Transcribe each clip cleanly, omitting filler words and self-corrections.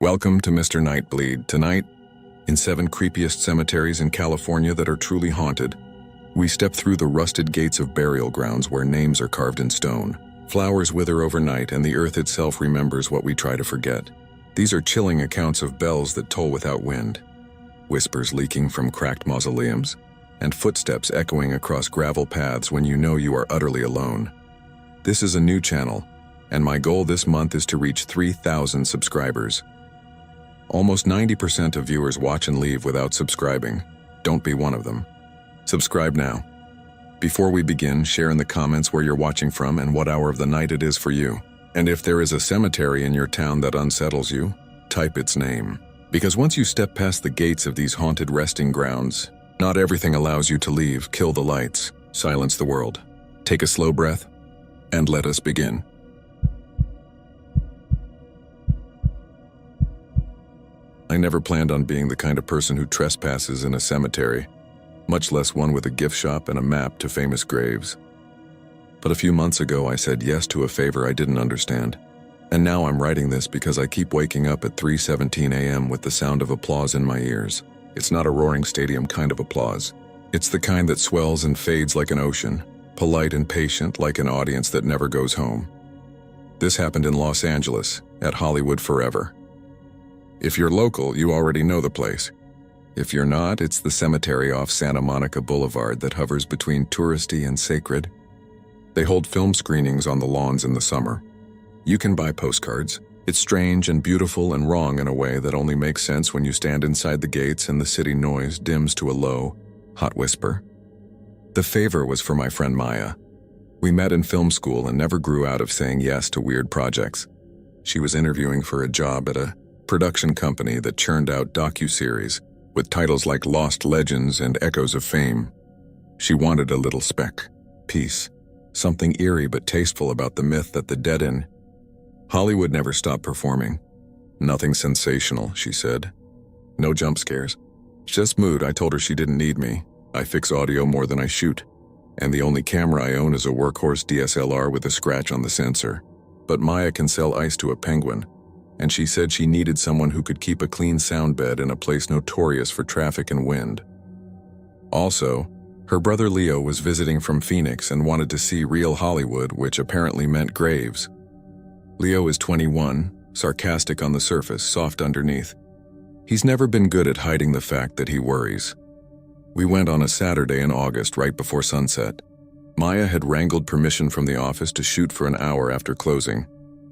Welcome to Mr. Nightbleed. Tonight, in 7 creepiest cemeteries in California that are truly haunted, we step through the rusted gates of burial grounds where names are carved in stone. Flowers wither overnight and the earth itself remembers what we try to forget. These are chilling accounts of bells that toll without wind, whispers leaking from cracked mausoleums, and footsteps echoing across gravel paths when you know you are utterly alone. This is a new channel, and my goal this month is to reach 3,000 subscribers. Almost 90% of viewers watch and leave without subscribing. Don't be one of them. Subscribe now. Before we begin, share in the comments where you're watching from and what hour of the night it is for you. And if there is a cemetery in your town that unsettles you, type its name. Because once you step past the gates of these haunted resting grounds, not everything allows you to leave. Kill the lights, silence the world. Take a slow breath, and let us begin. I never planned on being the kind of person who trespasses in a cemetery, much less one with a gift shop and a map to famous graves. But a few months ago, I said yes to a favor I didn't understand. And now I'm writing this because I keep waking up at 3:17 a.m. with the sound of applause in my ears. It's not a roaring stadium kind of applause. It's the kind that swells and fades like an ocean, polite and patient like an audience that never goes home. This happened in Los Angeles, at Hollywood Forever. If you're local, you already know the place. If you're not, it's the cemetery off Santa Monica Boulevard that hovers between touristy and sacred. They hold film screenings on the lawns in the summer. You can buy postcards. It's strange and beautiful and wrong in a way that only makes sense when you stand inside the gates and the city noise dims to a low, hot whisper. The favor was for my friend Maya. We met in film school and never grew out of saying yes to weird projects. She was interviewing for a job at a production company that churned out docuseries with titles like Lost Legends and Echoes of Fame. She wanted a little speck, piece, something eerie but tasteful about the myth that the dead in Hollywood never stopped performing. Nothing sensational, she said. No jump scares. Just mood. I told her she didn't need me. I fix audio more than I shoot. And the only camera I own is a workhorse DSLR with a scratch on the sensor. But Maya can sell ice to a penguin. And she said she needed someone who could keep a clean sound bed in a place notorious for traffic and wind. Also, her brother Leo was visiting from Phoenix and wanted to see real Hollywood, which apparently meant graves. Leo is 21, sarcastic on the surface, soft underneath. He's never been good at hiding the fact that he worries. We went on a Saturday in August right before sunset. Maya had wrangled permission from the office to shoot for an hour after closing,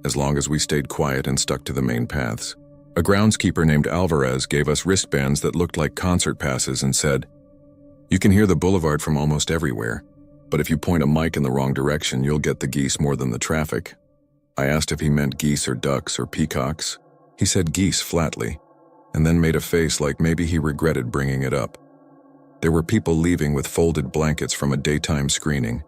as long as we stayed quiet and stuck to the main paths. A groundskeeper named Alvarez gave us wristbands that looked like concert passes and said, "You can hear the boulevard from almost everywhere, but if you point a mic in the wrong direction, you'll get the geese more than the traffic." I asked if he meant geese or ducks or peacocks. He said geese flatly, and then made a face like maybe he regretted bringing it up. There were people leaving with folded blankets from a daytime screening,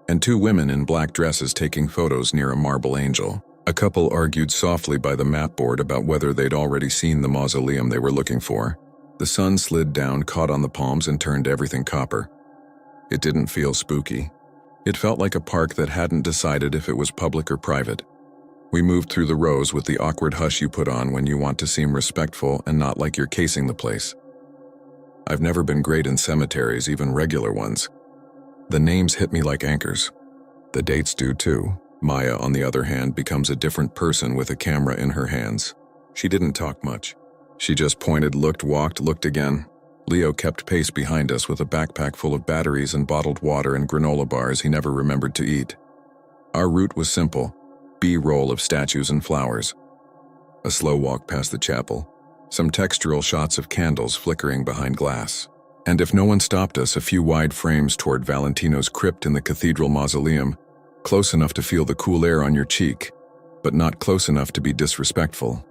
and 2 women in black dresses taking photos near a marble angel. A couple argued softly by the map board about whether they'd already seen the mausoleum they were looking for. The sun slid down, caught on the palms, and turned everything copper. It didn't feel spooky. It felt like a park that hadn't decided if it was public or private. We moved through the rows with the awkward hush you put on when you want to seem respectful and not like you're casing the place. I've never been great in cemeteries, even regular ones. The names hit me like anchors. The dates do too. Maya, on the other hand, becomes a different person with a camera in her hands. She didn't talk much. She just pointed, looked, walked, looked again. Leo kept pace behind us with a backpack full of batteries and bottled water and granola bars he never remembered to eat. Our route was simple. B-roll of statues and flowers. A slow walk past the chapel. Some textural shots of candles flickering behind glass. And if no one stopped us, a few wide frames toward Valentino's crypt in the cathedral mausoleum, close enough to feel the cool air on your cheek, but not close enough to be disrespectful.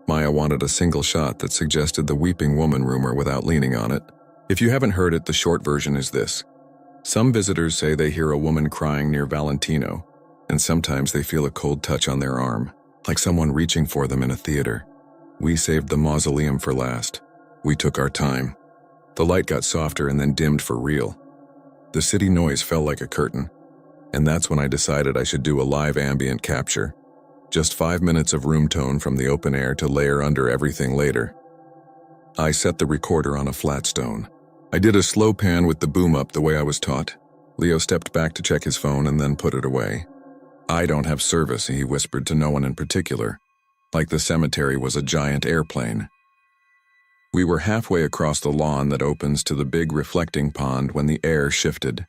Maya wanted a single shot that suggested the weeping woman rumor without leaning on it. If you haven't heard it, the short version is this. Some visitors say they hear a woman crying near Valentino, and sometimes they feel a cold touch on their arm, like someone reaching for them in a theater. We saved the mausoleum for last. We took our time. The light got softer and then dimmed for real. The city noise fell like a curtain, and that's when I decided I should do a live ambient capture. Just 5 minutes of room tone from the open air to layer under everything later. I set the recorder on a flat stone. I did a slow pan with the boom up the way I was taught. Leo stepped back to check his phone and then put it away. "I don't have service," he whispered to no one in particular, like the cemetery was a giant airplane. We were halfway across the lawn that opens to the big reflecting pond when the air shifted.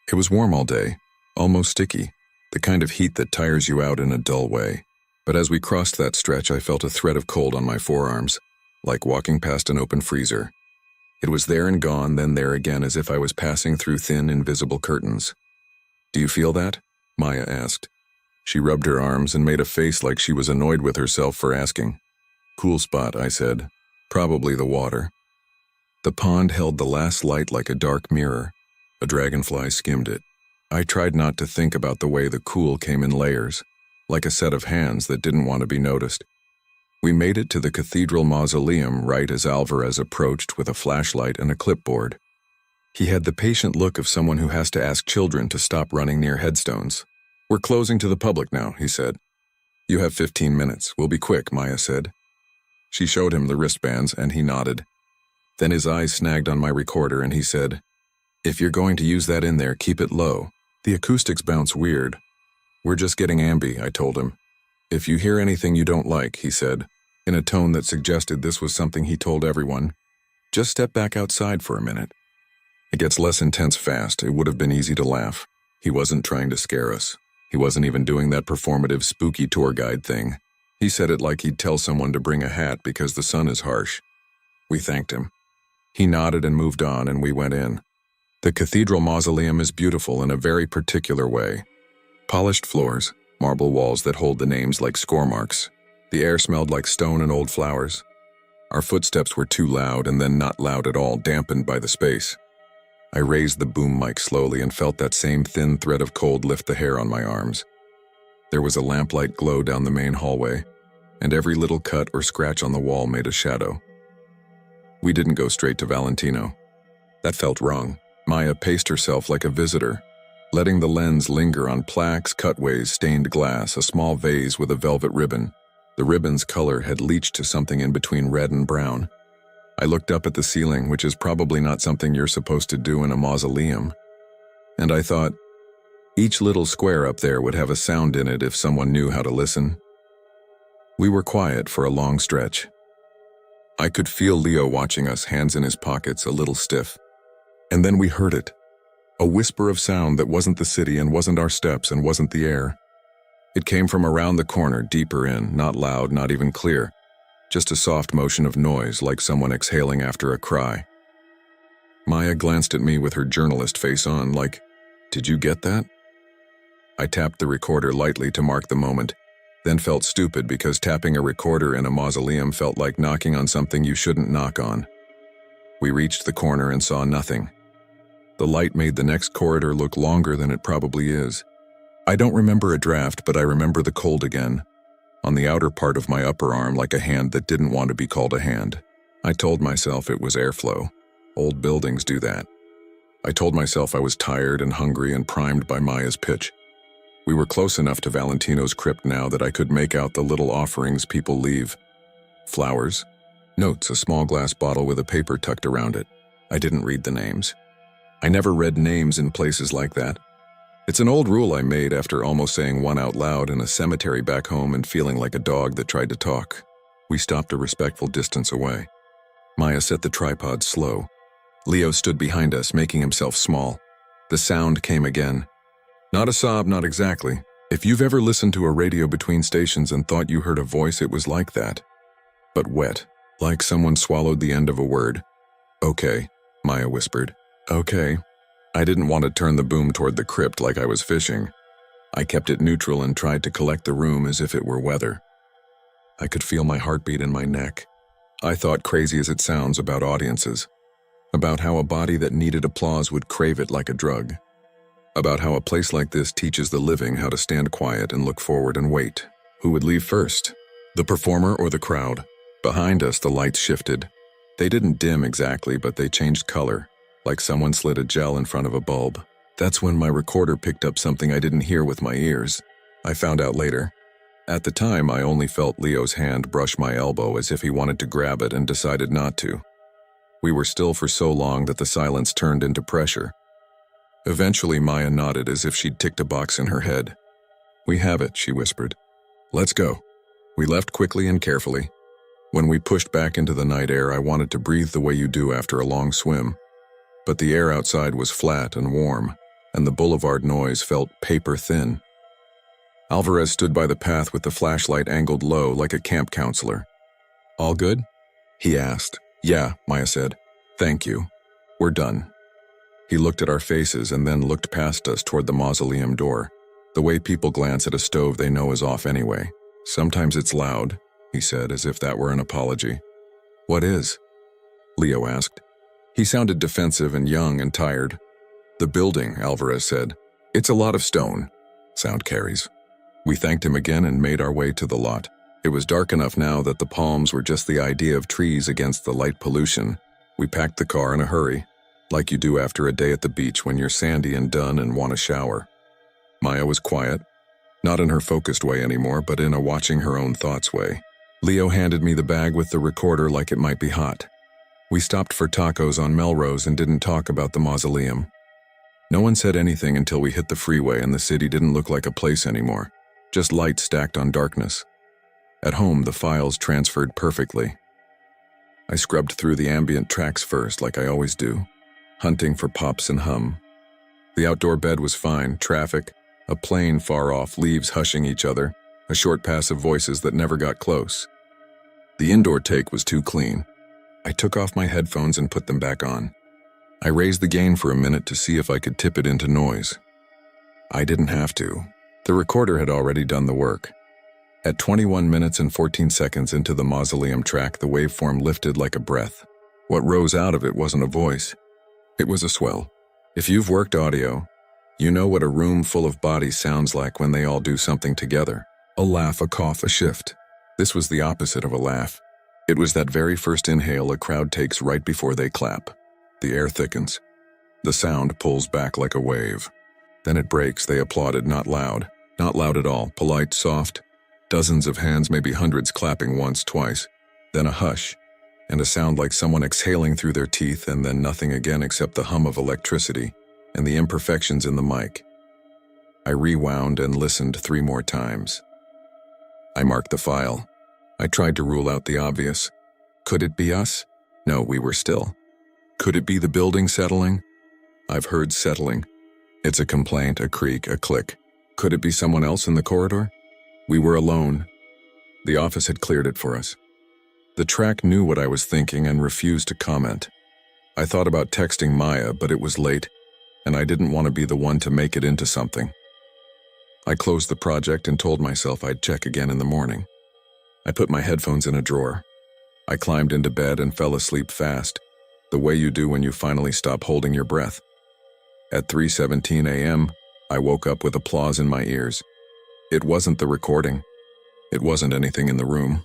It was warm all day, almost sticky, the kind of heat that tires you out in a dull way. But as we crossed that stretch, I felt a thread of cold on my forearms, like walking past an open freezer. It was there and gone, then there again, as if I was passing through thin, invisible curtains. "Do you feel that?" Maya asked. She rubbed her arms and made a face like she was annoyed with herself for asking. "Cool spot," I said. "Probably the water." The pond held the last light like a dark mirror. A dragonfly skimmed it. I tried not to think about the way the cool came in layers, like a set of hands that didn't want to be noticed. We made it to the cathedral mausoleum right as Alvarez approached with a flashlight and a clipboard. He had the patient look of someone who has to ask children to stop running near headstones. "We're closing to the public now," he said. "You have 15 minutes. We'll be quick," Maya said. She showed him the wristbands, and he nodded. Then his eyes snagged on my recorder, and he said, "If you're going to use that in there, keep it low. The acoustics bounce weird." "We're just getting ambi," I told him. "If you hear anything you don't like," he said, in a tone that suggested this was something he told everyone, "just step back outside for a minute." It gets less intense fast. It would have been easy to laugh. He wasn't trying to scare us. He wasn't even doing that performative spooky tour guide thing. He said it like he'd tell someone to bring a hat because the sun is harsh. We thanked him. He nodded and moved on, and we went in. The cathedral mausoleum is beautiful in a very particular way. Polished floors, marble walls that hold the names like score marks. The air smelled like stone and old flowers. Our footsteps were too loud and then not loud at all, dampened by the space. I raised the boom mic slowly and felt that same thin thread of cold lift the hair on my arms. There was a lamplight glow down the main hallway, and every little cut or scratch on the wall made a shadow. We didn't go straight to Valentino. That felt wrong. Maya paced herself like a visitor, letting the lens linger on plaques, cutways, stained glass, a small vase with a velvet ribbon. The ribbon's color had leached to something in between red and brown. I looked up at the ceiling, which is probably not something you're supposed to do in a mausoleum. And I thought, each little square up there would have a sound in it if someone knew how to listen. We were quiet for a long stretch. I could feel Leo watching us, hands in his pockets, a little stiff. And then we heard it. A whisper of sound that wasn't the city and wasn't our steps and wasn't the air. It came from around the corner, deeper in, not loud, not even clear. Just a soft motion of noise, like someone exhaling after a cry. Maya glanced at me with her journalist face on, like, "Did you get that?" I tapped the recorder lightly to mark the moment, then felt stupid because tapping a recorder in a mausoleum felt like knocking on something you shouldn't knock on. We reached the corner and saw nothing. The light made the next corridor look longer than it probably is. I don't remember a draft, but I remember the cold again, on the outer part of my upper arm, like a hand that didn't want to be called a hand. I told myself it was airflow. Old buildings do that. I told myself I was tired and hungry and primed by Maya's pitch. We were close enough to Valentino's crypt now that I could make out the little offerings people leave. Flowers, notes, a small glass bottle with a paper tucked around it. I didn't read the names. I never read names in places like that. It's an old rule I made after almost saying one out loud in a cemetery back home and feeling like a dog that tried to talk. We stopped a respectful distance away. Maya set the tripod slow. Leo stood behind us, making himself small. The sound came again. Not a sob, not exactly. If you've ever listened to a radio between stations and thought you heard a voice, it was like that. But wet, like someone swallowed the end of a word. "Okay," Maya whispered. "Okay." I didn't want to turn the boom toward the crypt like I was fishing. I kept it neutral and tried to collect the room as if it were weather. I could feel my heartbeat in my neck. I thought, crazy as it sounds, about audiences. About how a body that needed applause would crave it like a drug. About how a place like this teaches the living how to stand quiet and look forward and wait. Who would leave first? The performer or the crowd? Behind us, the lights shifted. They didn't dim exactly, but they changed color, like someone slid a gel in front of a bulb. That's when my recorder picked up something I didn't hear with my ears. I found out later. At the time, I only felt Leo's hand brush my elbow as if he wanted to grab it and decided not to. We were still for so long that the silence turned into pressure. Eventually, Maya nodded as if she'd ticked a box in her head. "We have it," she whispered. "Let's go." We left quickly and carefully. When we pushed back into the night air, I wanted to breathe the way you do after a long swim. But the air outside was flat and warm, and the boulevard noise felt paper-thin. Alvarez stood by the path with the flashlight angled low like a camp counselor. "All good?" he asked. "Yeah," Maya said. "Thank you. We're done." He looked at our faces and then looked past us toward the mausoleum door, the way people glance at a stove they know is off anyway. "Sometimes it's loud," he said, as if that were an apology. "What is?" Leo asked. He sounded defensive and young and tired. "The building," Alvarez said. "It's a lot of stone." Sound carries. We thanked him again and made our way to the lot. It was dark enough now that the palms were just the idea of trees against the light pollution. We packed the car in a hurry, like you do after a day at the beach when you're sandy and done and want a shower. Maya was quiet, not in her focused way anymore, but in a watching her own thoughts way. Leo handed me the bag with the recorder like it might be hot. We stopped for tacos on Melrose and didn't talk about the mausoleum. No one said anything until we hit the freeway and the city didn't look like a place anymore, just lights stacked on darkness. At home, the files transferred perfectly. I scrubbed through the ambient tracks first, like I always do, hunting for pops and hum. The outdoor bed was fine, traffic, a plane far off, leaves hushing each other, a short pass of voices that never got close. The indoor take was too clean. I took off my headphones and put them back on. I raised the gain for a minute to see if I could tip it into noise. I didn't have to. The recorder had already done the work. At 21 minutes and 14 seconds into the mausoleum track, the waveform lifted like a breath. What rose out of it wasn't a voice. It was a swell. If you've worked audio, you know what a room full of bodies sounds like when they all do something together. A laugh, a cough, a shift. This was the opposite of a laugh. It was that very first inhale a crowd takes right before they clap. The air thickens. The sound pulls back like a wave. Then it breaks. They applauded, not loud. Not loud at all, polite, soft. Dozens of hands, maybe hundreds, clapping once, twice. Then a hush, and a sound like someone exhaling through their teeth, and then nothing again except the hum of electricity and the imperfections in the mic. I rewound and listened 3 more times. I marked the file. I tried to rule out the obvious. Could it be us? No, we were still. Could it be the building settling? I've heard settling. It's a complaint, a creak, a click. Could it be someone else in the corridor? We were alone. The office had cleared it for us. The track knew what I was thinking and refused to comment. I thought about texting Maya, but it was late, and I didn't want to be the one to make it into something. I closed the project and told myself I'd check again in the morning. I put my headphones in a drawer. I climbed into bed and fell asleep fast, the way you do when you finally stop holding your breath. At 3:17 a.m., I woke up with applause in my ears. It wasn't the recording. It wasn't anything in the room.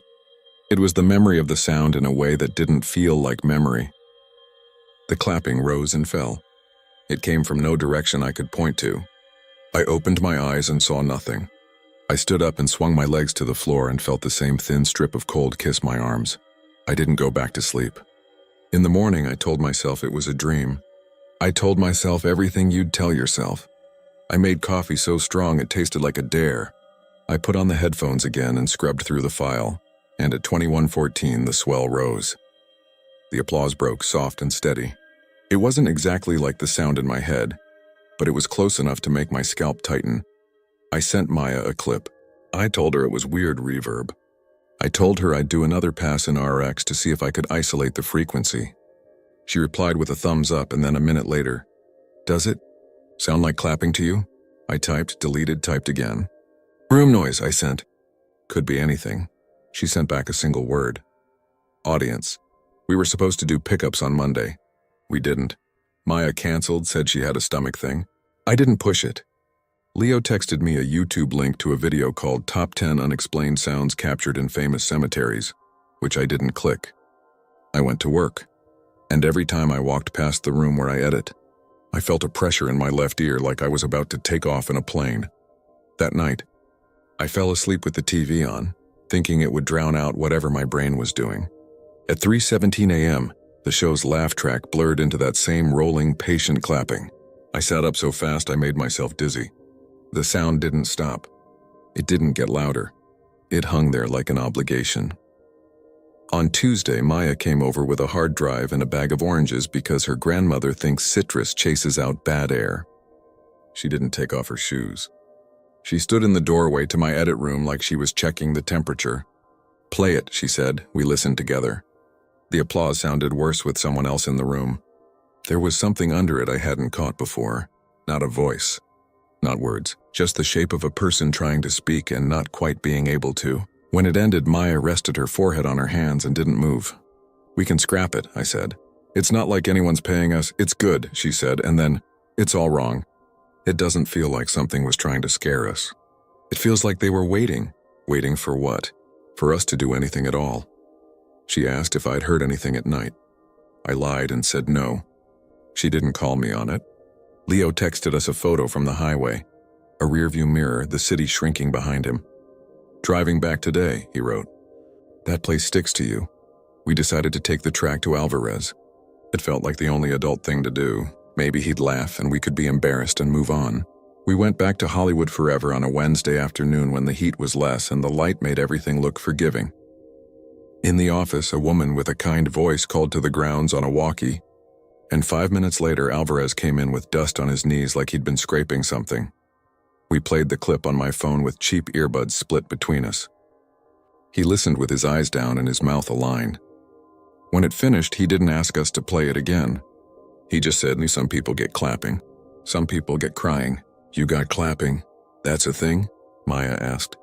It was the memory of the sound in a way that didn't feel like memory. The clapping rose and fell. It came from no direction I could point to. I opened my eyes and saw nothing. I stood up and swung my legs to the floor and felt the same thin strip of cold kiss my arms. I didn't go back to sleep. In the morning, I told myself it was a dream. I told myself everything you'd tell yourself. I made coffee so strong it tasted like a dare. I put on the headphones again and scrubbed through the file, and at 21:14 the swell rose. The applause broke, soft and steady. It wasn't exactly like the sound in my head, but it was close enough to make my scalp tighten. I sent Maya a clip. I told her it was weird reverb. I told her I'd do another pass in RX to see if I could isolate the frequency. She replied with a thumbs up, and then a minute later, "Does it sound like clapping to you?" I typed, deleted, typed again. "Room noise," I sent. Could be anything. She sent back a single word. "Audience. We were supposed to do pickups on Monday. We didn't. Maya canceled, said she had a stomach thing. I didn't push it." Leo texted me a YouTube link to a video called Top 10 Unexplained Sounds Captured in Famous Cemeteries, which I didn't click. I went to work, and every time I walked past the room where I edit, I felt a pressure in my left ear like I was about to take off in a plane. That night, I fell asleep with the TV on, thinking it would drown out whatever my brain was doing. At 3:17 a.m., the show's laugh track blurred into that same rolling, patient clapping. I sat up so fast I made myself dizzy. The sound didn't stop. It didn't get louder. It hung there like an obligation. On Tuesday, Maya came over with a hard drive and a bag of oranges because her grandmother thinks citrus chases out bad air. She didn't take off her shoes. She stood in the doorway to my edit room like she was checking the temperature. "Play it," she said. We listened together. The applause sounded worse with someone else in the room. There was something under it I hadn't caught before. Not a voice. Not words. Just the shape of a person trying to speak and not quite being able to. When it ended, Maya rested her forehead on her hands and didn't move. "We can scrap it," I said. "It's not like anyone's paying us." "It's good," she said, and then, "It's all wrong." It doesn't feel like something was trying to scare us. It feels like they were waiting. Waiting for what? For us to do anything at all. She asked if I'd heard anything at night. I lied and said no. She didn't call me on it. Leo texted us a photo from the highway. A rearview mirror, the city shrinking behind him. "Driving back today," he wrote. "That place sticks to you." We decided to take the track to Alvarez. It felt like the only adult thing to do. Maybe he'd laugh and we could be embarrassed and move on. We went back to Hollywood Forever on a Wednesday afternoon when the heat was less and the light made everything look forgiving. In the office, a woman with a kind voice called to the grounds on a walkie, and 5 minutes later Alvarez came in with dust on his knees like he'd been scraping something. We played the clip on my phone with cheap earbuds split between us. He listened with his eyes down and his mouth aligned. When it finished, he didn't ask us to play it again. He just said, "Some people get clapping. Some people get crying. You got clapping. That's a thing?" Maya asked.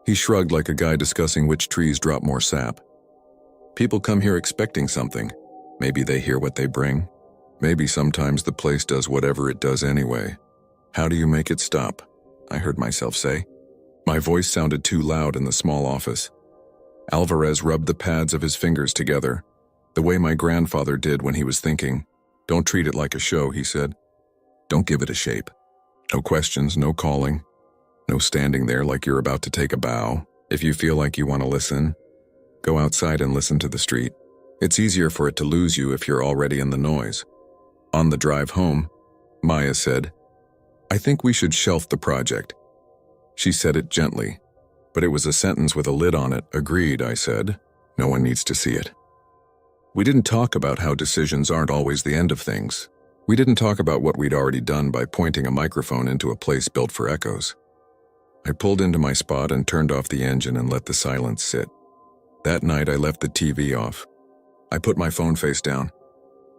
He shrugged like a guy discussing which trees drop more sap. "People come here expecting something. Maybe they hear what they bring. Maybe sometimes the place does whatever it does anyway. How do you make it stop?" I heard myself say. My voice sounded too loud in the small office. Alvarez rubbed the pads of his fingers together, the way my grandfather did when he was thinking. "Don't treat it like a show," he said. "Don't give it a shape. No questions, no calling. No standing there like you're about to take a bow. If you feel like you want to listen, go outside and listen to the street. It's easier for it to lose you if you're already in the noise." On the drive home, Maya said, "I think we should shelf the project." She said it gently, but it was a sentence with a lid on it. "Agreed," I said. "No one needs to see it." We didn't talk about how decisions aren't always the end of things. We didn't talk about what we'd already done by pointing a microphone into a place built for echoes. I pulled into my spot and turned off the engine and let the silence sit. That night I left the TV off. I put my phone face down.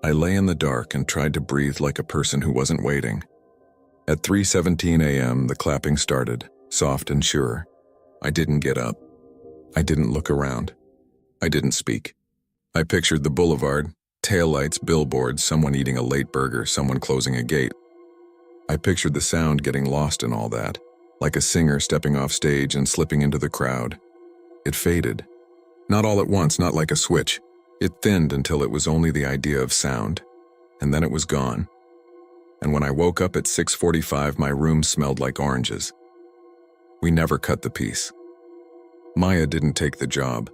I lay in the dark and tried to breathe like a person who wasn't waiting. At 3:17 a.m., the clapping started, soft and sure. I didn't get up. I didn't look around. I didn't speak. I pictured the boulevard, taillights, billboards, someone eating a late burger, someone closing a gate. I pictured the sound getting lost in all that, like a singer stepping off stage and slipping into the crowd. It faded. Not all at once, not like a switch. It thinned until it was only the idea of sound, and then it was gone. And when I woke up at 6:45, my room smelled like oranges. We never cut the piece. Maya didn't take the job.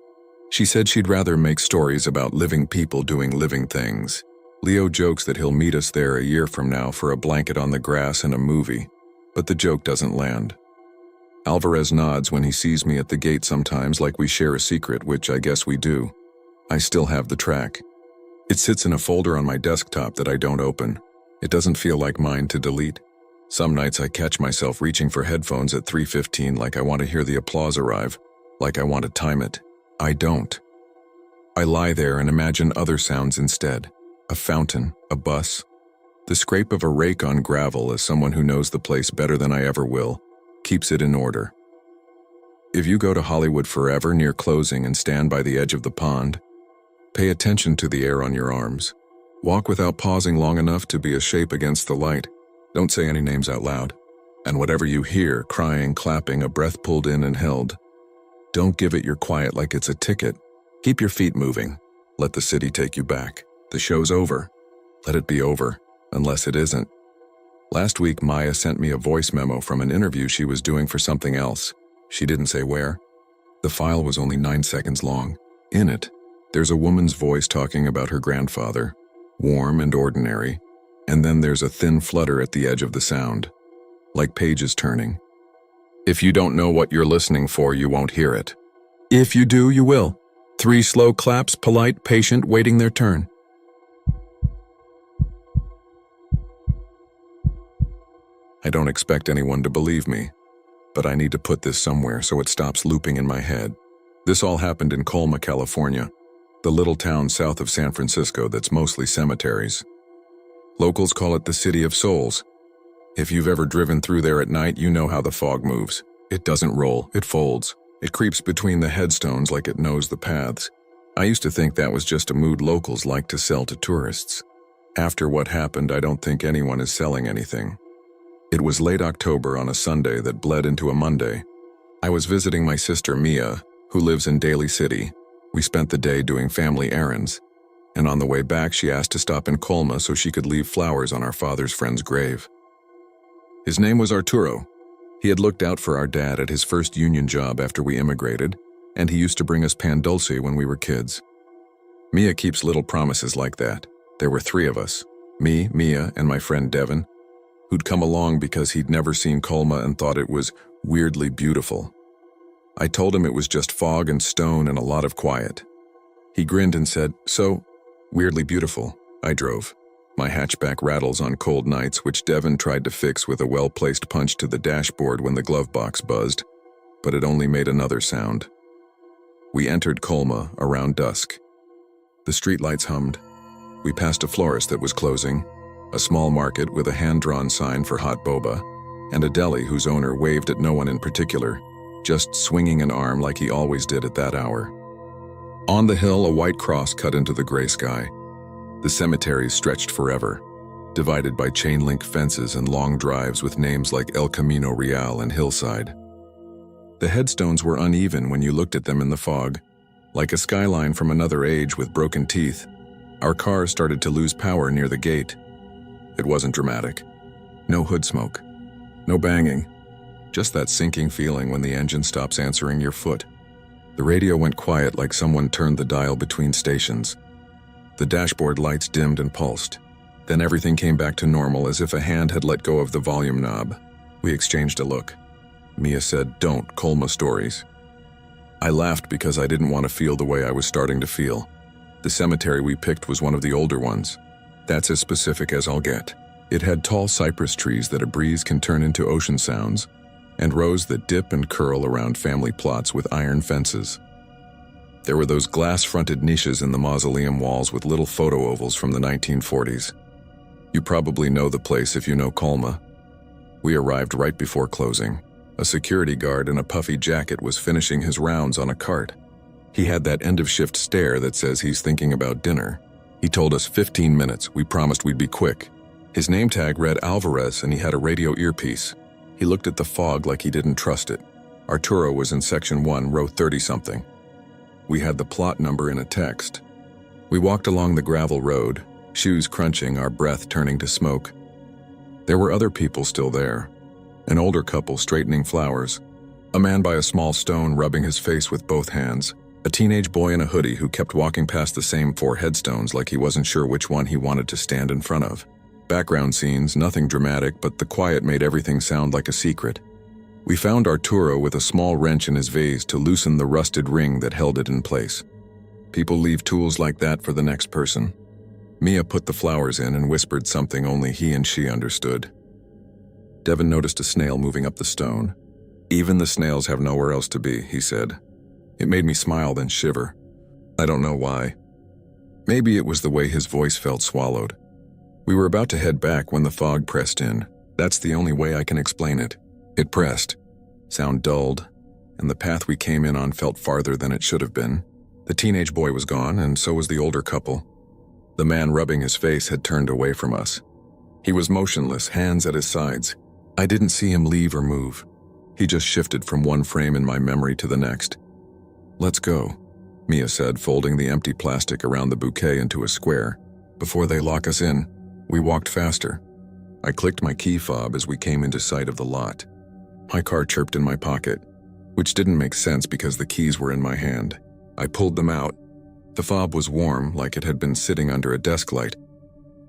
She said she'd rather make stories about living people doing living things. Leo jokes that he'll meet us there a year from now for a blanket on the grass and a movie, but the joke doesn't land. Alvarez nods when he sees me at the gate sometimes, like we share a secret, which I guess we do. I still have the track. It sits in a folder on my desktop that I don't open. It doesn't feel like mine to delete. Some nights I catch myself reaching for headphones at 3:15 like I want to hear the applause arrive, like I want to time it. I don't. I lie there and imagine other sounds instead. A fountain, a bus, the scrape of a rake on gravel as someone who knows the place better than I ever will, keeps it in order. If you go to Hollywood Forever near closing and stand by the edge of the pond, pay attention to the air on your arms. Walk without pausing long enough to be a shape against the light. Don't say any names out loud. And whatever you hear, crying, clapping, a breath pulled in and held, don't give it your quiet like it's a ticket. Keep your feet moving. Let the city take you back. The show's over. Let it be over, unless it isn't. Last week, Maya sent me a voice memo from an interview she was doing for something else. She didn't say where. The file was only 9 seconds long. In it, there's a woman's voice talking about her grandfather, warm and ordinary, and then there's a thin flutter at the edge of the sound, like pages turning. If you don't know what you're listening for, you won't hear it. If you do, you will. 3 slow claps, polite, patient, waiting their turn. I don't expect anyone to believe me, but I need to put this somewhere so it stops looping in my head. This all happened in Colma, California, the little town south of San Francisco that's mostly cemeteries. Locals call it the City of Souls. If you've ever driven through there at night, you know how the fog moves. It doesn't roll, it folds. It creeps between the headstones like it knows the paths. I used to think that was just a mood locals like to sell to tourists. After what happened, I don't think anyone is selling anything. It was late October on a Sunday that bled into a Monday. I was visiting my sister Mia, who lives in Daly City. We spent the day doing family errands, and on the way back she asked to stop in Colma so she could leave flowers on our father's friend's grave. His name was Arturo. He had looked out for our dad at his first union job after we immigrated, and he used to bring us pan dulce when we were kids. Mia keeps little promises like that. There were 3 of us, me, Mia, and my friend Devin, who'd come along because he'd never seen Colma and thought it was weirdly beautiful. I told him it was just fog and stone and a lot of quiet. He grinned and said, "So, weirdly beautiful." I drove. My hatchback rattles on cold nights, which Devin tried to fix with a well-placed punch to the dashboard when the glove box buzzed, but it only made another sound. We entered Colma around dusk. The streetlights hummed. We passed a florist that was closing, a small market with a hand-drawn sign for hot boba, and a deli whose owner waved at no one in particular, just swinging an arm like he always did at that hour. On the hill, a white cross cut into the gray sky. The cemeteries stretched forever, divided by chain-link fences and long drives with names like El Camino Real and Hillside. The headstones were uneven when you looked at them in the fog, like a skyline from another age with broken teeth. Our car started to lose power near the gate. It wasn't dramatic. No hood smoke. No banging. Just that sinking feeling when the engine stops answering your foot. The radio went quiet like someone turned the dial between stations. The dashboard lights dimmed and pulsed. Then everything came back to normal as if a hand had let go of the volume knob. We exchanged a look. Mia said, "Don't, Colma stories." I laughed because I didn't want to feel the way I was starting to feel. The cemetery we picked was one of the older ones. That's as specific as I'll get. It had tall cypress trees that a breeze can turn into ocean sounds, and rows that dip and curl around family plots with iron fences. There were those glass-fronted niches in the mausoleum walls with little photo ovals from the 1940s. You probably know the place if you know Colma. We arrived right before closing. A security guard in a puffy jacket was finishing his rounds on a cart. He had that end-of-shift stare that says he's thinking about dinner. He told us 15 minutes. We promised we'd be quick. His name tag read Alvarez, and he had a radio earpiece. He looked at the fog like he didn't trust it. Arturo was in section 1, row 30-something. We had the plot number in a text. We walked along the gravel road, shoes crunching, our breath turning to smoke. There were other people still there. An older couple straightening flowers, a man by a small stone rubbing his face with both hands, a teenage boy in a hoodie who kept walking past the same 4 headstones like he wasn't sure which one he wanted to stand in front of. Background scenes, nothing dramatic, but the quiet made everything sound like a secret. We found Arturo with a small wrench in his vase to loosen the rusted ring that held it in place. People leave tools like that for the next person. Mia put the flowers in and whispered something only he and she understood. Devin noticed a snail moving up the stone. "Even the snails have nowhere else to be," he said. It made me smile then shiver. I don't know why. Maybe it was the way his voice felt swallowed. We were about to head back when the fog pressed in. That's the only way I can explain it. It pressed. Sound dulled, and the path we came in on felt farther than it should have been. The teenage boy was gone, and so was the older couple. The man rubbing his face had turned away from us. He was motionless, hands at his sides. I didn't see him leave or move. He just shifted from one frame in my memory to the next. "Let's go," Mia said, folding the empty plastic around the bouquet into a square. "Before they lock us in." We walked faster. I clicked my key fob as we came into sight of the lot. My car chirped in my pocket. which didn't make sense because the keys were in my hand. I pulled them out. The fob was warm, like it had been sitting under a desk light.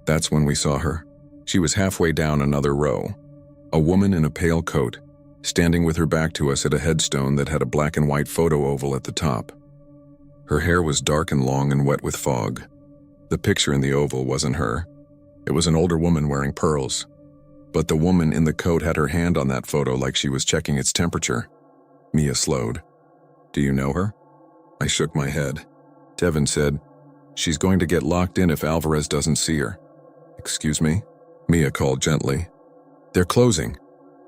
That's when we saw her. She was halfway down another row. A woman in a pale coat, standing with her back to us at a headstone that had a black and white photo oval at the top. Her hair was dark and long and wet with fog. The picture in the oval wasn't her. It was an older woman wearing pearls. But the woman in the coat had her hand on that photo like she was checking its temperature. Mia slowed. "Do you know her?" I shook my head. Devin said, "She's going to get locked in if Alvarez doesn't see her." "Excuse me?" Mia called gently. "They're closing."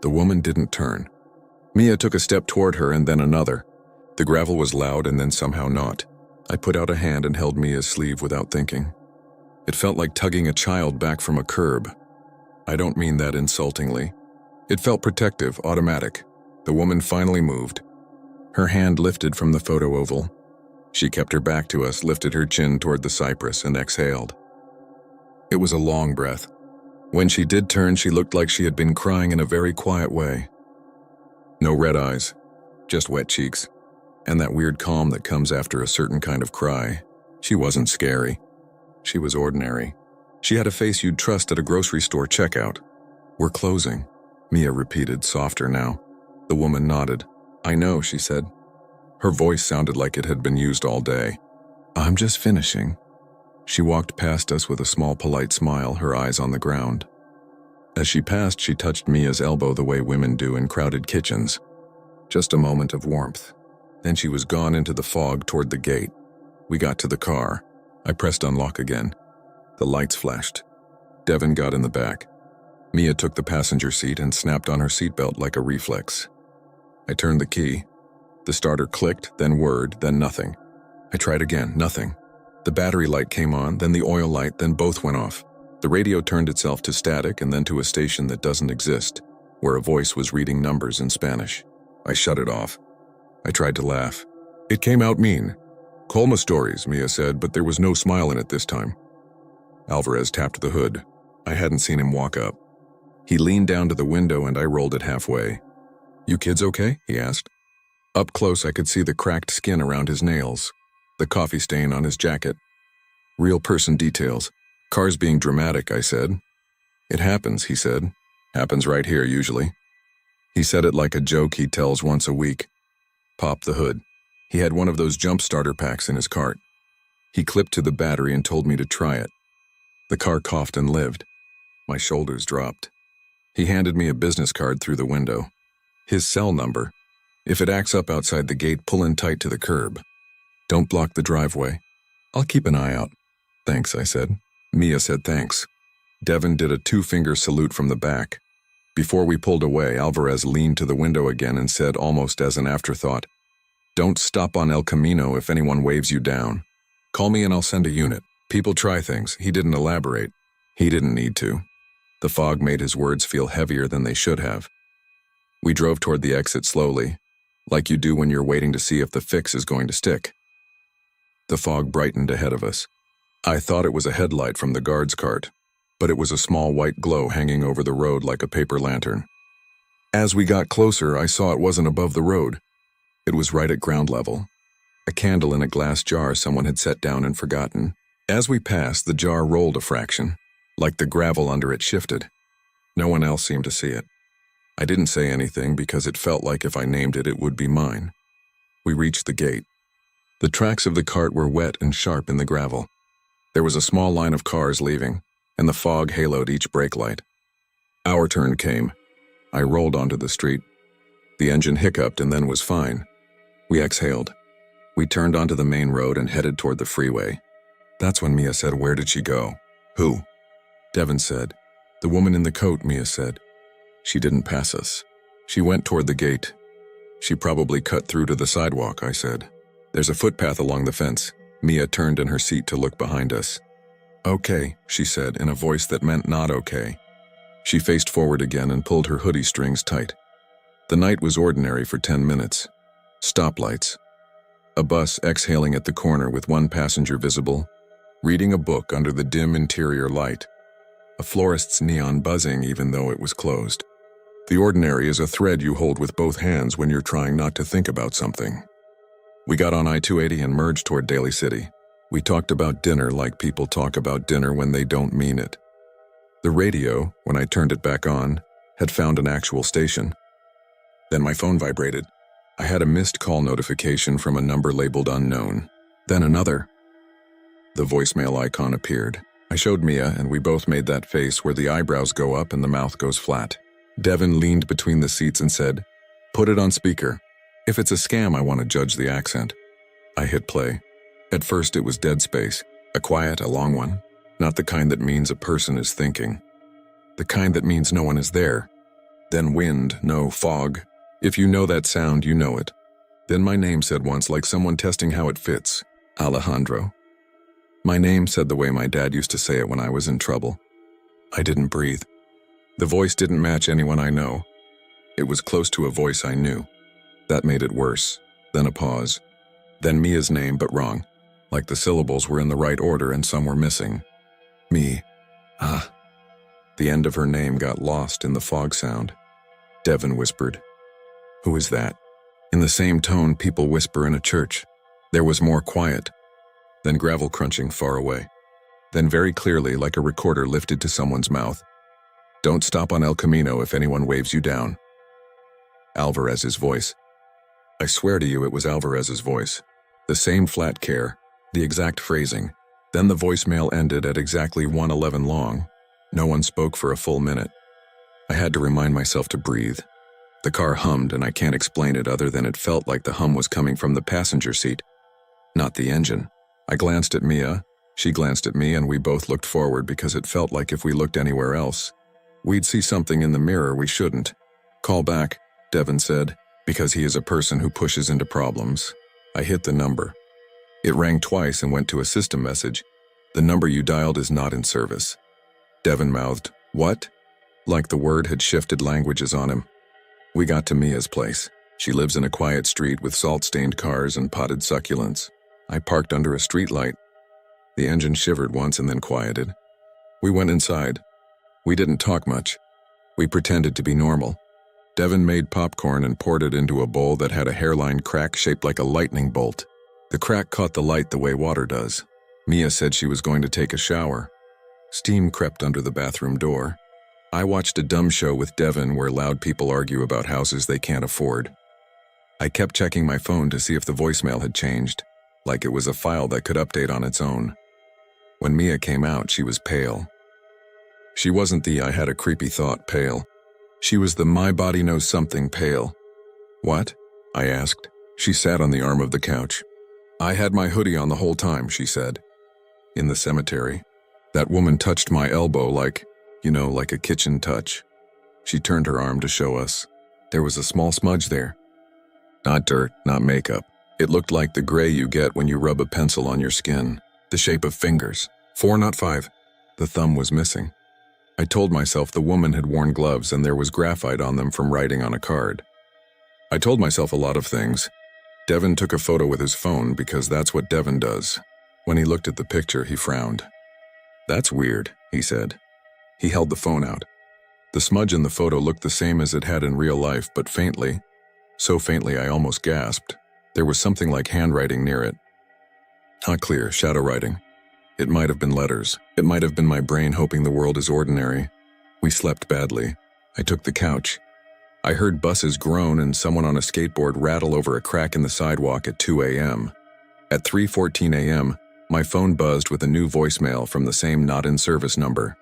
The woman didn't turn. Mia took a step toward her and then another. The gravel was loud and then somehow not. I put out a hand and held Mia's sleeve without thinking. It felt like tugging a child back from a curb. I don't mean that insultingly. It felt protective, automatic. The woman finally moved. Her hand lifted from the photo oval. She kept her back to us, lifted her chin toward the cypress, and exhaled. It was a long breath. When she did turn, she looked like she had been crying in a very quiet way. No red eyes, just wet cheeks, and that weird calm that comes after a certain kind of cry. She wasn't scary. She was ordinary. She had a face you'd trust at a grocery store checkout. "We're closing," Mia repeated, softer now. The woman nodded. "I know," she said. Her voice sounded like it had been used all day. "I'm just finishing." She walked past us with a small, polite smile, her eyes on the ground. As she passed, she touched Mia's elbow the way women do in crowded kitchens. Just a moment of warmth. Then she was gone into the fog toward the gate. We got to the car. I pressed unlock again. The lights flashed. Devin got in the back. Mia took the passenger seat and snapped on her seatbelt like a reflex. I turned the key. The starter clicked, then whirred, then nothing. I tried again, nothing. The battery light came on, then the oil light, then both went off. The radio turned itself to static and then to a station that doesn't exist, where a voice was reading numbers in Spanish. I shut it off. I tried to laugh. It came out mean. "Colma stories," Mia said, but there was no smile in it this time. Alvarez tapped the hood. I hadn't seen him walk up. He leaned down to the window and I rolled it halfway. "You kids okay?" he asked. Up close, I could see the cracked skin around his nails, the coffee stain on his jacket. "Real person details. Cars being dramatic," I said. "It happens," he said. "Happens right here, usually." He said it like a joke he tells once a week. Popped the hood. He had one of those jump starter packs in his cart. He clipped to the battery and told me to try it. The car coughed and lived. My shoulders dropped. He handed me a business card through the window. His cell number. "If it acts up outside the gate, pull in tight to the curb. Don't block the driveway." "I'll keep an eye out." "Thanks," I said. Mia said thanks. Devin did a two-finger salute from the back. Before we pulled away, Alvarez leaned to the window again and said almost as an afterthought, "Don't stop on El Camino if anyone waves you down. Call me and I'll send a unit. People try things." He didn't elaborate. He didn't need to. The fog made his words feel heavier than they should have. We drove toward the exit slowly, like you do when you're waiting to see if the fix is going to stick. The fog brightened ahead of us. I thought it was a headlight from the guard's cart, but it was a small white glow hanging over the road like a paper lantern. As we got closer, I saw it wasn't above the road. It was right at ground level. A candle in a glass jar someone had set down and forgotten. As we passed, the jar rolled a fraction, like the gravel under it shifted. No one else seemed to see it. I didn't say anything because it felt like if I named it, it would be mine. We reached the gate. The tracks of the cart were wet and sharp in the gravel. There was a small line of cars leaving, and the fog haloed each brake light. Our turn came. I rolled onto the street. The engine hiccuped and then was fine. We exhaled. We turned onto the main road and headed toward the freeway. That's when Mia said, "Where did she go?" "Who?" Devin said. "The woman in the coat," Mia said. "She didn't pass us. She went toward the gate. She probably cut through to the sidewalk," I said. "There's a footpath along the fence." Mia turned in her seat to look behind us. "Okay," she said in a voice that meant not okay. She faced forward again and pulled her hoodie strings tight. The night was ordinary for 10 minutes. Stoplights. A bus exhaling at the corner with one passenger visible, reading a book under the dim interior light. A florist's neon buzzing even though it was closed. The ordinary is a thread you hold with both hands when you're trying not to think about something. We got on I-280 and merged toward Daly City. We talked about dinner like people talk about dinner when they don't mean it. The radio, when I turned it back on, had found an actual station. Then my phone vibrated. I had a missed call notification from a number labeled unknown. Then another. The voicemail icon appeared. I showed Mia, and we both made that face where the eyebrows go up and the mouth goes flat. Devin leaned between the seats and said, "Put it on speaker. If it's a scam, I want to judge the accent." I hit play. At first it was dead space, a quiet, a long one. Not the kind that means a person is thinking. The kind that means no one is there. Then wind, no fog. If you know that sound, you know it. Then my name said once, like someone testing how it fits. Alejandro. My name said the way my dad used to say it when I was in trouble. I didn't breathe. The voice didn't match anyone I know. It was close to a voice I knew. That made it worse. Then a pause. Then Mia's name, but wrong. Like the syllables were in the right order and some were missing. Me. Ah. The end of her name got lost in the fog sound. Devin whispered. "Who is that?" In the same tone people whisper in a church. There was more quiet. Then gravel crunching far away. Then very clearly, like a recorder lifted to someone's mouth. "Don't stop on El Camino if anyone waves you down." Alvarez's voice. I swear to you it was Alvarez's voice. The same flat care, the exact phrasing. Then the voicemail ended at exactly 1:11 long. No one spoke for a full minute. I had to remind myself to breathe. The car hummed, and I can't explain it other than it felt like the hum was coming from the passenger seat, not the engine. I glanced at Mia, she glanced at me, and we both looked forward because it felt like if we looked anywhere else, we'd see something in the mirror we shouldn't. "Call back," Devin said, because he is a person who pushes into problems. I hit the number. It rang twice and went to a system message. "The number you dialed is not in service." Devin mouthed, "What?" Like the word had shifted languages on him. We got to Mia's place. She lives in a quiet street with salt-stained cars and potted succulents. I parked under a streetlight. The engine shivered once and then quieted. We went inside. We didn't talk much. We pretended to be normal. Devin made popcorn and poured it into a bowl that had a hairline crack shaped like a lightning bolt. The crack caught the light the way water does. Mia said she was going to take a shower. Steam crept under the bathroom door. I watched a dumb show with Devin where loud people argue about houses they can't afford. I kept checking my phone to see if the voicemail had changed, like it was a file that could update on its own. When Mia came out, she was pale. She wasn't the "I had a creepy thought" pale. She was the "my body knows something" pale. "What?" I asked. She sat on the arm of the couch. "I had my hoodie on the whole time," she said. "In the cemetery. That woman touched my elbow like a kitchen touch." She turned her arm to show us. There was a small smudge there. Not dirt, not makeup. It looked like the gray you get when you rub a pencil on your skin. The shape of fingers. 4, not 5. The thumb was missing. I told myself the woman had worn gloves and there was graphite on them from writing on a card. I told myself a lot of things. Devin took a photo with his phone because that's what Devin does. When he looked at the picture, he frowned. "That's weird," he said. He held the phone out. The smudge in the photo looked the same as it had in real life, but faintly. So faintly I almost gasped. There was something like handwriting near it. Not clear, shadow writing. It might have been letters. It might have been my brain hoping the world is ordinary. We slept badly. I took the couch. I heard buses groan and someone on a skateboard rattle over a crack in the sidewalk at 2 a.m. At 3:14 a.m., my phone buzzed with a new voicemail from the same not-in-service number.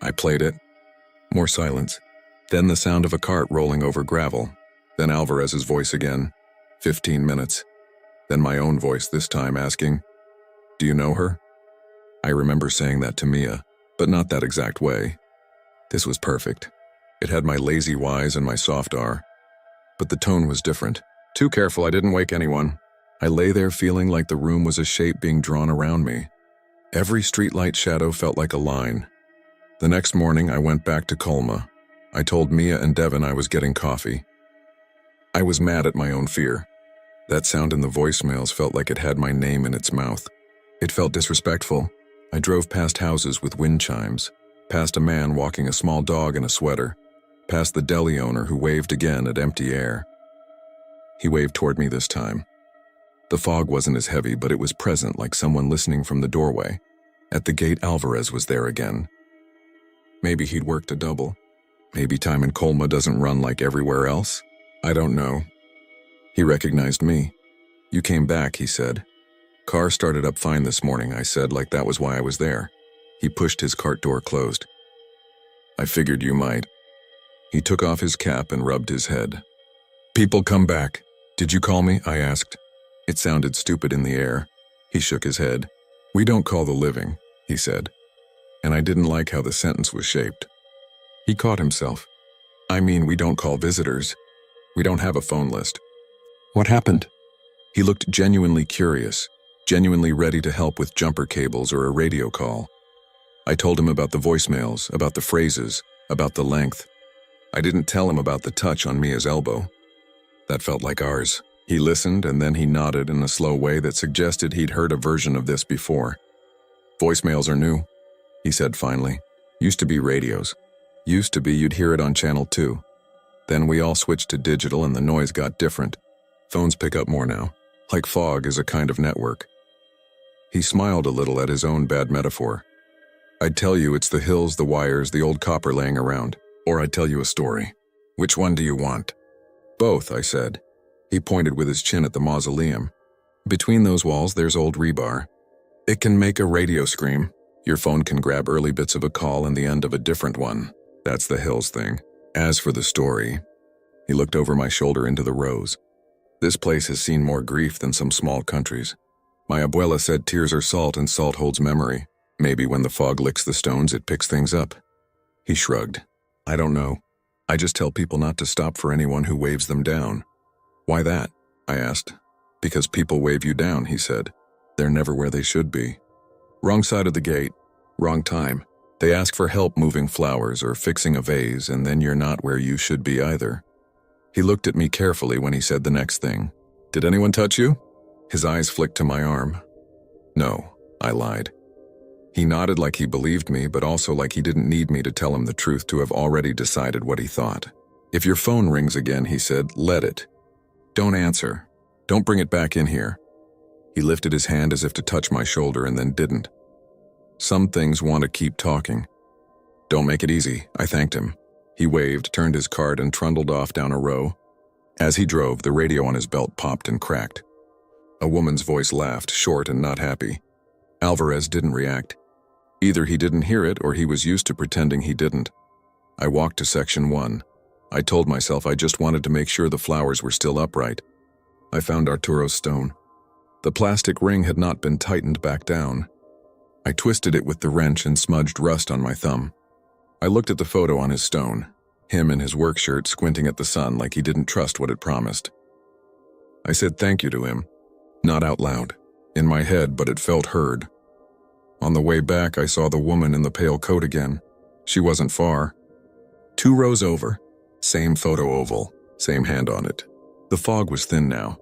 I played it. More silence. Then the sound of a cart rolling over gravel. Then Alvarez's voice again. 15 minutes. Then my own voice this time asking, "Do you know her?" I remember saying that to Mia, but not that exact way. This was perfect. It had my lazy Ys and my soft R. But the tone was different. "Too careful, I didn't wake anyone." I lay there feeling like the room was a shape being drawn around me. Every streetlight shadow felt like a line. The next morning, I went back to Colma. I told Mia and Devin I was getting coffee. I was mad at my own fear. That sound in the voicemails felt like it had my name in its mouth. It felt disrespectful. I drove past houses with wind chimes, past a man walking a small dog in a sweater, past the deli owner who waved again at empty air. He waved toward me this time. The fog wasn't as heavy, but it was present, like someone listening from the doorway. At the gate, Alvarez was there again. Maybe he'd worked a double. Maybe time in Colma doesn't run like everywhere else. I don't know. He recognized me. "You came back," he said. "Car started up fine this morning," I said, like that was why I was there. He pushed his cart door closed. "I figured you might." He took off his cap and rubbed his head. "People come back. Did you call me?" I asked. It sounded stupid in the air. He shook his head. "We don't call the living," he said. And I didn't like how the sentence was shaped. He caught himself. "I mean, we don't call visitors. We don't have a phone list." "What happened?" He looked genuinely curious, genuinely ready to help with jumper cables or a radio call. I told him about the voicemails, about the phrases, about the length. I didn't tell him about the touch on Mia's elbow. That felt like ours. He listened, and then he nodded in a slow way that suggested he'd heard a version of this before. "Voicemails are new," he said finally. "Used to be radios. Used to be you'd hear it on channel 2. Then we all switched to digital and the noise got different. Phones pick up more now. Like fog is a kind of network." He smiled a little at his own bad metaphor. "I'd tell you it's the hills, the wires, the old copper laying around. Or I'd tell you a story. Which one do you want?" "Both," I said. He pointed with his chin at the mausoleum. "Between those walls there's old rebar. It can make a radio scream. Your phone can grab early bits of a call and the end of a different one. That's the hills thing. As for the story..." He looked over my shoulder into the rows. "This place has seen more grief than some small countries. My abuela said tears are salt and salt holds memory. Maybe when the fog licks the stones, it picks things up." He shrugged. "I don't know. I just tell people not to stop for anyone who waves them down." "Why that?" I asked. "Because people wave you down," he said. "They're never where they should be. Wrong side of the gate, wrong time. They ask for help moving flowers or fixing a vase, and then you're not where you should be either." He looked at me carefully when he said the next thing. "Did anyone touch you?" His eyes flicked to my arm. "No," I lied. He nodded like he believed me, but also like he didn't need me to tell him the truth to have already decided what he thought. "If your phone rings again," he said, "let it. Don't answer. Don't bring it back in here." He lifted his hand as if to touch my shoulder and then didn't. "Some things want to keep talking." "Don't make it easy," I thanked him. He waved, turned his cart, and trundled off down a row. As he drove, the radio on his belt popped and cracked. A woman's voice laughed, short and not happy. Alvarez didn't react. Either he didn't hear it or he was used to pretending he didn't. I walked to section 1. I told myself I just wanted to make sure the flowers were still upright. I found Arturo's stone. The plastic ring had not been tightened back down. I twisted it with the wrench and smudged rust on my thumb. I looked at the photo on his stone, him in his work shirt squinting at the sun like he didn't trust what it promised. I said thank you to him, not out loud, in my head, but it felt heard. On the way back, I saw the woman in the pale coat again. She wasn't far. 2 rows over, same photo oval, same hand on it. The fog was thin now,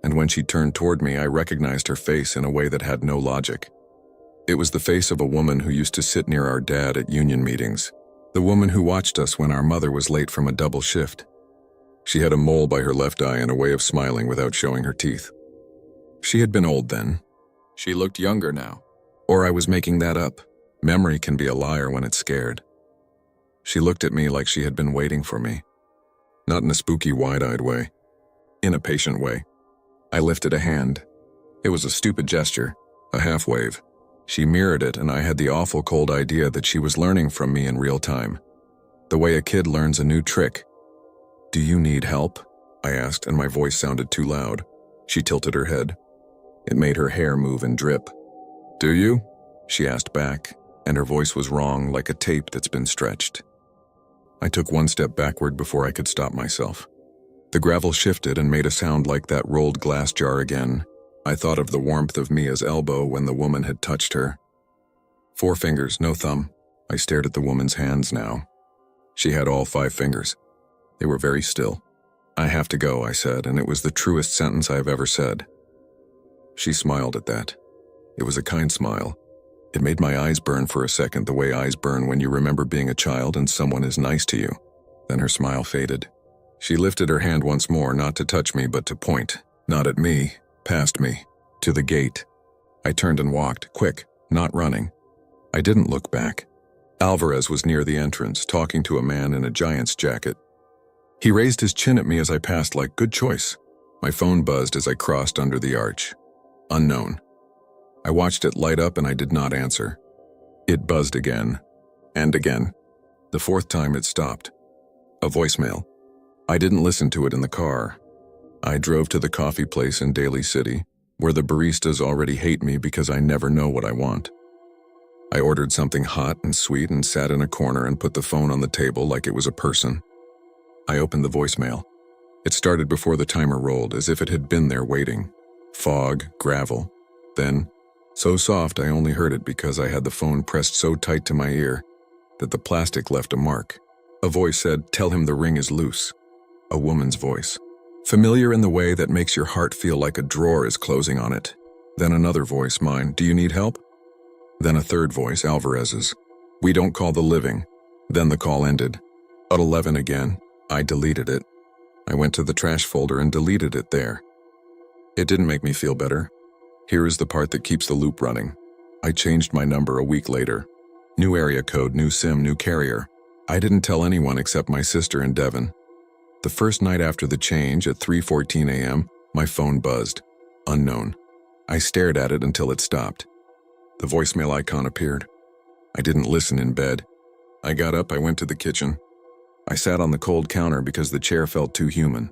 and when she turned toward me, I recognized her face in a way that had no logic. It was the face of a woman who used to sit near our dad at union meetings, the woman who watched us when our mother was late from a double shift. She had a mole by her left eye and a way of smiling without showing her teeth. She had been old then. She looked younger now. Or I was making that up. Memory can be a liar when it's scared. She looked at me like she had been waiting for me. Not in a spooky, wide-eyed way. In a patient way. I lifted a hand. It was a stupid gesture, a half-wave. She mirrored it, and I had the awful cold idea that she was learning from me in real time. The way a kid learns a new trick. "Do you need help?" I asked, and my voice sounded too loud. She tilted her head. It made her hair move and drip. "Do you?" she asked back, and her voice was wrong, like a tape that's been stretched. I took 1 step backward before I could stop myself. The gravel shifted and made a sound like that rolled glass jar again. I thought of the warmth of Mia's elbow when the woman had touched her. 4 fingers, no thumb. I stared at the woman's hands now. She had all 5 fingers. They were very still. "I have to go," I said, and it was the truest sentence I have ever said. She smiled at that. It was a kind smile. It made my eyes burn for a second, the way eyes burn when you remember being a child and someone is nice to you. Then her smile faded. She lifted her hand once more, not to touch me, but to point, not at me, past me, to the gate. I turned and walked, quick, not running. I didn't look back. Alvarez was near the entrance, talking to a man in a giant's jacket. He raised his chin at me as I passed like, good choice. My phone buzzed as I crossed under the arch. Unknown. I watched it light up and I did not answer. It buzzed again. And again. The fourth time it stopped. A voicemail. I didn't listen to it in the car. I drove to the coffee place in Daly City, where the baristas already hate me because I never know what I want. I ordered something hot and sweet and sat in a corner and put the phone on the table like it was a person. I opened the voicemail. It started before the timer rolled, as if it had been there waiting. Fog, gravel. Then, so soft I only heard it because I had the phone pressed so tight to my ear that the plastic left a mark. A voice said, "Tell him the ring is loose." A woman's voice. Familiar in the way that makes your heart feel like a drawer is closing on it. Then another voice, mine, "Do you need help?" Then a third voice, Alvarez's, "We don't call the living." Then the call ended. At 11 again, I deleted it. I went to the trash folder and deleted it there. It didn't make me feel better. Here is the part that keeps the loop running. I changed my number a week later. New area code, new SIM, new carrier. I didn't tell anyone except my sister and Devin. The first night after the change, at 3:14 a.m., my phone buzzed. Unknown. I stared at it until it stopped. The voicemail icon appeared. I didn't listen in bed. I got up, I went to the kitchen. I sat on the cold counter because the chair felt too human.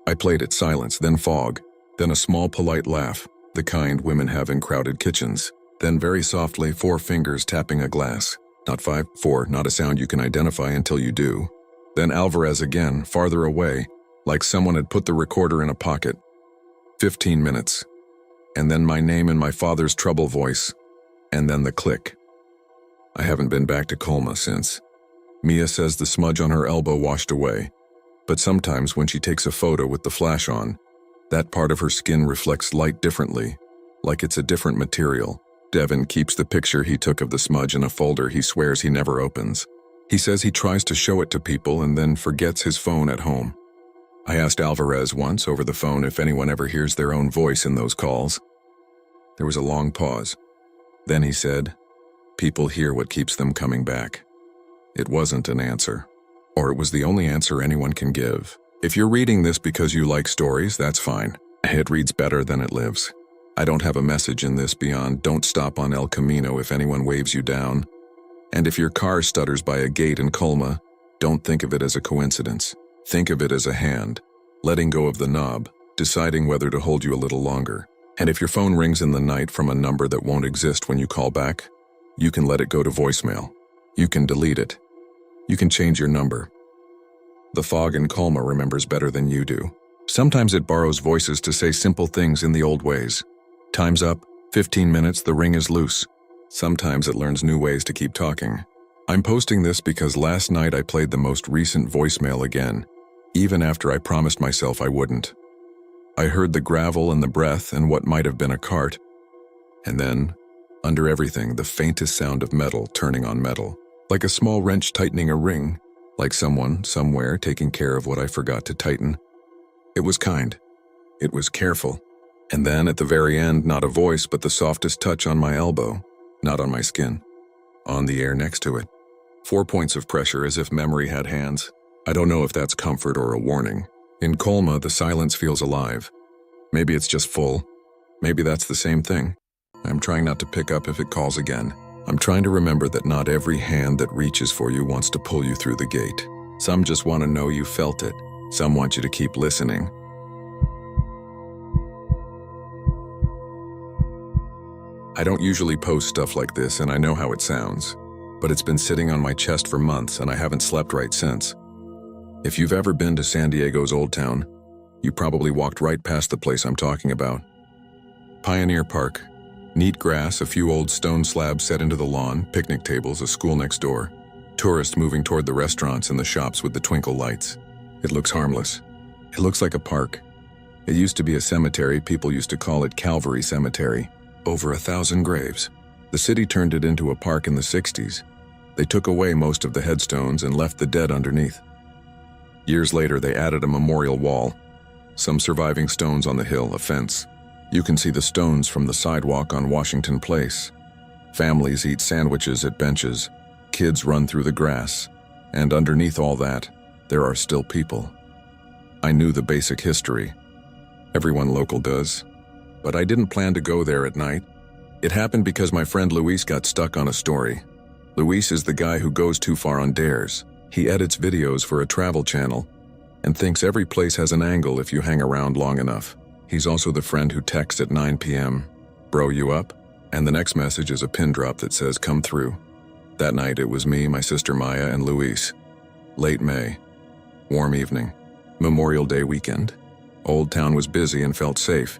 I played it, silence, then fog, then a small polite laugh, the kind women have in crowded kitchens. Then very softly, 4 fingers tapping a glass. Not 5, 4, not a sound you can identify until you do. Then Alvarez again, farther away, like someone had put the recorder in a pocket. 15 minutes. And then my name in my father's trouble voice. And then the click. I haven't been back to Colma since. Mia says the smudge on her elbow washed away. But sometimes when she takes a photo with the flash on, that part of her skin reflects light differently, like it's a different material. Devin keeps the picture he took of the smudge in a folder he swears he never opens. He says he tries to show it to people and then forgets his phone at home. I asked Alvarez once over the phone if anyone ever hears their own voice in those calls. There was a long pause. Then he said, "People hear what keeps them coming back." It wasn't an answer. Or it was the only answer anyone can give. If you're reading this because you like stories, that's fine. It reads better than it lives. I don't have a message in this beyond don't stop on El Camino if anyone waves you down. And if your car stutters by a gate in Colma, don't think of it as a coincidence. Think of it as a hand, letting go of the knob, deciding whether to hold you a little longer. And if your phone rings in the night from a number that won't exist when you call back, you can let it go to voicemail. You can delete it. You can change your number. The fog in Colma remembers better than you do. Sometimes it borrows voices to say simple things in the old ways. Time's up, 15 minutes, the ring is loose. Sometimes it learns new ways to keep talking. I'm posting this because last night I played the most recent voicemail again, even after I promised myself I wouldn't. I heard the gravel and the breath and what might have been a cart. And then, under everything, the faintest sound of metal turning on metal. Like a small wrench tightening a ring, like someone, somewhere, taking care of what I forgot to tighten. It was kind. It was careful. And then, at the very end, not a voice, but the softest touch on my elbow, not on my skin, on the air next to it. 4 points of pressure as if memory had hands. I don't know if that's comfort or a warning. In Colma, the silence feels alive. Maybe it's just full. Maybe that's the same thing. I'm trying not to pick up if it calls again. I'm trying to remember that not every hand that reaches for you wants to pull you through the gate. Some just want to know you felt it. Some want you to keep listening. I don't usually post stuff like this, and I know how it sounds. But it's been sitting on my chest for months, and I haven't slept right since. If you've ever been to San Diego's Old Town, you probably walked right past the place I'm talking about. Pioneer Park. Neat grass, a few old stone slabs set into the lawn, picnic tables, a school next door. Tourists moving toward the restaurants and the shops with the twinkle lights. It looks harmless. It looks like a park. It used to be a cemetery. People used to call it Calvary Cemetery. Over 1,000 graves. The city turned it into a park in the 60s. They took away most of the headstones and left the dead underneath. Years later, they added a memorial wall. Some surviving stones on the hill, a fence. You can see the stones from the sidewalk on Washington Place. Families eat sandwiches at benches. Kids run through the grass. And underneath all that, there are still people. I knew the basic history. Everyone local does. But I didn't plan to go there at night. It happened because my friend Luis got stuck on a story. Luis is the guy who goes too far on dares. He edits videos for a travel channel and thinks every place has an angle if you hang around long enough. He's also the friend who texts at 9 p.m., "Bro, you up?" And the next message is a pin drop that says, "Come through." That night it was me, my sister Maya, and Luis. Late May. Warm evening. Memorial Day weekend. Old Town was busy and felt safe.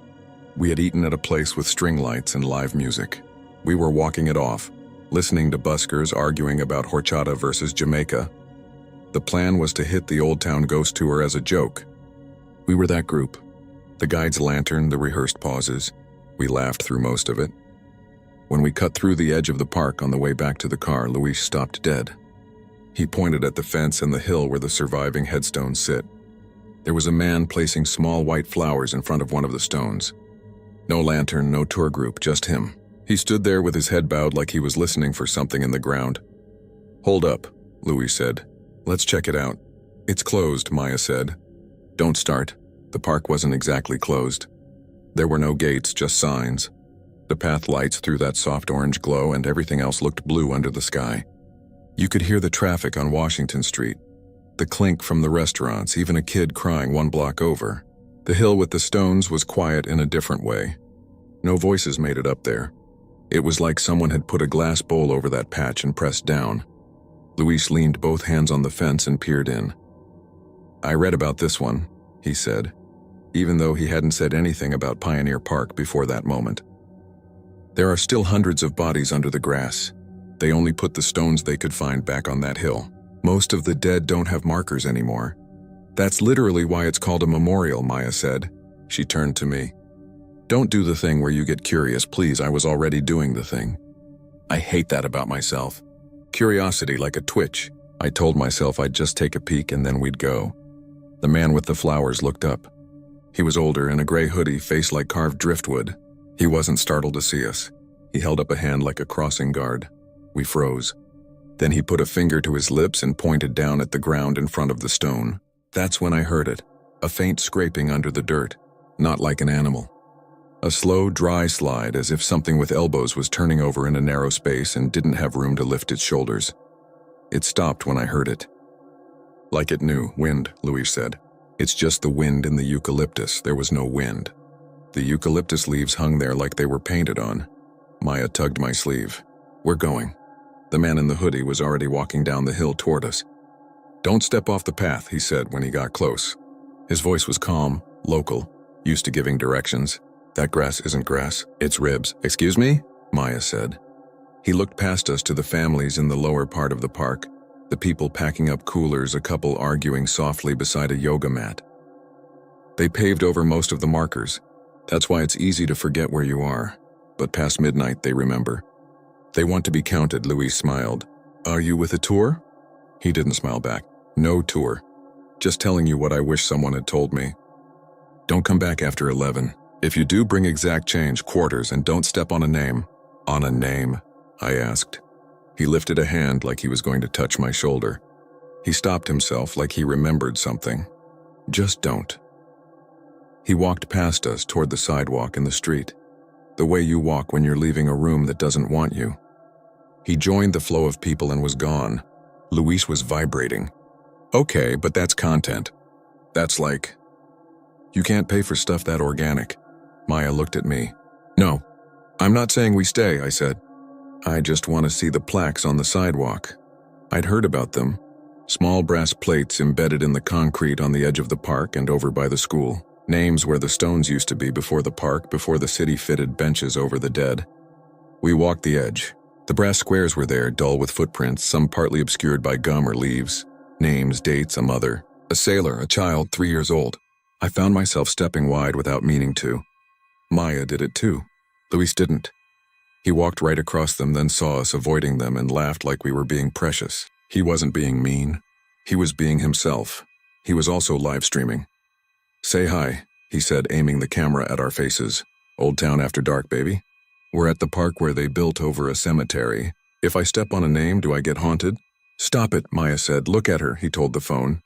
We had eaten at a place with string lights and live music. We were walking it off, listening to buskers arguing about horchata versus Jamaica. The plan was to hit the Old Town ghost tour as a joke. We were that group. The guide's lantern, the rehearsed pauses. We laughed through most of it. When we cut through the edge of the park on the way back to the car, Luis stopped dead. He pointed at the fence and the hill where the surviving headstones sit. There was a man placing small white flowers in front of one of the stones. No lantern, no tour group, just him. He stood there with his head bowed like he was listening for something in the ground. "Hold up," Luis said. "Let's check it out." "It's closed," Maya said. "Don't start." The park wasn't exactly closed. There were no gates, just signs. The path lights threw that soft orange glow and everything else looked blue under the sky. You could hear the traffic on Washington Street, the clink from the restaurants, even a kid crying one block over. The hill with the stones was quiet in a different way. No voices made it up there. It was like someone had put a glass bowl over that patch and pressed down. Luis leaned both hands on the fence and peered in. "I read about this one," he said, even though he hadn't said anything about Pioneer Park before that moment. "There are still hundreds of bodies under the grass. They only put the stones they could find back on that hill. Most of the dead don't have markers anymore. That's literally why it's called a memorial," Maya said. She turned to me. "Don't do the thing where you get curious, please. I was already doing the thing." I hate that about myself. Curiosity like a twitch. I told myself I'd just take a peek and then we'd go. The man with the flowers looked up. He was older, in a gray hoodie, face like carved driftwood. He wasn't startled to see us. He held up a hand like a crossing guard. We froze. Then he put a finger to his lips and pointed down at the ground in front of the stone. That's when I heard it, a faint scraping under the dirt, not like an animal. A slow, dry slide, as if something with elbows was turning over in a narrow space and didn't have room to lift its shoulders. It stopped when I heard it. "Like it knew, wind," Luis said. "It's just the wind in the eucalyptus. There was no wind." The eucalyptus leaves hung there like they were painted on. Maya tugged my sleeve. "We're going." The man in the hoodie was already walking down the hill toward us. "Don't step off the path," he said when he got close. His voice was calm, local, used to giving directions. "That grass isn't grass, it's ribs." "Excuse me?" Maya said. He looked past us to the families in the lower part of the park, the people packing up coolers, a couple arguing softly beside a yoga mat. They paved over most of the markers. That's why it's easy to forget where you are. But past midnight, they remember. "They want to be counted," Luis smiled. "Are you with a tour?" He didn't smile back. "No tour. Just telling you what I wish someone had told me. Don't come back after 11. If you do, bring exact change, quarters, and don't step on a name." "On a name?" I asked. He lifted a hand like he was going to touch my shoulder. He stopped himself like he remembered something. "Just don't." He walked past us toward the sidewalk and the street, the way you walk when you're leaving a room that doesn't want you. He joined the flow of people and was gone. Luis was vibrating. "Okay, but that's content. That's like, you can't pay for stuff that organic." Maya looked at me. "No, I'm not saying we stay," I said. "I just want to see the plaques on the sidewalk." I'd heard about them. Small brass plates embedded in the concrete on the edge of the park and over by the school. Names where the stones used to be before the park, before the city fitted benches over the dead. We walked the edge. The brass squares were there, dull with footprints, some partly obscured by gum or leaves. Names, dates, a mother, a sailor, a child 3 years old. I found myself stepping wide without meaning to. Maya did it too. Luis didn't. He walked right across them, then saw us avoiding them and laughed like we were being precious. He wasn't being mean. He was being himself. He was also live streaming. "Say hi," he said, aiming the camera at our faces. "Old Town After Dark, baby. We're at the park where they built over a cemetery. If I step on a name, do I get haunted?" "Stop it," Maya said. "Look at her," he told the phone.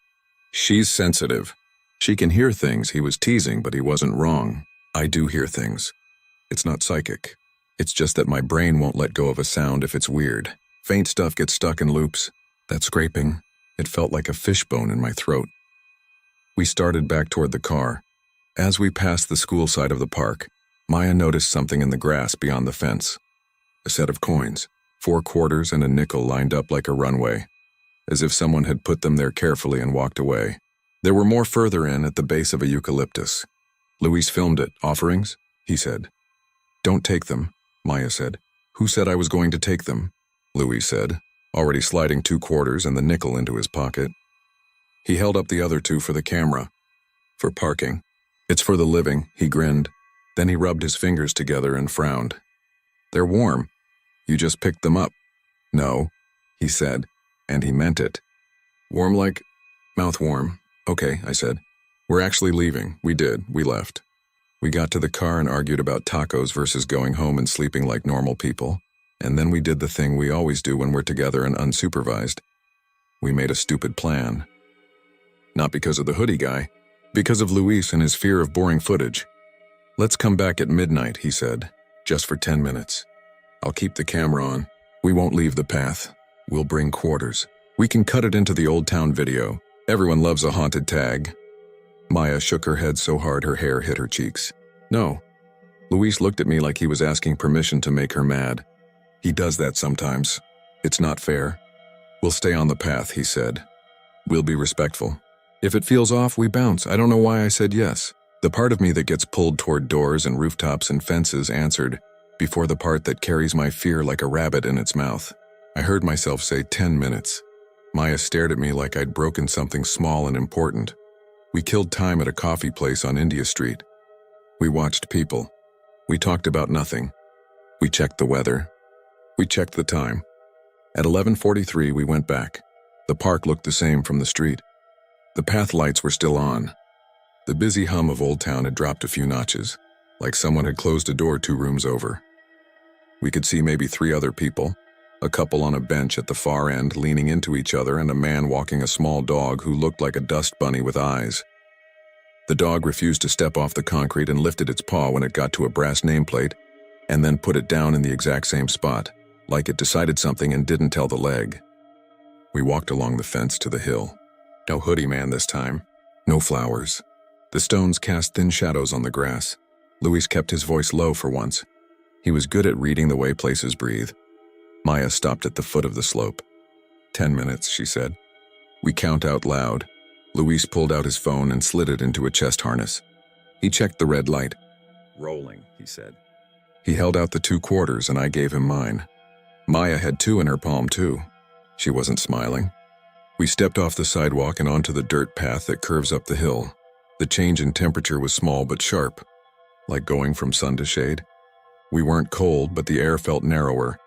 "She's sensitive. She can hear things." He was teasing, but he wasn't wrong. I do hear things. It's not psychic. It's just that my brain won't let go of a sound if it's weird. Faint stuff gets stuck in loops. That scraping, it felt like a fishbone in my throat. We started back toward the car. As we passed the school side of the park, Maya noticed something in the grass beyond the fence. A set of coins, 4 quarters and a nickel lined up like a runway, as if someone had put them there carefully and walked away. There were more further in at the base of a eucalyptus. Luis filmed it. "Offerings?" he said. "Don't take them," Maya said. "Who said I was going to take them?" Luis said, already sliding 2 quarters and the nickel into his pocket. He held up the other 2 for the camera. "For parking. It's for the living," he grinned. Then he rubbed his fingers together and frowned. "They're warm. You just picked them up." "No," he said, and he meant it. "Warm like mouth warm." "Okay," I said. "We're actually leaving." We did. We left. We got to the car and argued about tacos versus going home and sleeping like normal people. And then we did the thing we always do when we're together and unsupervised. We made a stupid plan. Not because of the hoodie guy, because of Luis and his fear of boring footage. "Let's come back at midnight," he said, "just for 10 minutes. I'll keep the camera on. We won't leave the path. We'll bring quarters. We can cut it into the Old Town video. Everyone loves a haunted tag." Maya shook her head so hard her hair hit her cheeks. "No." Luis looked at me like he was asking permission to make her mad. "He does that sometimes. It's not fair. We'll stay on the path," he said. "We'll be respectful. If it feels off, we bounce." I don't know why I said yes. The part of me that gets pulled toward doors and rooftops and fences answered, before the part that carries my fear like a rabbit in its mouth. I heard myself say 10 minutes. Maya stared at me like I'd broken something small and important. We killed time at a coffee place on India Street. We watched people. We talked about nothing. We checked the weather. We checked the time. At 11:43, we went back. The park looked the same from the street. The path lights were still on. The busy hum of Old Town had dropped a few notches, like someone had closed a door 2 rooms over. We could see maybe 3 other people, a couple on a bench at the far end leaning into each other and a man walking a small dog who looked like a dust bunny with eyes. The dog refused to step off the concrete and lifted its paw when it got to a brass nameplate, and then put it down in the exact same spot, like it decided something and didn't tell the leg. We walked along the fence to the hill. No hoodie man this time. No flowers. The stones cast thin shadows on the grass. Luis kept his voice low for once. He was good at reading the way places breathe. Maya stopped at the foot of the slope. 10 minutes, she said. We count out loud. Luis pulled out his phone and slid it into a chest harness. He checked the red light. "Rolling," he said. He held out the 2 quarters and I gave him mine. Maya had 2 in her palm too. She wasn't smiling. We stepped off the sidewalk and onto the dirt path that curves up the hill. The change in temperature was small but sharp, like going from sun to shade. We weren't cold, but the air felt narrower,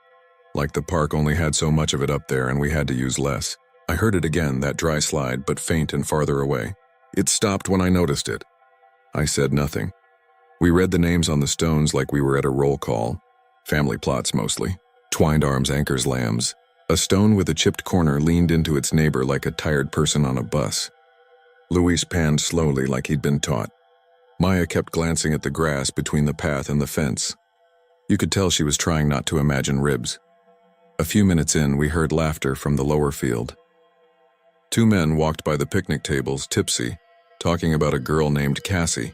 like the park only had so much of it up there and we had to use less. I heard it again, that dry slide, but faint and farther away. It stopped when I noticed it. I said nothing. We read the names on the stones like we were at a roll call. Family plots mostly. Twined arms anchors lambs. A stone with a chipped corner leaned into its neighbor like a tired person on a bus. Luis panned slowly like he'd been taught. Maya kept glancing at the grass between the path and the fence. You could tell she was trying not to imagine ribs. A few minutes in, we heard laughter from the lower field. 2 men walked by the picnic tables, tipsy, talking about a girl named Cassie.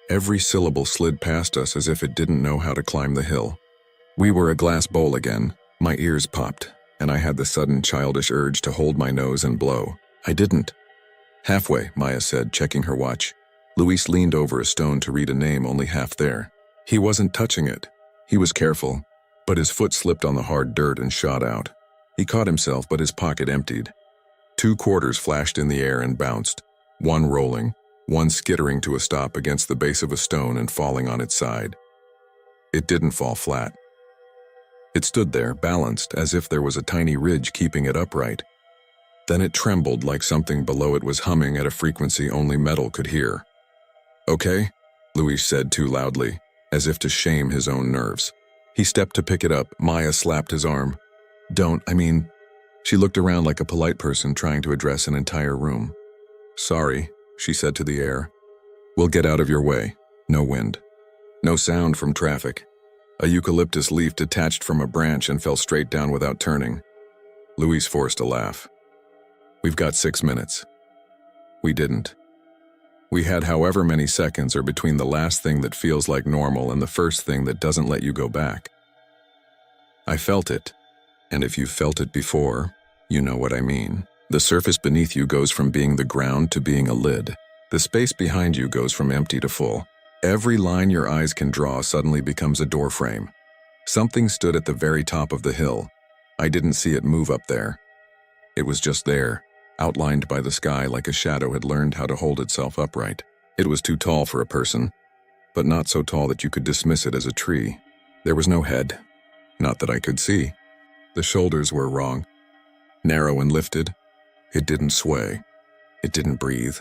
Every syllable slid past us as if it didn't know how to climb the hill. We were a glass bowl again. My ears popped, and I had the sudden childish urge to hold my nose and blow. I didn't. "Halfway," Maya said, checking her watch. Luis leaned over a stone to read a name only half there. He wasn't touching it. He was careful, but his foot slipped on the hard dirt and shot out. He caught himself, but his pocket emptied. 2 quarters flashed in the air and bounced, 1 rolling, 1 skittering to a stop against the base of a stone and falling on its side. It didn't fall flat. It stood there, balanced, as if there was a tiny ridge keeping it upright. Then it trembled like something below it was humming at a frequency only metal could hear. "Okay," Luis said too loudly, as if to shame his own nerves. He stepped to pick it up. Maya slapped his arm. She looked around like a polite person trying to address an entire room. "Sorry," she said to the air. "We'll get out of your way." No wind. No sound from traffic. A eucalyptus leaf detached from a branch and fell straight down without turning. Luis forced a laugh. "We've got 6 minutes." We didn't. We had however many seconds are between the last thing that feels like normal and the first thing that doesn't let you go back. I felt it, and if you've felt it before, you know what I mean. The surface beneath you goes from being the ground to being a lid. The space behind you goes from empty to full. Every line your eyes can draw suddenly becomes a doorframe. Something stood at the very top of the hill. I didn't see it move up there. It was just there, outlined by the sky like a shadow had learned how to hold itself upright. It was too tall for a person, but not so tall that you could dismiss it as a tree. There was no head, not that I could see. The shoulders were wrong. Narrow and lifted. It didn't sway. It didn't breathe.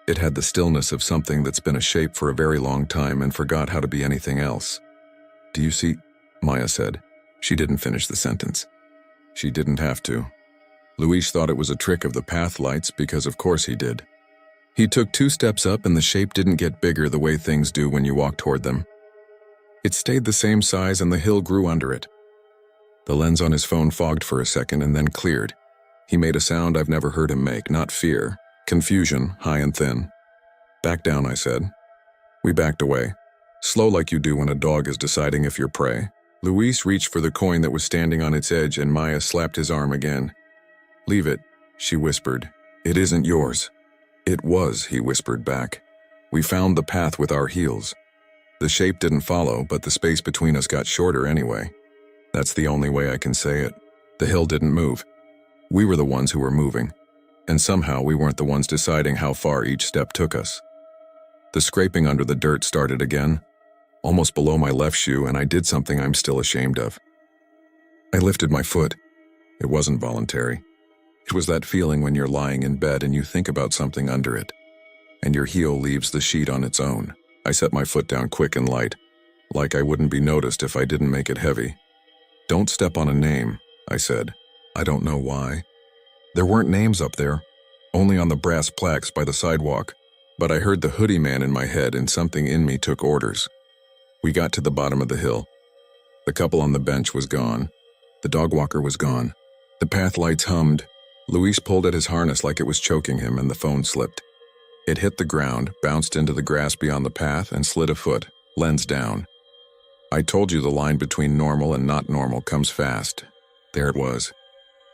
It had the stillness of something that's been a shape for a very long time and forgot how to be anything else. "Do you see?" Maya said. She didn't finish the sentence. She didn't have to. Luis thought it was a trick of the path lights because of course he did. He took 2 steps up and the shape didn't get bigger the way things do when you walk toward them. It stayed the same size and the hill grew under it. The lens on his phone fogged for a second and then cleared. He made a sound I've never heard him make, not fear. Confusion, high and thin. "Back down," I said. We backed away, slow like you do when a dog is deciding if you're prey. Luis reached for the coin that was standing on its edge and Maya slapped his arm again. "Leave it," she whispered. "It isn't yours." "It was," he whispered back. "We found the path with our heels. The shape didn't follow, but the space between us got shorter anyway. That's the only way I can say it. The hill didn't move. We were the ones who were moving. And somehow we weren't the ones deciding how far each step took us." The scraping under the dirt started again, almost below my left shoe, and I did something I'm still ashamed of. I lifted my foot. It wasn't voluntary. It was that feeling when you're lying in bed and you think about something under it, and your heel leaves the sheet on its own. I set my foot down quick and light, like I wouldn't be noticed if I didn't make it heavy. "Don't step on a name," I said. I don't know why. There weren't names up there, only on the brass plaques by the sidewalk, but I heard the hoodie man in my head and something in me took orders. We got to the bottom of the hill. The couple on the bench was gone. The dog walker was gone. The path lights hummed. Luis pulled at his harness like it was choking him and the phone slipped. It hit the ground, bounced into the grass beyond the path and slid a foot, lens down. I told you the line between normal and not normal comes fast. There it was.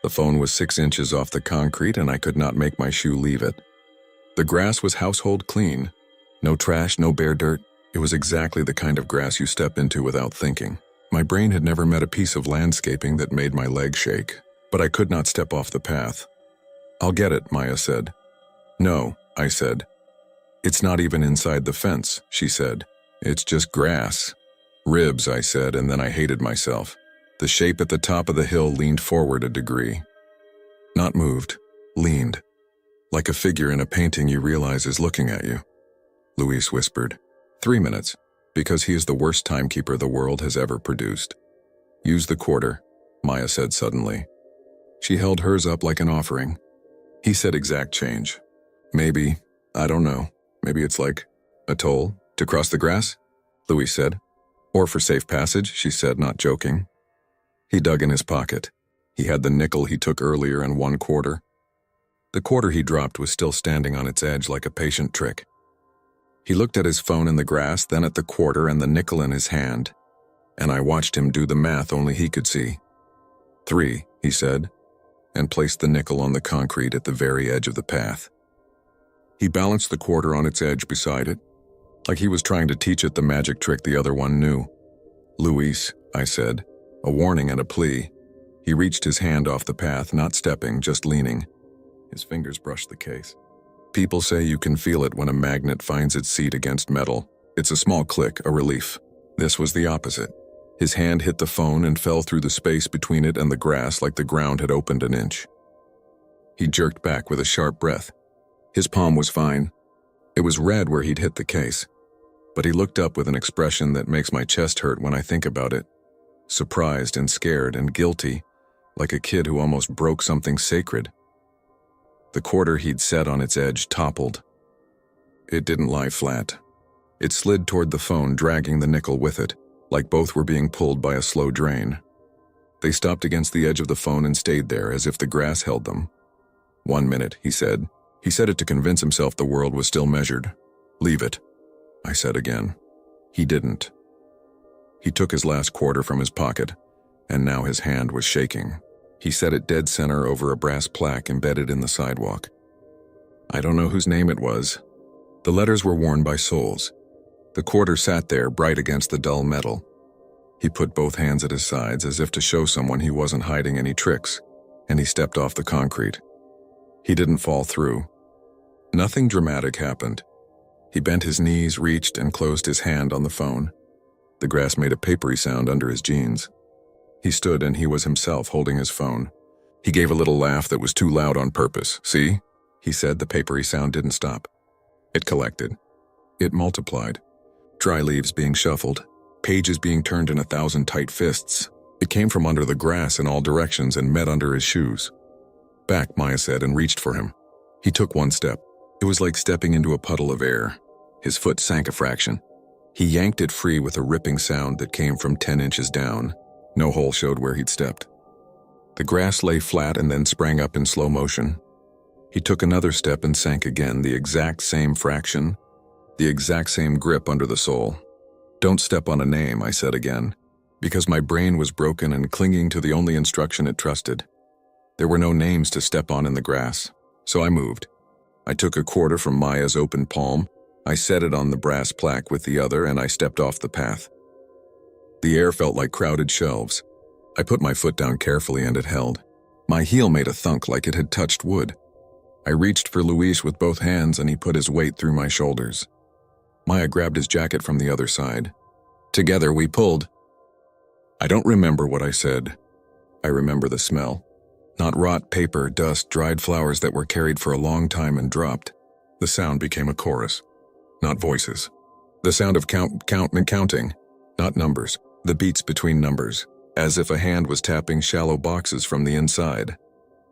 The phone was 6 inches off the concrete and I could not make my shoe leave it. The grass was household clean. No trash, no bare dirt. It was exactly the kind of grass you step into without thinking. My brain had never met a piece of landscaping that made my leg shake, but I could not step off the path. "I'll get it," Maya said. "No," I said. "It's not even inside the fence," she said. "It's just grass." "Ribs," I said, and then I hated myself. The shape at the top of the hill leaned forward a degree. Not moved, leaned. Like a figure in a painting you realize is looking at you. Luis whispered. 3 minutes, because he is the worst timekeeper the world has ever produced. "Use the quarter," Maya said suddenly. She held hers up like an offering. He said exact change. "Maybe, I don't know, maybe it's like a toll to cross the grass," Luis said. "Or for safe passage," she said, not joking. He dug in his pocket. He had the nickel he took earlier and 1 quarter. The quarter he dropped was still standing on its edge like a patient trick. He looked at his phone in the grass, then at the quarter and the nickel in his hand, and I watched him do the math only he could see. 3, he said, and placed the nickel on the concrete at the very edge of the path. He balanced the quarter on its edge beside it, like he was trying to teach it the magic trick the other one knew. "Luis," I said, a warning and a plea. He reached his hand off the path, not stepping, just leaning. His fingers brushed the case. People say you can feel it when a magnet finds its seat against metal. It's a small click, a relief. This was the opposite. His hand hit the phone and fell through the space between it and the grass like the ground had opened an inch. He jerked back with a sharp breath. His palm was fine. It was red where he'd hit the case. But he looked up with an expression that makes my chest hurt when I think about it. Surprised and scared and guilty, like a kid who almost broke something sacred. The quarter he'd set on its edge toppled. It didn't lie flat. It slid toward the phone, dragging the nickel with it, like both were being pulled by a slow drain. They stopped against the edge of the phone and stayed there as if the grass held them. 1 minute, he said. He said it to convince himself the world was still measured. Leave it, I said again. He didn't. He took his last quarter from his pocket, and now his hand was shaking. He set it dead center over a brass plaque embedded in the sidewalk. I don't know whose name it was. The letters were worn by souls. The quarter sat there, bright against the dull metal. He put both hands at his sides as if to show someone he wasn't hiding any tricks, and he stepped off the concrete. He didn't fall through. Nothing dramatic happened. He bent his knees, reached, and closed his hand on the phone. The grass made a papery sound under his jeans. He stood and he was himself holding his phone. He gave a little laugh that was too loud on purpose. See? He said. The papery sound didn't stop. It collected. It multiplied. Dry leaves being shuffled, pages being turned in 1,000 tight fists. It came from under the grass in all directions and met under his shoes. Back, Maya said, and reached for him. He took one step. It was like stepping into a puddle of air. His foot sank a fraction. He yanked it free with a ripping sound that came from 10 inches down. No hole showed where he'd stepped. The grass lay flat and then sprang up in slow motion. He took another step and sank again, the exact same fraction, the exact same grip under the sole. Don't step on a name, I said again, because my brain was broken and clinging to the only instruction it trusted. There were no names to step on in the grass, so I moved. I took a quarter from Maya's open palm, I set it on the brass plaque with the other, and I stepped off the path. The air felt like crowded shelves. I put my foot down carefully and it held. My heel made a thunk like it had touched wood. I reached for Luis with both hands and he put his weight through my shoulders. Maya grabbed his jacket from the other side. Together we pulled. I don't remember what I said. I remember the smell. Not rot, paper, dust, dried flowers that were carried for a long time and dropped. The sound became a chorus. Not voices. The sound of counting. Not numbers. The beats between numbers. As if a hand was tapping shallow boxes from the inside.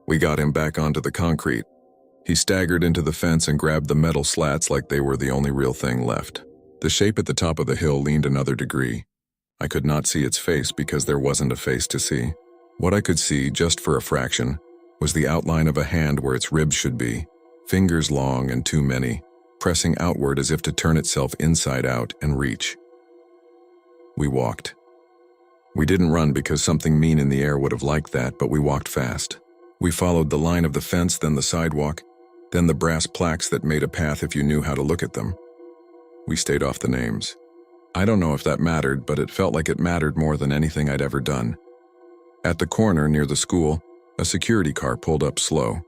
We got him back onto the concrete. He staggered into the fence and grabbed the metal slats like they were the only real thing left. The shape at the top of the hill leaned another degree. I could not see its face because there wasn't a face to see. What I could see, just for a fraction, was the outline of a hand where its ribs should be, fingers long and too many, pressing outward as if to turn itself inside out and reach. We walked. We didn't run because something mean in the air would have liked that, but we walked fast. We followed the line of the fence, then the sidewalk, then the brass plaques that made a path if you knew how to look at them. We stayed off the names. I don't know if that mattered, but it felt like it mattered more than anything I'd ever done. At the corner near the school, a security car pulled up slow.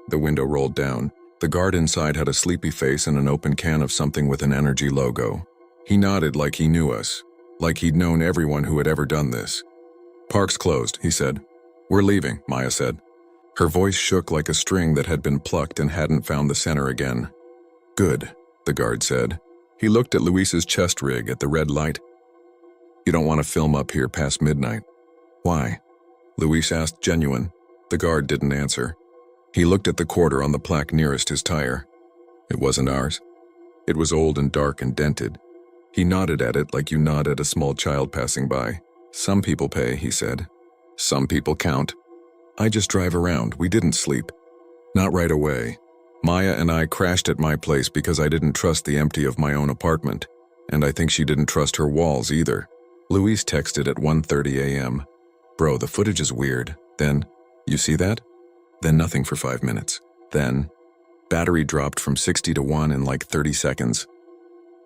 The window rolled down. The guard inside had a sleepy face and an open can of something with an energy logo. He nodded like he knew us, like he'd known everyone who had ever done this. Park's closed, he said. We're leaving, Maya said. Her voice shook like a string that had been plucked and hadn't found the center again. Good, the guard said. He looked at Luis's chest rig at the red light. You don't want to film up here past midnight. Why? Luis asked, genuine. The guard didn't answer. He looked at the quarter on the plaque nearest his tire. It wasn't ours. It was old and dark and dented. He nodded at it like you nod at a small child passing by. Some people pay, he said. Some people count. I just drive around. We didn't sleep. Not right away. Maya and I crashed at my place because I didn't trust the empty of my own apartment, and I think she didn't trust her walls either. Luis texted at 1:30 a.m. Bro, the footage is weird. Then, you see that? Then nothing for 5 minutes. Then, battery dropped from 60 to 1 in like 30 seconds.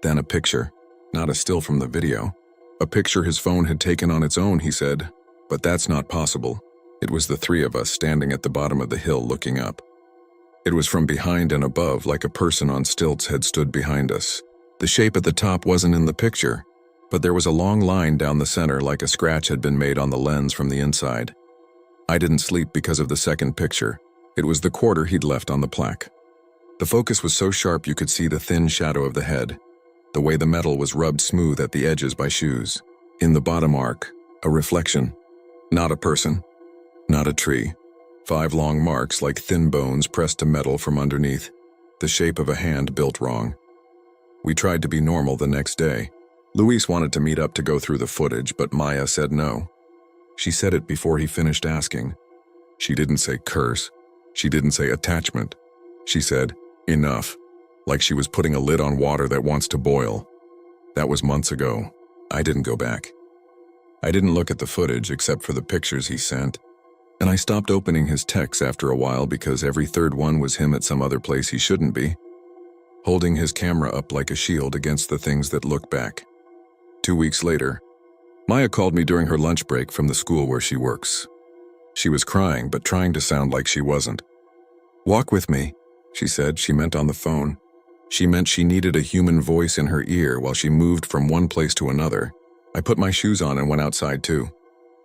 Then a picture, not a still from the video. A picture his phone had taken on its own, he said. But that's not possible. It was the three of us standing at the bottom of the hill looking up. It was from behind and above, like a person on stilts had stood behind us. The shape at the top wasn't in the picture, but there was a long line down the center like a scratch had been made on the lens from the inside. I didn't sleep because of the second picture. It was the quarter he'd left on the plaque. The focus was so sharp you could see the thin shadow of the head, the way the metal was rubbed smooth at the edges by shoes. In the bottom arc, a reflection. Not a person, not a tree. 5 long marks like thin bones pressed to metal from underneath, the shape of a hand built wrong. We tried to be normal the next day. Luis wanted to meet up to go through the footage, but Maya said no. She said it before he finished asking. She didn't say curse. She didn't say attachment. She said, enough, like she was putting a lid on water that wants to boil. That was months ago. I didn't go back. I didn't look at the footage except for the pictures he sent, and I stopped opening his texts after a while because every third one was him at some other place he shouldn't be, holding his camera up like a shield against the things that look back. 2 weeks later, Maya called me during her lunch break from the school where she works. She was crying, but trying to sound like she wasn't. Walk with me, she said. She meant on the phone. She meant she needed a human voice in her ear while she moved from one place to another. I put my shoes on and went outside too.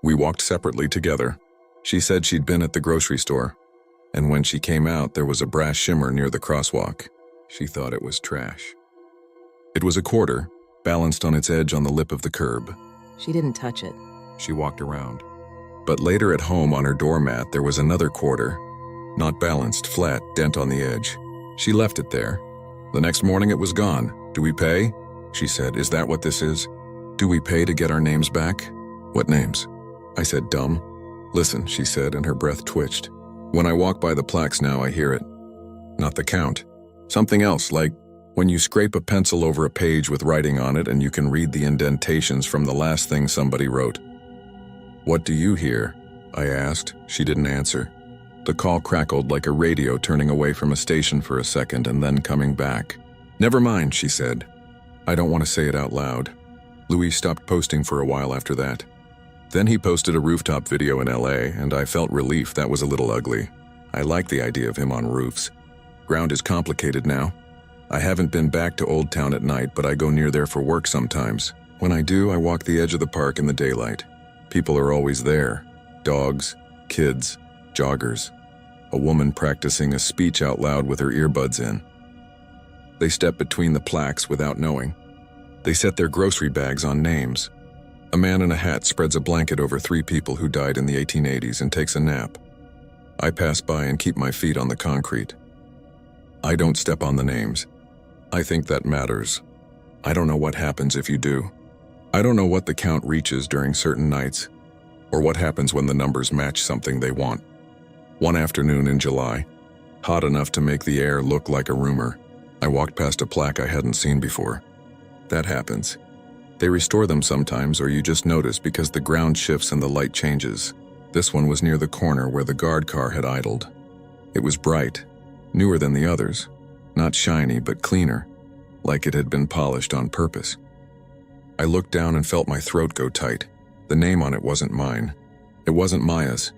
We walked separately together. She said she'd been at the grocery store, and when she came out, there was a brass shimmer near the crosswalk. She thought it was trash. It was a quarter, balanced on its edge on the lip of the curb. She didn't touch it. She walked around. But later at home on her doormat, there was another quarter, not balanced, flat, dent on the edge. She left it there. The next morning it was gone. Do we pay? She said, is that what this is? Do we pay to get our names back? What names? I said, dumb. Listen, she said, and her breath twitched. When I walk by the plaques now, I hear it. Not the count. Something else, like when you scrape a pencil over a page with writing on it and you can read the indentations from the last thing somebody wrote. What do you hear? I asked. She didn't answer. The call crackled like a radio turning away from a station for a second and then coming back. Never mind, she said. I don't want to say it out loud. Luis stopped posting for a while after that. Then he posted a rooftop video in LA, and I felt relief that was a little ugly. I like the idea of him on roofs. Ground is complicated now. I haven't been back to Old Town at night, but I go near there for work sometimes. When I do, I walk the edge of the park in the daylight. People are always there. Dogs, kids, joggers. A woman practicing a speech out loud with her earbuds in. They step between the plaques without knowing. They set their grocery bags on names. A man in a hat spreads a blanket over 3 people who died in the 1880s and takes a nap. I pass by and keep my feet on the concrete. I don't step on the names. I think that matters. I don't know what happens if you do. I don't know what the count reaches during certain nights, or what happens when the numbers match something they want. One afternoon in July, hot enough to make the air look like a rumor, I walked past a plaque I hadn't seen before. That happens. They restore them sometimes, or you just notice because the ground shifts and the light changes. This one was near the corner where the guard car had idled. It was bright, newer than the others, not shiny but cleaner, like it had been polished on purpose. I looked down and felt my throat go tight. The name on it wasn't mine. It wasn't Maya's.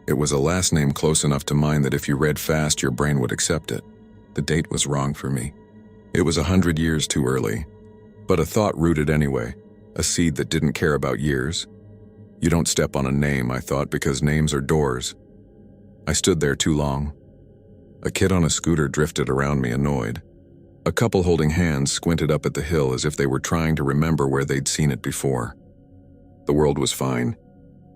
It was a last name close enough to mine that if you read fast, your brain would accept it. The date was wrong for me. It was 100 years too early. But a thought rooted anyway, a seed that didn't care about years. You don't step on a name, I thought, because names are doors. I stood there too long. A kid on a scooter drifted around me, annoyed. A couple holding hands squinted up at the hill as if they were trying to remember where they'd seen it before. The world was fine.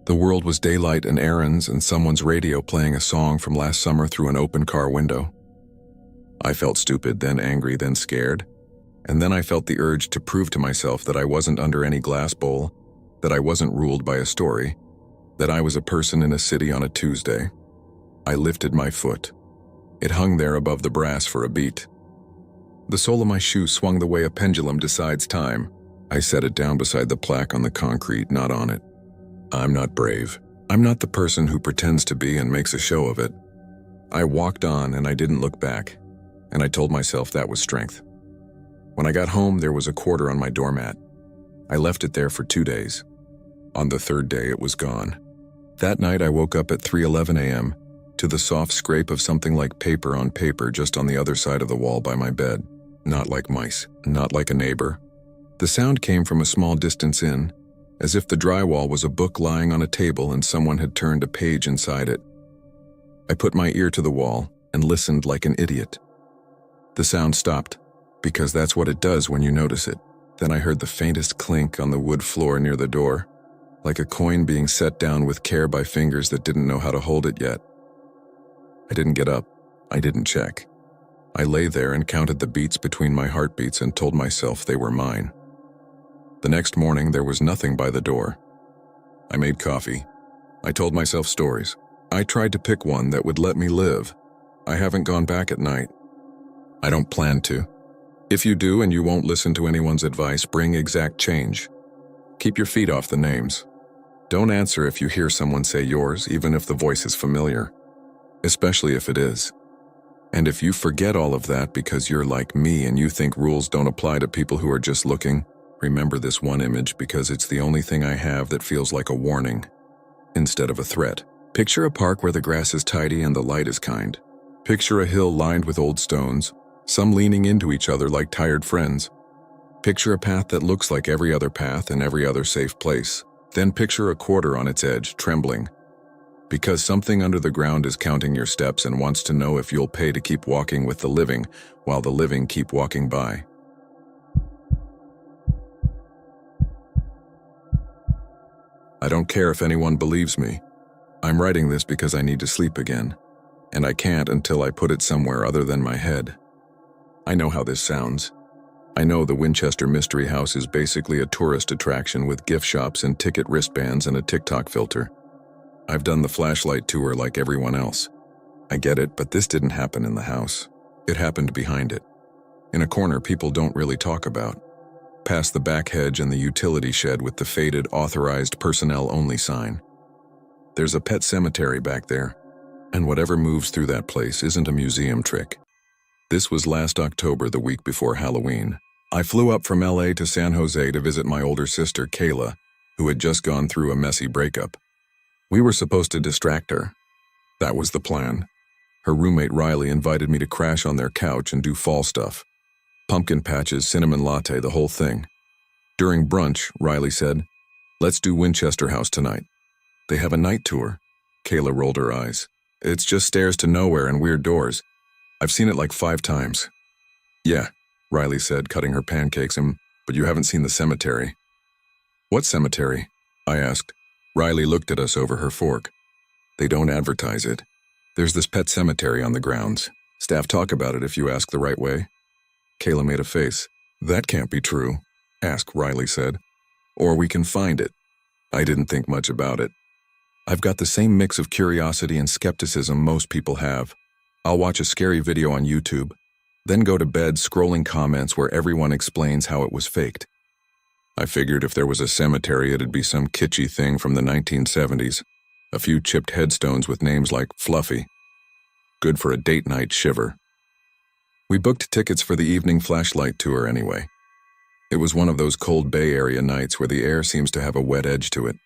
The world was daylight and errands and someone's radio playing a song from last summer through an open car window. I felt stupid, then angry, then scared. And then I felt the urge to prove to myself that I wasn't under any glass bowl, that I wasn't ruled by a story, that I was a person in a city on a Tuesday. I lifted my foot. It hung there above the brass for a beat. The sole of my shoe swung the way a pendulum decides time. I set it down beside the plaque on the concrete, not on it. I'm not brave. I'm not the person who pretends to be and makes a show of it. I walked on and I didn't look back, and I told myself that was strength. When I got home, there was a quarter on my doormat. I left it there for 2 days. On the 3rd day, it was gone. That night, I woke up at 3:11 a.m. to the soft scrape of something like paper on paper just on the other side of the wall by my bed. Not like mice, not like a neighbor. The sound came from a small distance in, as if the drywall was a book lying on a table and someone had turned a page inside it. I put my ear to the wall and listened like an idiot. The sound stopped, because that's what it does when you notice it. Then I heard the faintest clink on the wood floor near the door, like a coin being set down with care by fingers that didn't know how to hold it yet. I didn't get up. I didn't check. I lay there and counted the beats between my heartbeats and told myself they were mine. The next morning, there was nothing by the door. I made coffee. I told myself stories. I tried to pick one that would let me live. I haven't gone back at night. I don't plan to. If you do and you won't listen to anyone's advice, bring exact change. Keep your feet off the names. Don't answer if you hear someone say yours, even if the voice is familiar, especially if it is. And if you forget all of that because you're like me and you think rules don't apply to people who are just looking, remember this one image because it's the only thing I have that feels like a warning instead of a threat. Picture a park where the grass is tidy and the light is kind. Picture a hill lined with old stones, some leaning into each other like tired friends. Picture a path that looks like every other path in every other safe place. Then picture a quarter on its edge, trembling. Because something under the ground is counting your steps and wants to know if you'll pay to keep walking with the living, while the living keep walking by. I don't care if anyone believes me. I'm writing this because I need to sleep again, and I can't until I put it somewhere other than my head. I know how this sounds. I know the Winchester Mystery House is basically a tourist attraction with gift shops and ticket wristbands and a TikTok filter. I've done the flashlight tour like everyone else. I get it, but this didn't happen in the house. It happened behind it. In a corner people don't really talk about. Past the back hedge and the utility shed with the faded authorized personnel only sign. There's a pet cemetery back there, and whatever moves through that place isn't a museum trick. This was last October, the week before Halloween. I flew up from LA to San Jose to visit my older sister, Kayla, who had just gone through a messy breakup. We were supposed to distract her. That was the plan. Her roommate Riley invited me to crash on their couch and do fall stuff. Pumpkin patches, cinnamon latte, the whole thing. During brunch, Riley said, "Let's do Winchester House tonight. They have a night tour." Kayla rolled her eyes. "It's just stairs to nowhere and weird doors. I've seen it like 5 times. "Yeah," Riley said, cutting her pancakes, "but you haven't seen the cemetery." "What cemetery?" I asked. Riley looked at us over her fork. "They don't advertise it. There's this pet cemetery on the grounds. Staff talk about it if you ask the right way." Kayla made a face. "That can't be true," Riley said. "Or we can find it." I didn't think much about it. I've got the same mix of curiosity and skepticism most people have. I'll watch a scary video on YouTube, then go to bed scrolling comments where everyone explains how it was faked. I figured if there was a cemetery, it'd be some kitschy thing from the 1970s. A few chipped headstones with names like Fluffy. Good for a date night shiver. We booked tickets for the evening flashlight tour anyway. It was one of those cold Bay Area nights where the air seems to have a wet edge to it.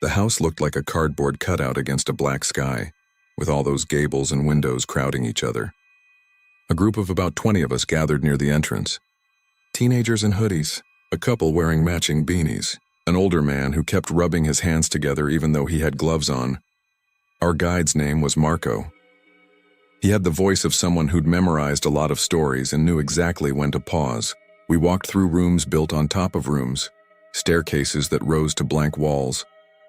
The house looked like a cardboard cutout against a black sky, with all those gables and windows crowding each other. A group of about 20 of us gathered near the entrance. Teenagers in hoodies, a couple wearing matching beanies, an older man who kept rubbing his hands together even though he had gloves on. Our guide's name was Marco. He had the voice of someone who'd memorized a lot of stories and knew exactly when to pause. We walked through rooms built on top of rooms, staircases that rose to blank walls,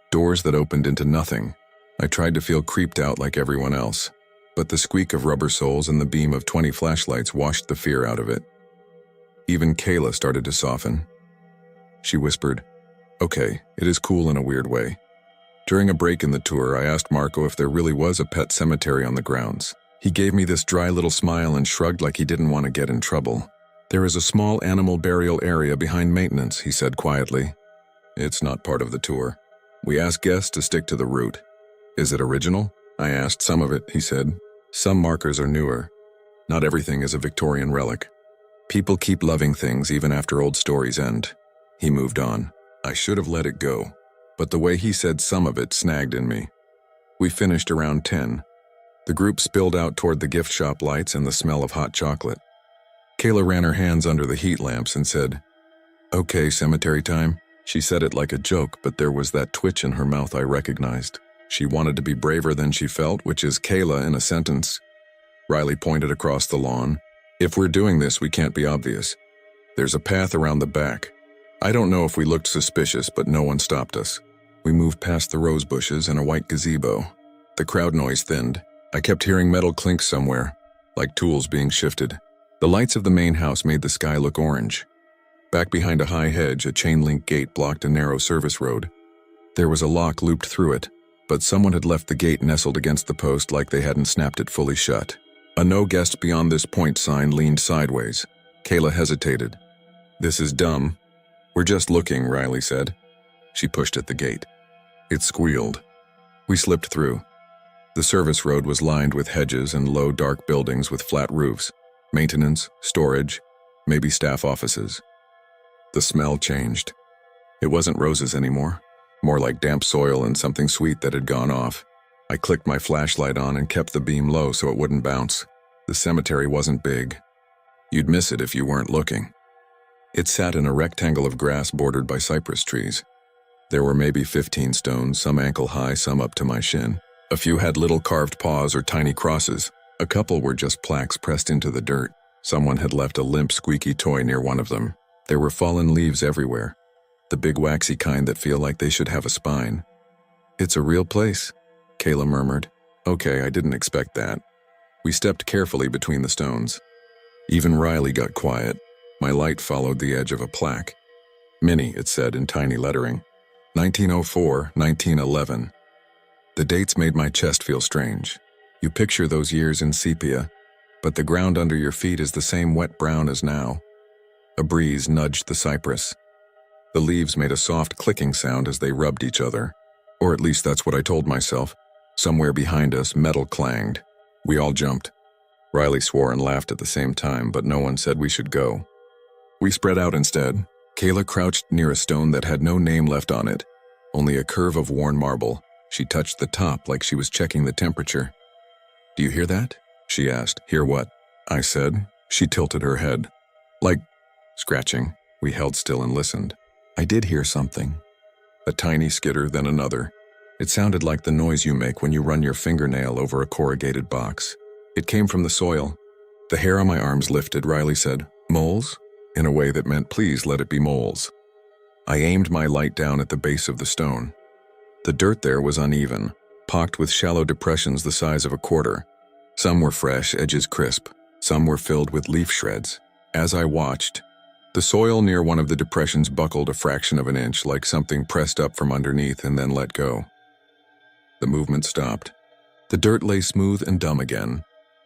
doors that opened into nothing. I tried to feel creeped out like everyone else, but the squeak of rubber soles and the beam of 20 flashlights washed the fear out of it. Even Kayla started to soften. She whispered, "Okay, it is cool in a weird way." During a break in the tour, I asked Marco if there really was a pet cemetery on the grounds. He gave me this dry little smile and shrugged like he didn't want to get in trouble. "There is a small animal burial area behind maintenance," he said quietly. "It's not part of the tour. We ask guests to stick to the route." "Is it original?" I asked. "Some of it," he said. "Some markers are newer. Not everything is a Victorian relic. People keep loving things even after old stories end." He moved on. I should have let it go, but the way he said some of it snagged in me. We finished around 10. The group spilled out toward the gift shop lights and the smell of hot chocolate. Kayla ran her hands under the heat lamps and said, "Okay, cemetery time." She said it like a joke, but there was that twitch in her mouth I recognized. She wanted to be braver than she felt, which is Kayla in a sentence. Riley pointed across the lawn. If we're doing this, we can't be obvious. There's a path around the back. I don't know if we looked suspicious, but no one stopped us. We moved past the rose bushes and a white gazebo. The crowd noise thinned. I kept hearing metal clink somewhere, like tools being shifted. The lights of the main house made the sky look orange. Back behind a high hedge, a chain-link gate blocked a narrow service road. There was a lock looped through it, but someone had left the gate nestled against the post like they hadn't snapped it fully shut. A "No guest beyond this point" sign leaned sideways. Kayla hesitated. "This is dumb." "We're just looking," Riley said. She pushed at the gate. It squealed. We slipped through. The service road was lined with hedges and low, dark buildings with flat roofs. Maintenance, storage, maybe staff offices. The smell changed. It wasn't roses anymore, more like damp soil and something sweet that had gone off. I clicked my flashlight on and kept the beam low so it wouldn't bounce. The cemetery wasn't big. You'd miss it if you weren't looking. It sat in a rectangle of grass bordered by cypress trees. There were maybe 15 stones, some ankle high, some up to my shin. A few had little carved paws or tiny crosses. A couple were just plaques pressed into the dirt. Someone had left a limp, squeaky toy near one of them. There were fallen leaves everywhere, the big waxy kind that feel like they should have a spine. "It's a real place," Kayla murmured. "Okay, I didn't expect that." We stepped carefully between the stones. Even Riley got quiet. My light followed the edge of a plaque. "Minnie," it said in tiny lettering. 1904, 1911. The dates made my chest feel strange. You picture those years in sepia, but the ground under your feet is the same wet brown as now. A breeze nudged the cypress. The leaves made a soft clicking sound as they rubbed each other. Or at least that's what I told myself. Somewhere behind us, metal clanged. We all jumped. Riley swore and laughed at the same time, but no one said we should go. We spread out instead. Kayla crouched near a stone that had no name left on it, only a curve of worn marble. She touched the top like she was checking the temperature. "Do you hear that?" she asked. "Hear what?" I said. She tilted her head. "Like scratching." We held still and listened. I did hear something. A tiny skitter, then another. It sounded like the noise you make when you run your fingernail over a corrugated box. It came from the soil. The hair on my arms lifted. Riley said, "Moles?" in a way that meant please let it be moles. I aimed my light down at the base of the stone. The dirt there was uneven, pocked with shallow depressions the size of a quarter. Some were fresh, edges crisp. Some were filled with leaf shreds. As I watched, the soil near one of the depressions buckled a fraction of an inch, like something pressed up from underneath and then let go. The movement stopped. The dirt lay smooth and dumb again.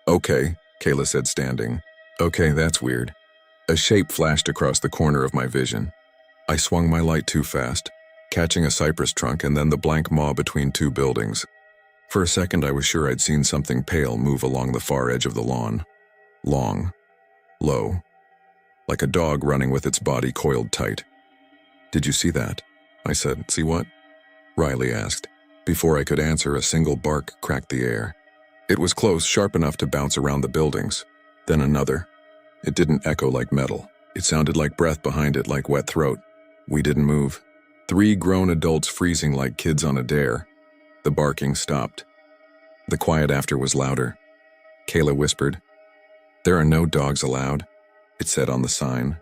"Okay," Kayla said, standing. "Okay, that's weird." A shape flashed across the corner of my vision. I swung my light too fast, catching a cypress trunk and then the blank maw between two buildings. For a second I was sure I'd seen something pale move along the far edge of the lawn. Long, low, like a dog running with its body coiled tight. "Did you see that?" I said. "See what?" Riley asked. Before I could answer, a single bark cracked the air. It was close, sharp enough to bounce around the buildings. Then another. It didn't echo like metal. It sounded like breath behind it, like wet throat. We didn't move. 3 grown adults freezing like kids on a dare. The barking stopped. The quiet after was louder. Kayla whispered, "There are no dogs allowed," it said on the sign.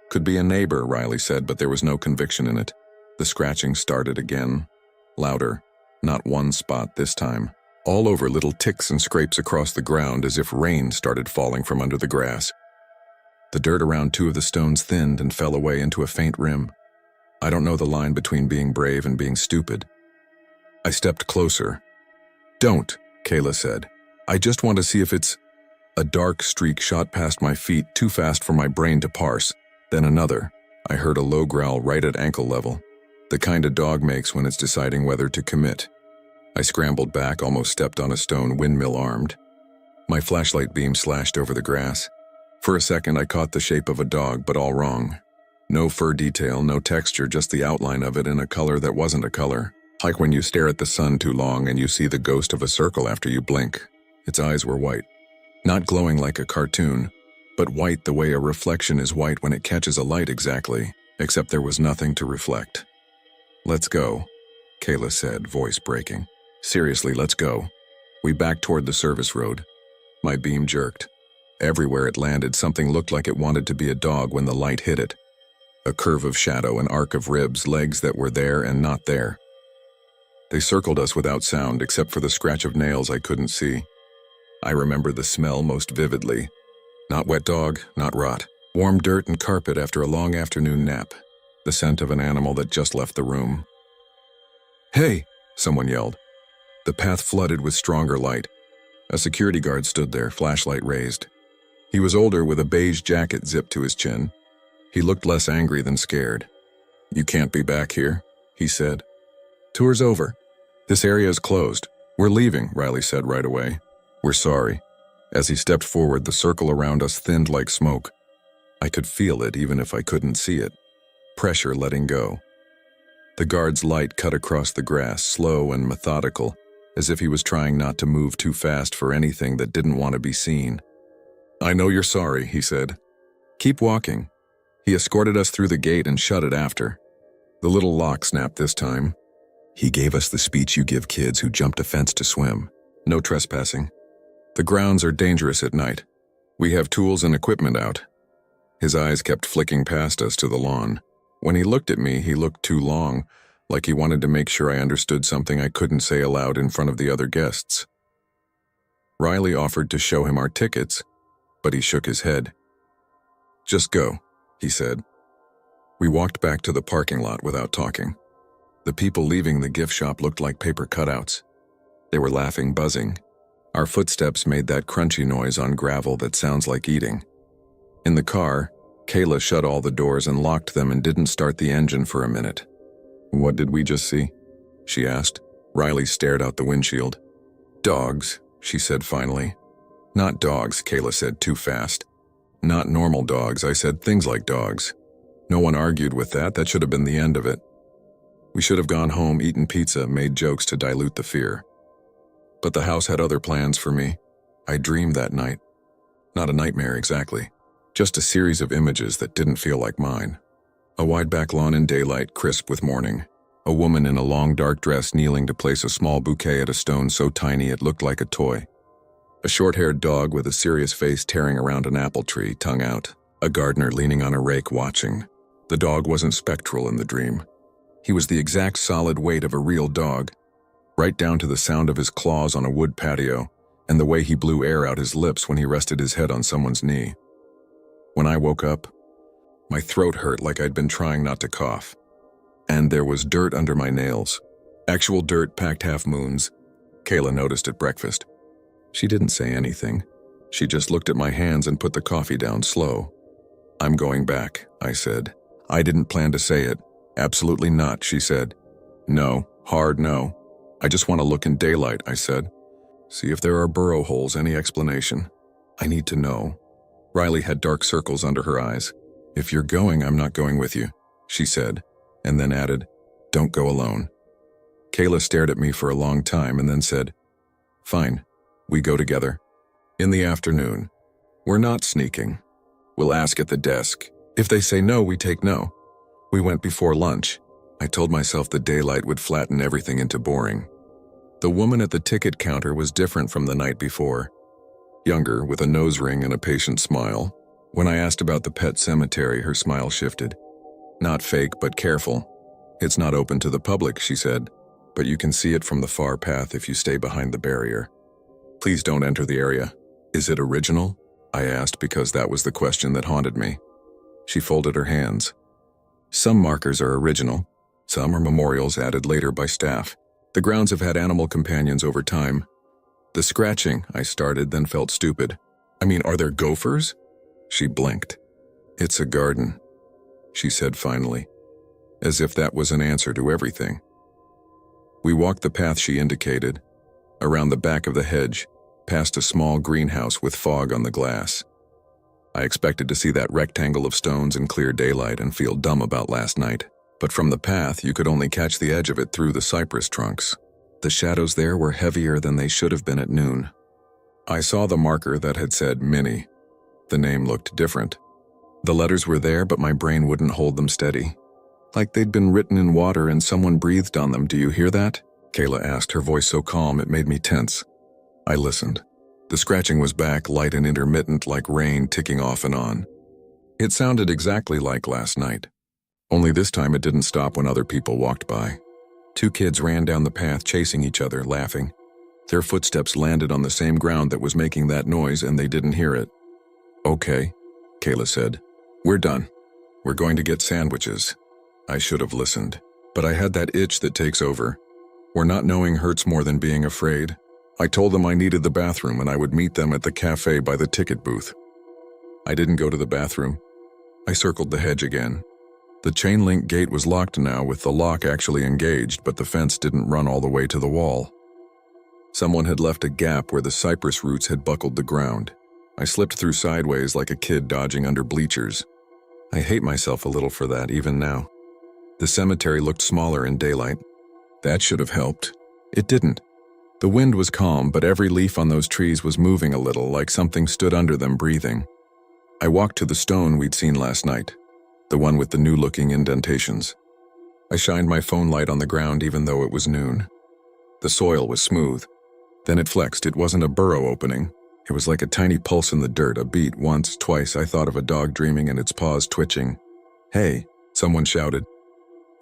"Could be a neighbor," Riley said, but there was no conviction in it. The scratching started again. Louder. Not one spot this time. All over, little ticks and scrapes across the ground as if rain started falling from under the grass. The dirt around 2 of the stones thinned and fell away into a faint rim. I don't know the line between being brave and being stupid. I stepped closer. "Don't," Kayla said. "I just want to see if it's—" A dark streak shot past my feet, too fast for my brain to parse. Then another. I heard a low growl right at ankle level. The kind a dog makes when it's deciding whether to commit. I scrambled back, almost stepped on a stone, windmill-armed. My flashlight beam slashed over the grass. For a second I caught the shape of a dog, but all wrong. No fur detail, no texture, just the outline of it in a color that wasn't a color. Like when you stare at the sun too long and you see the ghost of a circle after you blink. Its eyes were white. Not glowing like a cartoon, but white the way a reflection is white when it catches a light exactly, except there was nothing to reflect. "Let's go," Kayla said, voice breaking. Seriously, let's go. We backed toward the service road. My beam jerked. Everywhere it landed, something looked like it wanted to be a dog when the light hit it. A curve of shadow, an arc of ribs, legs that were there and not there. They circled us without sound, except for the scratch of nails I couldn't see. I remember the smell most vividly. Not wet dog, not rot. Warm dirt and carpet after a long afternoon nap. The scent of an animal that just left the room. "Hey!" someone yelled. The path flooded with stronger light. A security guard stood there, flashlight raised. He was older, with a beige jacket zipped to his chin. He looked less angry than scared. "You can't be back here," he said. "Tour's over. This area is closed. We're leaving," Riley said right away. "We're sorry." As he stepped forward, the circle around us thinned like smoke. I could feel it even if I couldn't see it. Pressure letting go. The guard's light cut across the grass, slow and methodical, as if he was trying not to move too fast for anything that didn't want to be seen. "I know you're sorry," he said. "Keep walking." He escorted us through the gate and shut it after. The little lock snapped this time. He gave us the speech you give kids who jumped a fence to swim. "No trespassing. The grounds are dangerous at night. We have tools and equipment out." His eyes kept flicking past us to the lawn. When he looked at me, he looked too long, like he wanted to make sure I understood something I couldn't say aloud in front of the other guests. Riley offered to show him our tickets, but he shook his head. "Just go," he said. We walked back to the parking lot without talking. The people leaving the gift shop looked like paper cutouts. They were laughing, buzzing. Our footsteps made that crunchy noise on gravel that sounds like eating. In the car, Kayla shut all the doors and locked them and didn't start the engine for a minute. "What did we just see?" she asked. Riley stared out the windshield. "Dogs," she said finally. "Not dogs," Kayla said too fast. "Not normal dogs," I said. "Things like dogs." No one argued with that. That should have been the end of it. We should have gone home, eaten pizza, made jokes to dilute the fear. But the house had other plans for me. I dreamed that night. Not a nightmare exactly. Just a series of images that didn't feel like mine. A wide-back lawn in daylight, crisp with morning. A woman in a long dark dress kneeling to place a small bouquet at a stone so tiny it looked like a toy. A short-haired dog with a serious face tearing around an apple tree, tongue out. A gardener leaning on a rake watching. The dog wasn't spectral in the dream. He was the exact solid weight of a real dog, right down to the sound of his claws on a wood patio and the way he blew air out his lips when he rested his head on someone's knee. When I woke up, my throat hurt like I'd been trying not to cough. And there was dirt under my nails. Actual dirt, packed half-moons. Kayla noticed at breakfast. She didn't say anything. She just looked at my hands and put the coffee down slow. "I'm going back," I said. I didn't plan to say it. "Absolutely not," she said. "No, hard no. I just want to look in daylight," I said. "See if there are burrow holes, any explanation. I need to know." Riley had dark circles under her eyes. "If you're going, I'm not going with you," she said, and then added, "Don't go alone." Kayla stared at me for a long time and then said, "Fine, we go together. In the afternoon. We're not sneaking. We'll ask at the desk. If they say no, we take no." We went before lunch. I told myself the daylight would flatten everything into boring. The woman at the ticket counter was different from the night before. Younger, with a nose ring and a patient smile. When I asked about the pet cemetery, her smile shifted. "Not fake, but careful. It's not open to the public," she said, "but you can see it from the far path if you stay behind the barrier. Please don't enter the area." "Is it original?" I asked, because that was the question that haunted me. She folded her hands. "Some markers are original. Some are memorials added later by staff. The grounds have had animal companions over time." "The scratching," I started, then felt stupid. "I mean, are there gophers?" She blinked. "It's a garden," she said finally, as if that was an answer to everything. We walked the path she indicated, around the back of the hedge, past a small greenhouse with fog on the glass. I expected to see that rectangle of stones in clear daylight and feel dumb about last night, but from the path you could only catch the edge of it through the cypress trunks. The shadows there were heavier than they should have been at noon. I saw the marker that had said Minnie. The name looked different. The letters were there, but my brain wouldn't hold them steady. Like they'd been written in water and someone breathed on them. "Do you hear that?" Kayla asked, her voice so calm it made me tense. I listened. The scratching was back, light and intermittent, like rain ticking off and on. It sounded exactly like last night. Only this time it didn't stop when other people walked by. Two kids ran down the path chasing each other, laughing. Their footsteps landed on the same ground that was making that noise and they didn't hear it. "Okay," Kayla said. "We're done. We're going to get sandwiches." I should have listened, but I had that itch that takes over, where not knowing hurts more than being afraid. I told them I needed the bathroom and I would meet them at the cafe by the ticket booth. I didn't go to the bathroom. I circled the hedge again. The chain-link gate was locked now, with the lock actually engaged, but the fence didn't run all the way to the wall. Someone had left a gap where the cypress roots had buckled the ground. I slipped through sideways like a kid dodging under bleachers. I hate myself a little for that, even now. The cemetery looked smaller in daylight. That should have helped. It didn't. The wind was calm, but every leaf on those trees was moving a little, like something stood under them, breathing. I walked to the stone we'd seen last night, the one with the new-looking indentations. I shined my phone light on the ground even though it was noon. The soil was smooth. Then it flexed. It wasn't a burrow opening. It was like a tiny pulse in the dirt, a beat. Once, twice, I thought of a dog dreaming and its paws twitching. "Hey," someone shouted.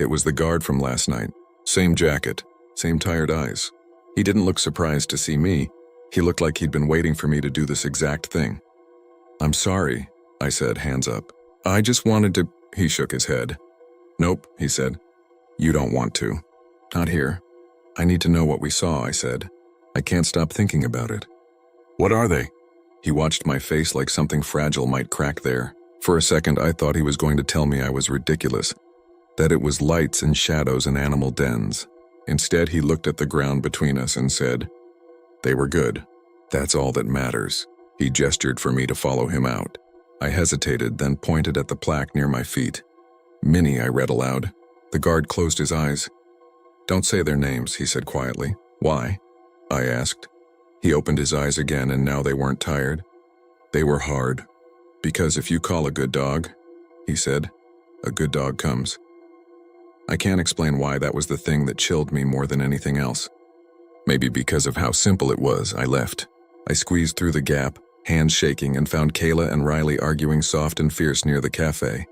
It was the guard from last night. Same jacket, same tired eyes. He didn't look surprised to see me. He looked like he'd been waiting for me to do this exact thing. "I'm sorry," I said, hands up. "I just wanted to—" He shook his head. "Nope," he said. "You don't want to. Not here. I need to know what we saw," I said. "I can't stop thinking about it." "What are they?" He watched my face like something fragile might crack there. For a second, I thought he was going to tell me I was ridiculous, that it was lights and shadows and animal dens. Instead, he looked at the ground between us and said, "They were good. That's all that matters." He gestured for me to follow him out. I hesitated, then pointed at the plaque near my feet. "Minnie," I read aloud. The guard closed his eyes. "Don't say their names," he said quietly. "Why?" I asked. He opened his eyes again, and now they weren't tired. They were hard. "Because if you call a good dog," he said, "a good dog comes." I can't explain why that was the thing that chilled me more than anything else. Maybe because of how simple it was. I left. I squeezed through the gap, hands shaking, and found Kayla and Riley arguing soft and fierce near the cafe.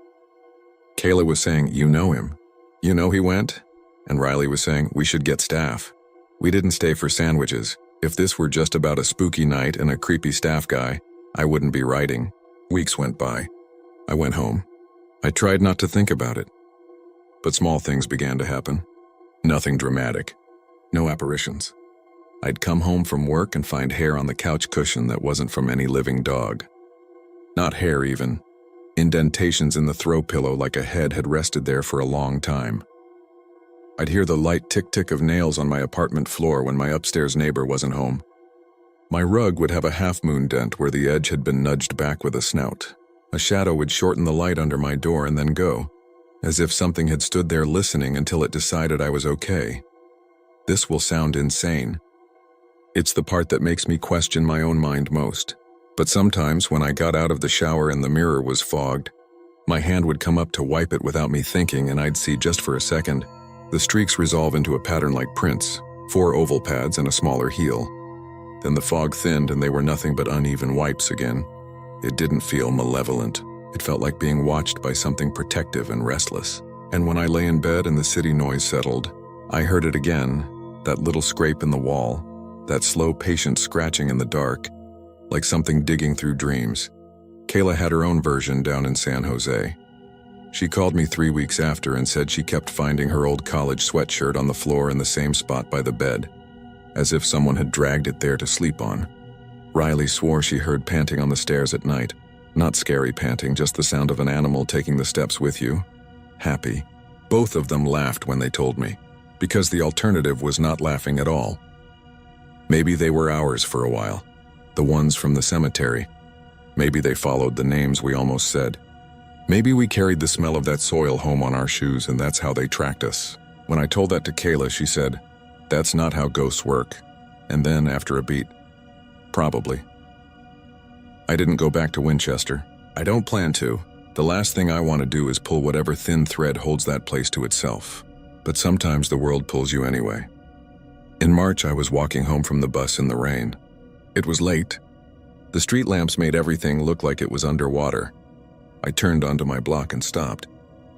Kayla was saying, "You know him. You know he went?" And Riley was saying, "We should get staff. We didn't stay for sandwiches. If this were just about a spooky night and a creepy staff guy, I wouldn't be writing." Weeks went by. I went home. I tried not to think about it. But small things began to happen. Nothing dramatic. No apparitions. I'd come home from work and find hair on the couch cushion that wasn't from any living dog. Not hair, even. Indentations in the throw pillow like a head had rested there for a long time. I'd hear the light tick-tick of nails on my apartment floor when my upstairs neighbor wasn't home. My rug would have a half-moon dent where the edge had been nudged back with a snout. A shadow would shorten the light under my door and then go, as if something had stood there listening until it decided I was okay. This will sound insane. It's the part that makes me question my own mind most. But sometimes when I got out of the shower and the mirror was fogged, my hand would come up to wipe it without me thinking, and I'd see just for a second the streaks resolve into a pattern like prints, 4 oval pads and a smaller heel. Then the fog thinned and they were nothing but uneven wipes again. It didn't feel malevolent. It felt like being watched by something protective and restless. And when I lay in bed and the city noise settled, I heard it again, that little scrape in the wall, that slow, patient scratching in the dark, like something digging through dreams. Kayla had her own version down in San Jose. She called me 3 weeks after and said she kept finding her old college sweatshirt on the floor in the same spot by the bed, as if someone had dragged it there to sleep on. Riley swore she heard panting on the stairs at night. Not scary panting, just the sound of an animal taking the steps with you. Happy. Both of them laughed when they told me, because the alternative was not laughing at all. Maybe they were ours for a while, the ones from the cemetery. Maybe they followed the names we almost said. Maybe we carried the smell of that soil home on our shoes and that's how they tracked us. When I told that to Kayla, she said, "That's not how ghosts work." And then, after a beat, "Probably." I didn't go back to Winchester. I don't plan to. The last thing I want to do is pull whatever thin thread holds that place to itself. But sometimes the world pulls you anyway. In March, I was walking home from the bus in the rain. It was late. The street lamps made everything look like it was underwater. I turned onto my block and stopped.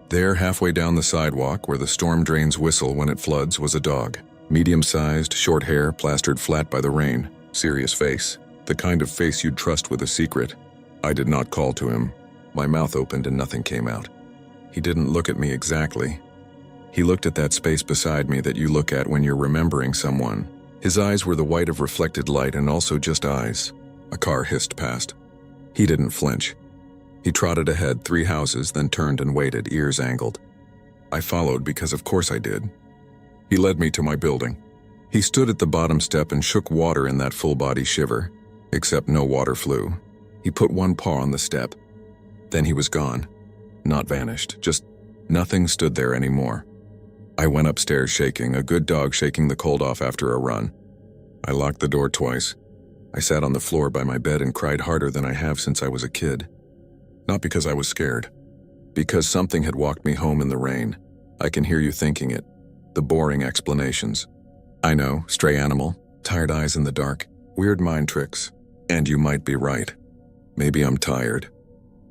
There, halfway down the sidewalk, where the storm drains whistle when it floods, was a dog. Medium-sized, short hair, plastered flat by the rain. Serious face. The kind of face you'd trust with a secret. I did not call to him. My mouth opened and nothing came out. He didn't look at me exactly. He looked at that space beside me that you look at when you're remembering someone. His eyes were the white of reflected light and also just eyes. A car hissed past. He didn't flinch. He trotted ahead 3 houses, then turned and waited, ears angled. I followed because of course I did. He led me to my building. He stood at the bottom step and shook water in that full-body shiver, except no water flew. He put one paw on the step. Then he was gone. Not vanished, just nothing stood there anymore. I went upstairs shaking, a good dog shaking the cold off after a run. I locked the door twice. I sat on the floor by my bed and cried harder than I have since I was a kid. Not because I was scared. Because something had walked me home in the rain. I can hear you thinking it. The boring explanations. I know, stray animal, tired eyes in the dark, weird mind tricks. And you might be right. Maybe I'm tired.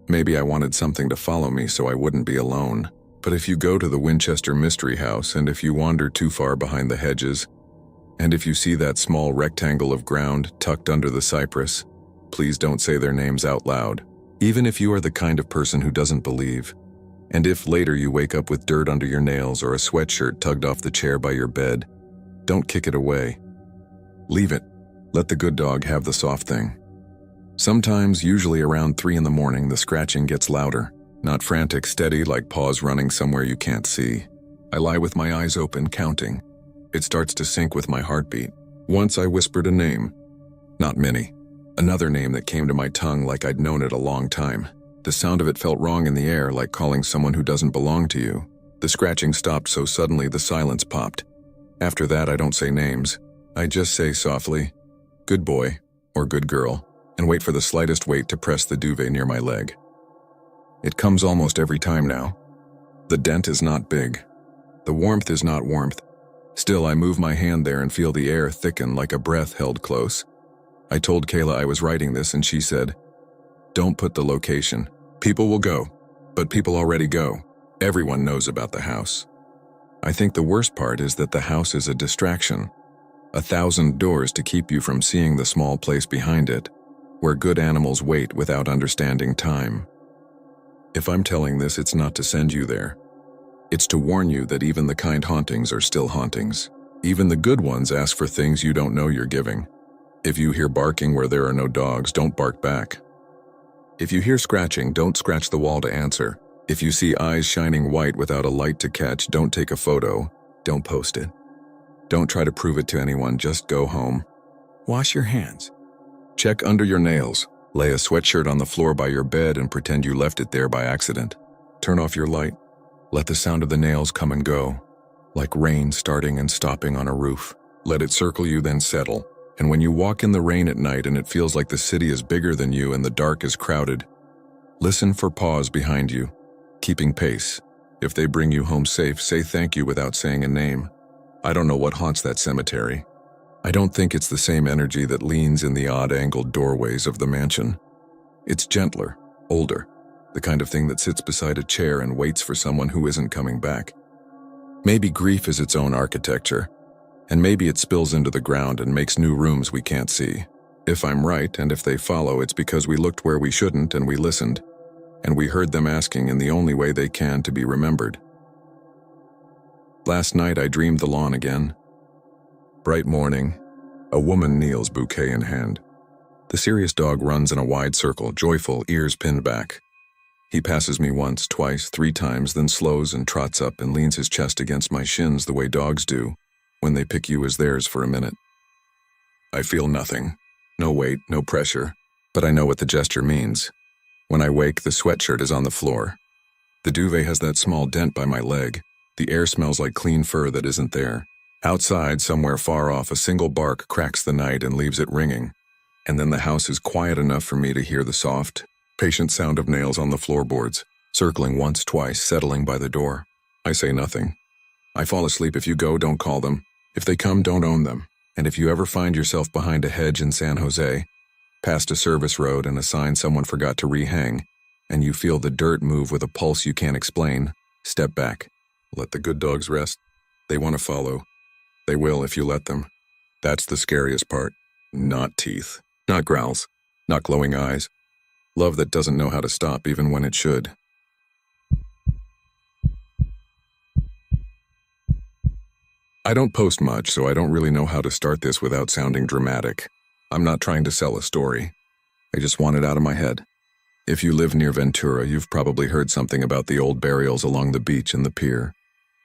Maybe I wanted something to follow me so I wouldn't be alone. But if you go to the Winchester Mystery House, and if you wander too far behind the hedges, and if you see that small rectangle of ground tucked under the cypress, please don't say their names out loud. Even if you are the kind of person who doesn't believe. And if later you wake up with dirt under your nails or a sweatshirt tugged off the chair by your bed, don't kick it away. Leave it. Let the good dog have the soft thing. Sometimes, usually around 3 in the morning, the scratching gets louder. Not frantic, steady, like paws running somewhere you can't see. I lie with my eyes open, counting. It starts to sync with my heartbeat. Once I whispered a name. Not Minnie. Another name that came to my tongue like I'd known it a long time. The sound of it felt wrong in the air, like calling someone who doesn't belong to you. The scratching stopped so suddenly the silence popped. After that, I don't say names. I just say softly, "Good boy," or "Good girl," and wait for the slightest weight to press the duvet near my leg. It comes almost every time now. The dent is not big. The warmth is not warmth. Still, I move my hand there and feel the air thicken like a breath held close. I told Kayla I was writing this and she said, "Don't put the location. People will go, but people already go. Everyone knows about the house." I think the worst part is that the house is a distraction. 1,000 doors to keep you from seeing the small place behind it, where good animals wait without understanding time. If I'm telling this, it's not to send you there. It's to warn you that even the kind hauntings are still hauntings. Even the good ones ask for things you don't know you're giving. If you hear barking where there are no dogs, don't bark back. If you hear scratching, don't scratch the wall to answer. If you see eyes shining white without a light to catch, don't take a photo. Don't post it. Don't try to prove it to anyone, just go home. Wash your hands. Check under your nails. Lay a sweatshirt on the floor by your bed and pretend you left it there by accident. Turn off your light. Let the sound of the nails come and go, like rain starting and stopping on a roof. Let it circle you, then settle. And when you walk in the rain at night and it feels like the city is bigger than you and the dark is crowded, listen for paws behind you, keeping pace. If they bring you home safe, say thank you without saying a name. I don't know what haunts that cemetery. I don't think it's the same energy that leans in the odd-angled doorways of the mansion. It's gentler, older, the kind of thing that sits beside a chair and waits for someone who isn't coming back. Maybe grief is its own architecture, and maybe it spills into the ground and makes new rooms we can't see. If I'm right, and if they follow, it's because we looked where we shouldn't and we listened, and we heard them asking in the only way they can to be remembered. Last night I dreamed the lawn again. Bright morning, a woman kneels, bouquet in hand. The serious dog runs in a wide circle, joyful, ears pinned back. He passes me once, twice, 3 times, then slows and trots up and leans his chest against my shins the way dogs do when they pick you as theirs for a minute. I feel nothing. No weight, no pressure, but I know what the gesture means. When I wake, the sweatshirt is on the floor. The duvet has that small dent by my leg. The air smells like clean fur that isn't there. Outside, somewhere far off, a single bark cracks the night and leaves it ringing. And then the house is quiet enough for me to hear the soft, patient sound of nails on the floorboards, circling once, twice, settling by the door. I say nothing. I fall asleep. If you go, don't call them. If they come, don't own them. And if you ever find yourself behind a hedge in San Jose, past a service road and a sign someone forgot to rehang, and you feel the dirt move with a pulse you can't explain, step back. Let the good dogs rest. They want to follow. They will if you let them. That's the scariest part. Not teeth. Not growls. Not glowing eyes. Love that doesn't know how to stop even when it should. I don't post much, so I don't really know how to start this without sounding dramatic. I'm not trying to sell a story. I just want it out of my head. If you live near Ventura, you've probably heard something about the old burials along the beach and the pier.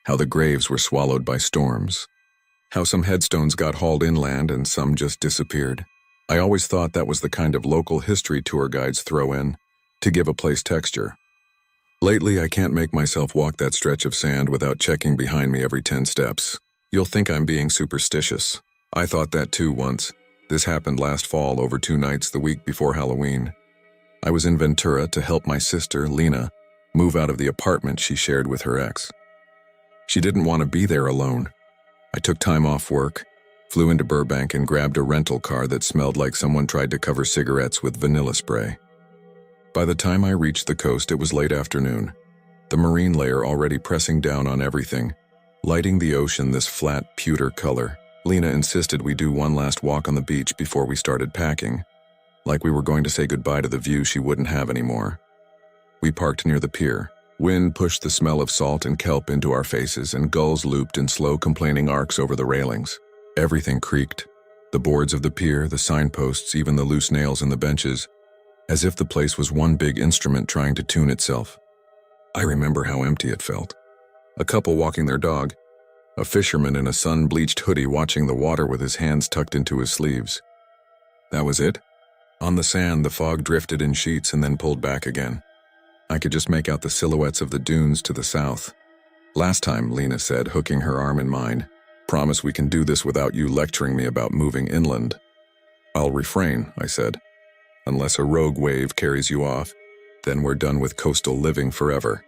How the graves were swallowed by storms. How some headstones got hauled inland and some just disappeared. I always thought that was the kind of local history tour guides throw in, to give a place texture. Lately, I can't make myself walk that stretch of sand without checking behind me every 10 steps. You'll think I'm being superstitious. I thought that too once. This happened last fall over 2 nights the week before Halloween. I was in Ventura to help my sister, Lena, move out of the apartment she shared with her ex. She didn't want to be there alone. I took time off work, flew into Burbank and grabbed a rental car that smelled like someone tried to cover cigarettes with vanilla spray. By the time I reached the coast, it was late afternoon. The marine layer already pressing down on everything, lighting the ocean this flat, pewter color. Lena insisted we do one last walk on the beach before we started packing, like we were going to say goodbye to the view she wouldn't have anymore. We parked near the pier. Wind pushed the smell of salt and kelp into our faces, and gulls looped in slow, complaining arcs over the railings. Everything creaked. The boards of the pier, the signposts, even the loose nails in the benches, as if the place was one big instrument trying to tune itself. I remember how empty it felt. A couple walking their dog, a fisherman in a sun-bleached hoodie watching the water with his hands tucked into his sleeves. That was it. On the sand, the fog drifted in sheets and then pulled back again. I could just make out the silhouettes of the dunes to the south. Last time, Lena said, hooking her arm in mine, promise we can do this without you lecturing me about moving inland. I'll refrain, I said. Unless a rogue wave carries you off, then we're done with coastal living forever.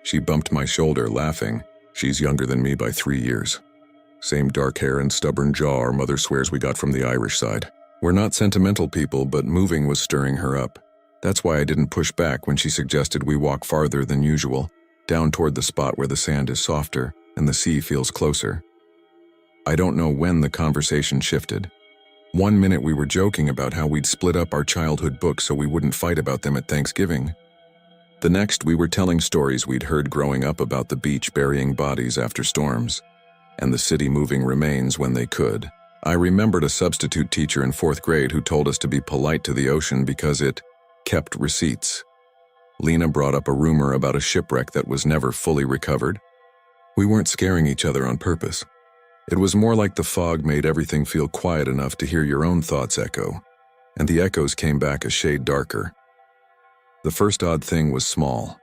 She bumped my shoulder, laughing. She's younger than me by 3 years. Same dark hair and stubborn jaw our mother swears we got from the Irish side. We're not sentimental people, but moving was stirring her up. That's why I didn't push back when she suggested we walk farther than usual, down toward the spot where the sand is softer and the sea feels closer. I don't know when the conversation shifted. 1 minute we were joking about how we'd split up our childhood books so we wouldn't fight about them at Thanksgiving. The next, we were telling stories we'd heard growing up about the beach burying bodies after storms, and the city moving remains when they could. I remembered a substitute teacher in 4th grade who told us to be polite to the ocean because it kept receipts. Lena brought up a rumor about a shipwreck that was never fully recovered. We weren't scaring each other on purpose. It was more like the fog made everything feel quiet enough to hear your own thoughts echo, and the echoes came back a shade darker. The first odd thing was small.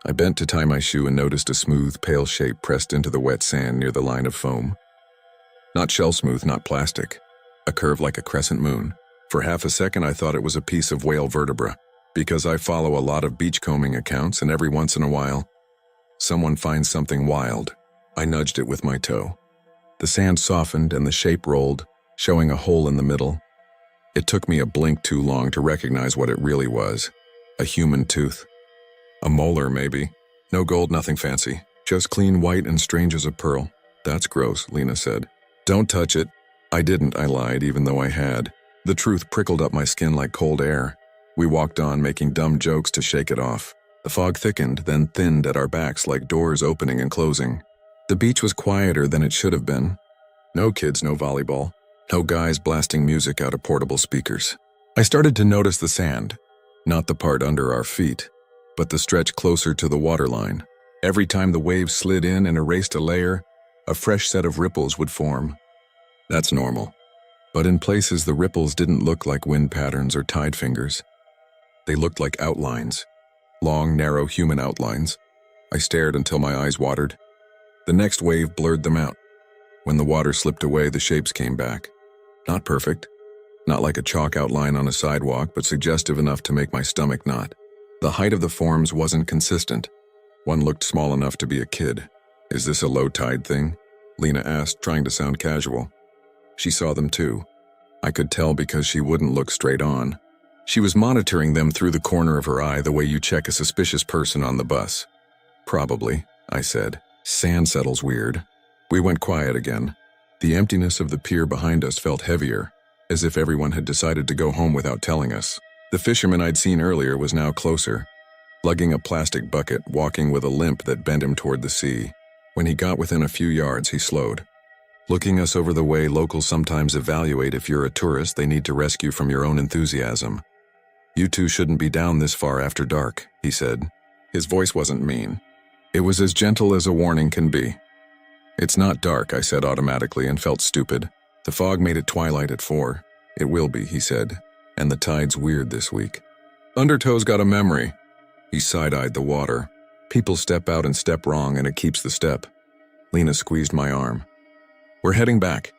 I bent to tie my shoe and noticed a smooth, pale shape pressed into the wet sand near the line of foam. Not shell smooth, not plastic. A curve like a crescent moon. For half a second I thought it was a piece of whale vertebra, because I follow a lot of beachcombing accounts and every once in a while, someone finds something wild. I nudged it with my toe. The sand softened and the shape rolled, showing a hole in the middle. It took me a blink too long to recognize what it really was. A human tooth. A molar, maybe. No gold, nothing fancy. Just clean white and strange as a pearl. That's gross, Lena said. Don't touch it. I didn't, I lied, even though I had. The truth prickled up my skin like cold air. We walked on, making dumb jokes to shake it off. The fog thickened, then thinned at our backs like doors opening and closing. The beach was quieter than it should have been. No kids, no volleyball. No guys blasting music out of portable speakers. I started to notice the sand. Not the part under our feet, but the stretch closer to the waterline. Every time the waves slid in and erased a layer, a fresh set of ripples would form. That's normal. But in places the ripples didn't look like wind patterns or tide fingers. They looked like outlines. Long, narrow human outlines. I stared until my eyes watered. The next wave blurred them out. When the water slipped away, the shapes came back. Not perfect. Not like a chalk outline on a sidewalk, but suggestive enough to make my stomach knot. The height of the forms wasn't consistent. One looked small enough to be a kid. Is this a low tide thing? Lena asked, trying to sound casual. She saw them too. I could tell because she wouldn't look straight on. She was monitoring them through the corner of her eye the way you check a suspicious person on the bus. Probably, I said. Sand settles weird. We went quiet again. The emptiness of the pier behind us felt heavier, as if everyone had decided to go home without telling us. The fisherman I'd seen earlier was now closer, lugging a plastic bucket, walking with a limp that bent him toward the sea. When he got within a few yards, he slowed, looking us over the way locals sometimes evaluate if you're a tourist they need to rescue from your own enthusiasm. "You two shouldn't be down this far after dark," he said. His voice wasn't mean. It was as gentle as a warning can be. "It's not dark," I said automatically and felt stupid. "The fog made it twilight at 4. "It will be," he said, "and the tide's weird this week." "Undertow's got a memory." He side-eyed the water. "People step out and step wrong and it keeps the step." Lena squeezed my arm. "We're heading back."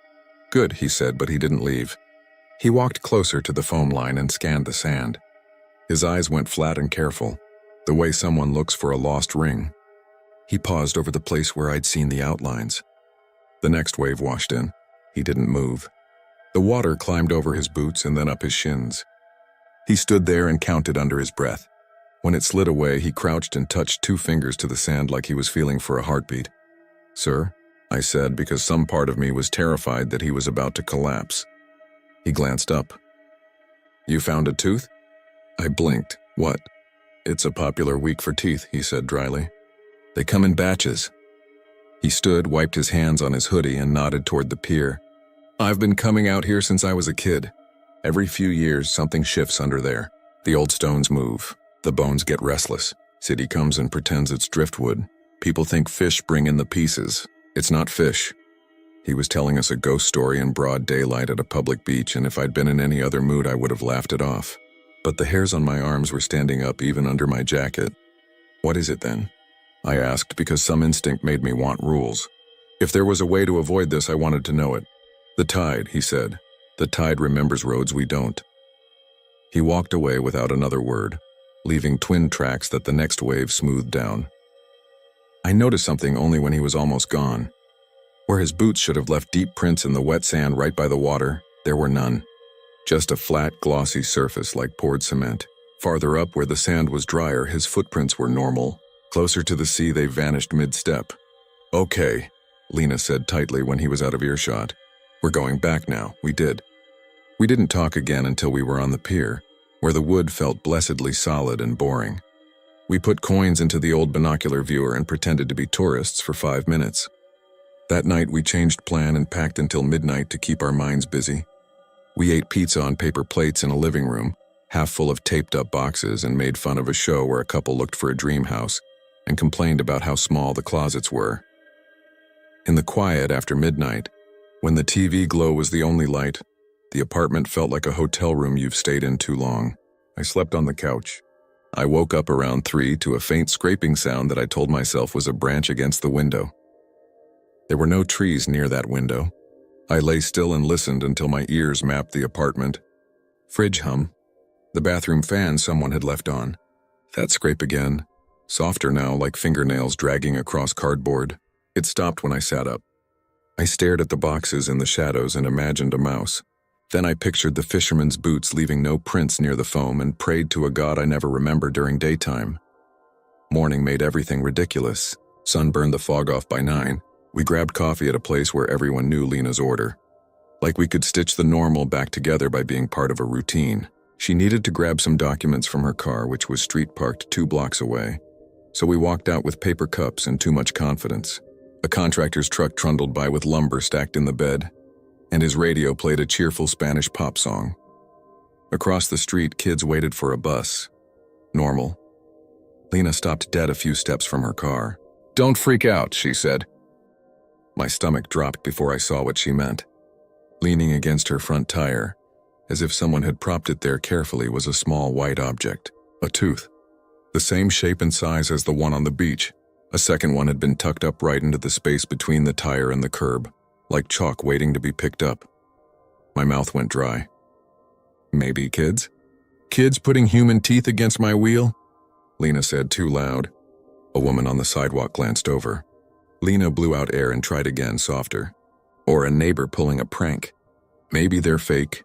"Good," he said, but he didn't leave. He walked closer to the foam line and scanned the sand. His eyes went flat and careful, the way someone looks for a lost ring. He paused over the place where I'd seen the outlines. The next wave washed in. He didn't move. The water climbed over his boots and then up his shins. He stood there and counted under his breath. When it slid away, he crouched and touched 2 fingers to the sand like he was feeling for a heartbeat. "Sir?" I said, because some part of me was terrified that he was about to collapse. He glanced up. "You found a tooth?" I blinked. "What?" "It's a popular week for teeth," he said dryly. "They come in batches." He stood, wiped his hands on his hoodie, and nodded toward the pier. "I've been coming out here since I was a kid. Every few years, something shifts under there. The old stones move. The bones get restless. City comes and pretends it's driftwood. People think fish bring in the pieces. It's not fish." He was telling us a ghost story in broad daylight at a public beach, and if I'd been in any other mood, I would have laughed it off. But the hairs on my arms were standing up even under my jacket. "What is it then?" I asked, because some instinct made me want rules. If there was a way to avoid this, I wanted to know it. "The tide," he said. "The tide remembers roads we don't." He walked away without another word, leaving twin tracks that the next wave smoothed down. I noticed something only when he was almost gone. Where his boots should have left deep prints in the wet sand right by the water, there were none. Just a flat, glossy surface like poured cement. Farther up, where the sand was drier, his footprints were normal. Closer to the sea, they vanished mid-step. "Okay," Lena said tightly when he was out of earshot. "We're going back now." We did. We didn't talk again until we were on the pier, where the wood felt blessedly solid and boring. We put coins into the old binocular viewer and pretended to be tourists for 5 minutes. That night, we changed plan and packed until midnight to keep our minds busy. We ate pizza on paper plates in a living room, half full of taped-up boxes, and made fun of a show where a couple looked for a dream house and complained about how small the closets were. In the quiet after midnight, when the TV glow was the only light, the apartment felt like a hotel room you've stayed in too long. I slept on the couch. I woke up around 3 to a faint scraping sound that I told myself was a branch against the window. There were no trees near that window. I lay still and listened until my ears mapped the apartment. Fridge hum. The bathroom fan someone had left on. That scrape again, softer now, like fingernails dragging across cardboard. It stopped when I sat up. I stared at the boxes in the shadows and imagined a mouse. Then I pictured the fisherman's boots leaving no prints near the foam and prayed to a god I never remember during daytime. Morning made everything ridiculous. Sun burned the fog off by 9. We grabbed coffee at a place where everyone knew Lena's order. Like we could stitch the normal back together by being part of a routine. She needed to grab some documents from her car, which was street parked 2 blocks away. So we walked out with paper cups and too much confidence. A contractor's truck trundled by with lumber stacked in the bed, and his radio played a cheerful Spanish pop song. Across the street, kids waited for a bus. Normal. Lena stopped dead a few steps from her car. "Don't freak out," she said. My stomach dropped before I saw what she meant. Leaning against her front tire, as if someone had propped it there carefully, was a small white object, a tooth. The same shape and size as the one on the beach. A second one had been tucked up right into the space between the tire and the curb, like chalk waiting to be picked up. My mouth went dry. Maybe kids? Kids putting human teeth against my wheel? Lena said too loud. A woman on the sidewalk glanced over. Lena blew out air and tried again, softer. Or a neighbor pulling a prank. Maybe they're fake.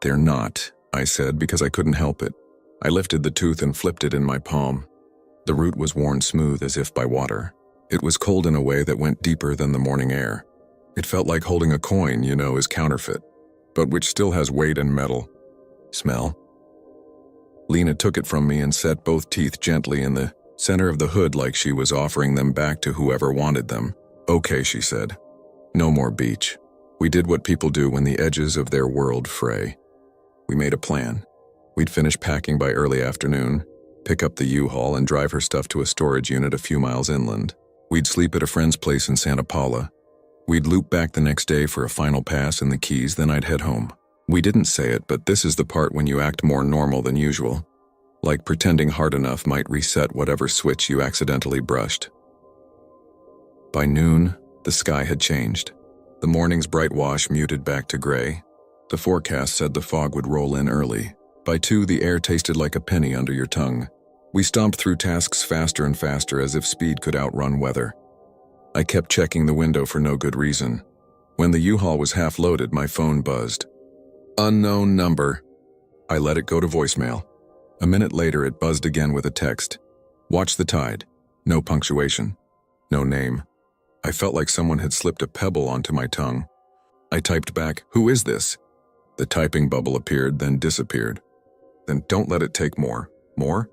They're not, I said, because I couldn't help it. I lifted the tooth and flipped it in my palm. The root was worn smooth as if by water. It was cold in a way that went deeper than the morning air. It felt like holding a coin, is counterfeit, but which still has weight and metal. Smell? Lena took it from me and set both teeth gently in the center of the hood like she was offering them back to whoever wanted them. Okay, she said. No more beach. We did what people do when the edges of their world fray. We made a plan. We'd finish packing by early afternoon, pick up the U-Haul and drive her stuff to a storage unit a few miles inland. We'd sleep at a friend's place in Santa Paula. We'd loop back the next day for a final pass in the Keys, then I'd head home. We didn't say it, but this is the part when you act more normal than usual. Like pretending hard enough might reset whatever switch you accidentally brushed. By noon, the sky had changed. The morning's bright wash muted back to gray. The forecast said the fog would roll in early. By 2, the air tasted like a penny under your tongue. We stomped through tasks faster and faster as if speed could outrun weather. I kept checking the window for no good reason. When the U-Haul was half loaded, my phone buzzed. Unknown number. I let it go to voicemail. A minute later, it buzzed again with a text. Watch the tide. No punctuation. No name. I felt like someone had slipped a pebble onto my tongue. I typed back, "Who is this?" The typing bubble appeared, then disappeared. Then don't let it take more. More?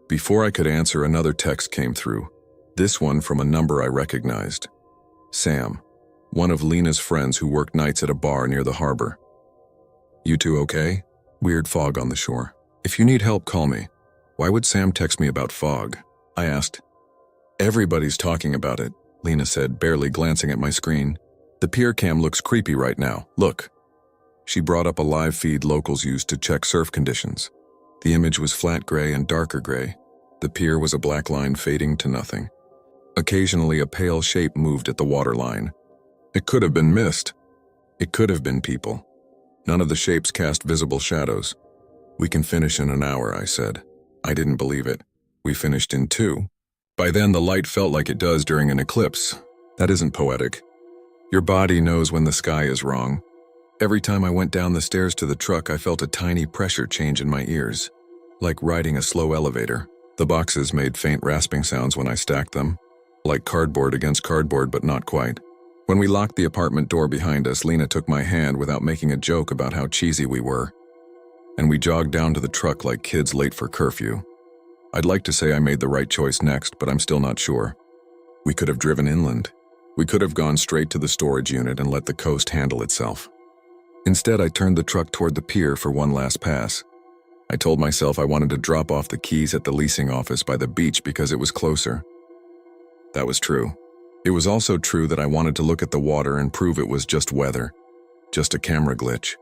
Before I could answer, another text came through. This one from a number I recognized. Sam, one of Lena's friends who worked nights at a bar near the harbor. You two okay? Weird fog on the shore. If you need help, call me. Why would Sam text me about fog? I asked. Everybody's talking about it, Lena said, barely glancing at my screen. The pier cam looks creepy right now. Look. She brought up a live feed locals used to check surf conditions. The image was flat gray and darker gray. The pier was a black line fading to nothing. Occasionally, a pale shape moved at the waterline. It could have been mist. It could have been people. None of the shapes cast visible shadows. We can finish in an hour, I said. I didn't believe it. We finished in 2. By then, the light felt like it does during an eclipse. That isn't poetic. Your body knows when the sky is wrong. Every time I went down the stairs to the truck, I felt a tiny pressure change in my ears. Like riding a slow elevator. The boxes made faint rasping sounds when I stacked them. Like cardboard against cardboard, but not quite. When we locked the apartment door behind us, Lena took my hand without making a joke about how cheesy we were. And we jogged down to the truck like kids late for curfew. I'd like to say I made the right choice next, but I'm still not sure. We could have driven inland. We could have gone straight to the storage unit and let the coast handle itself. Instead, I turned the truck toward the pier for one last pass. I told myself I wanted to drop off the keys at the leasing office by the beach because it was closer. That was true. It was also true that I wanted to look at the water and prove it was just weather. Just a camera glitch.